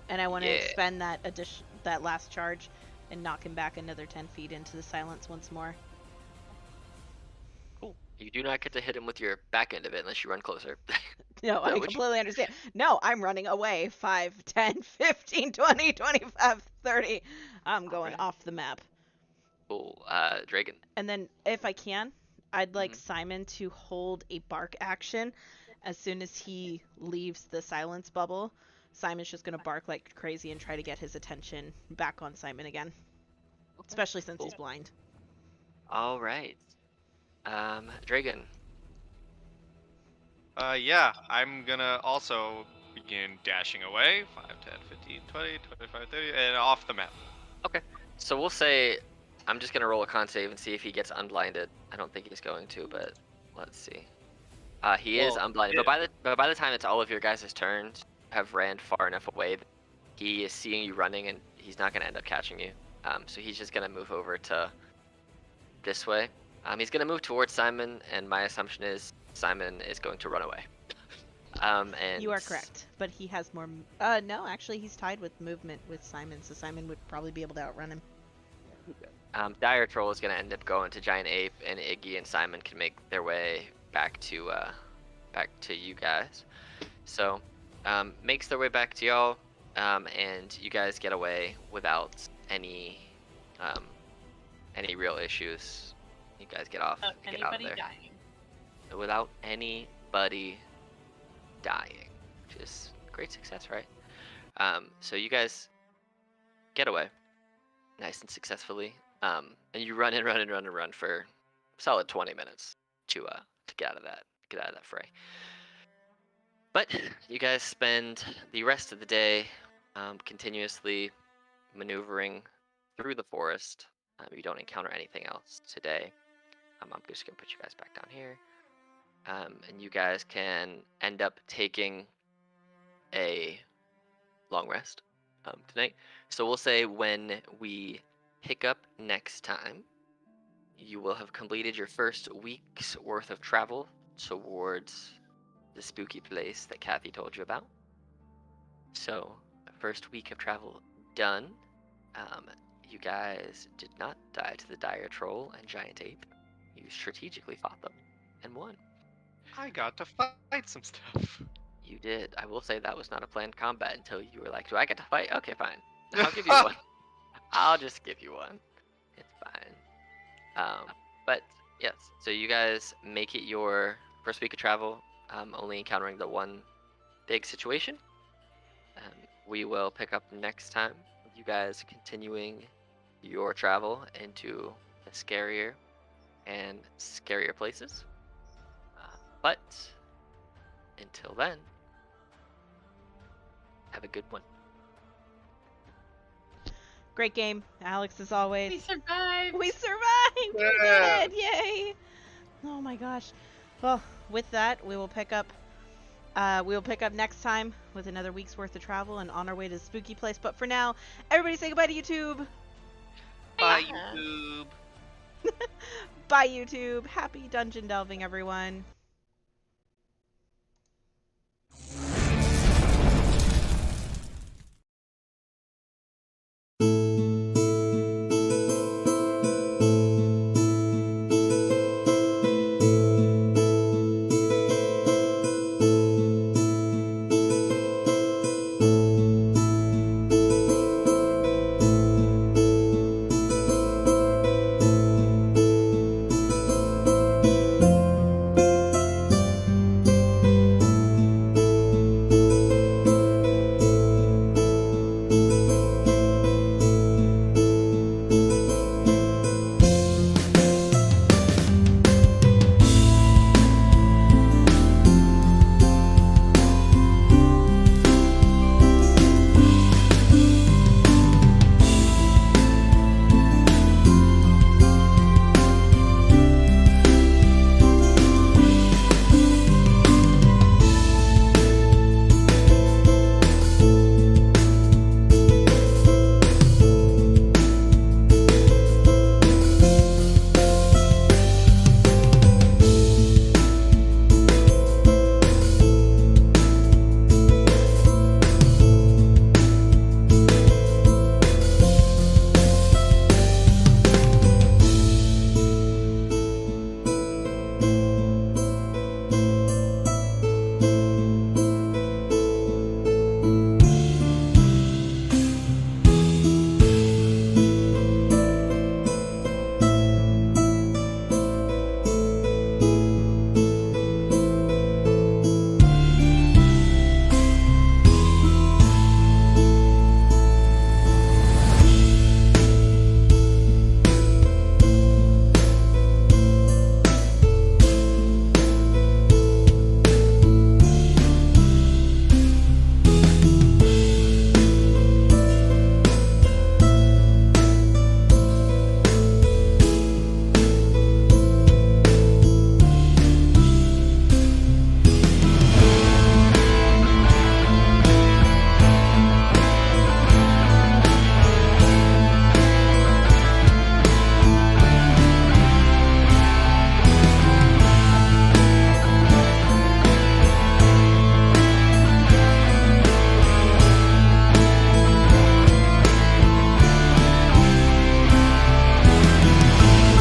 And I want to Yeah. expend that last charge and knock him back another 10 feet into the silence once more. Cool. You do not get to hit him with your back end of it unless you run closer. No, I which- completely understand. No, I'm running away. 5, 10, 15, 20, 25, 30. I'm going Alright. off the map. Cool. Dragon. And then, if I can, I'd like Mhm. Simon to hold a bark action as soon as he leaves the silence bubble. Simon's just going to bark like crazy and try to get his attention back on Simon again. Especially since he's Cool. blind. All right. Dragon. Yeah, I'm gonna also begin dashing away. 5, 10, 15, 20, 25, 30, and off the map. So we'll say I'm just gonna roll a con save and see if he gets unblinded. I don't think he's going to, but let's see. He is Well, unblinded, yeah. but by the time it's all of your guys' turns, have ran far enough away that he is seeing you running, and he's not gonna end up catching you. So he's just gonna move over to this way. He's gonna move towards Simon, and my assumption is Simon is going to run away. And You are correct, but he has more. No, actually, he's tied with movement with Simon, so Simon would probably be able to outrun him. Dire Troll is gonna end up going to Giant Ape, and Iggy and Simon can make their way back to you guys. So makes their way back to y'all, and you guys get away without any real issues. You guys get off. Without Get out of anybody there dying. without anybody dying, which is great success, right? So you guys get away nice and successfully, and you run for a solid 20 minutes to get out of that fray. But you guys spend the rest of the day continuously maneuvering through the forest. You don't encounter anything else today. I'm just gonna put you guys back down here. And you guys can end up taking a long rest tonight. So we'll say when we pick up next time, you will have completed your first week's worth of travel towards the spooky place that Kathy told you about. So, first week of travel done. You guys did not die to the dire troll and giant ape. You strategically fought them and won. I got to fight some stuff. You did. I will say that was not a planned combat until you were like, do I get to fight? Okay, fine. I'll give you one. I'll just give you one. It's fine. But yes, so you guys make it your first week of travel, only encountering the one big situation. We will pick up next time with you guys continuing your travel into the scarier and scarier places. But until then, have a good one. Great game, Alex, as always. We survived! We survived! We Yeah. did it! Yay! Oh my gosh. Well, with that, we will pick up next time with another week's worth of travel and on our way to the spooky place. But for now, everybody say goodbye to YouTube. Bye, Yeah. YouTube. Bye, YouTube. Happy dungeon delving, everyone.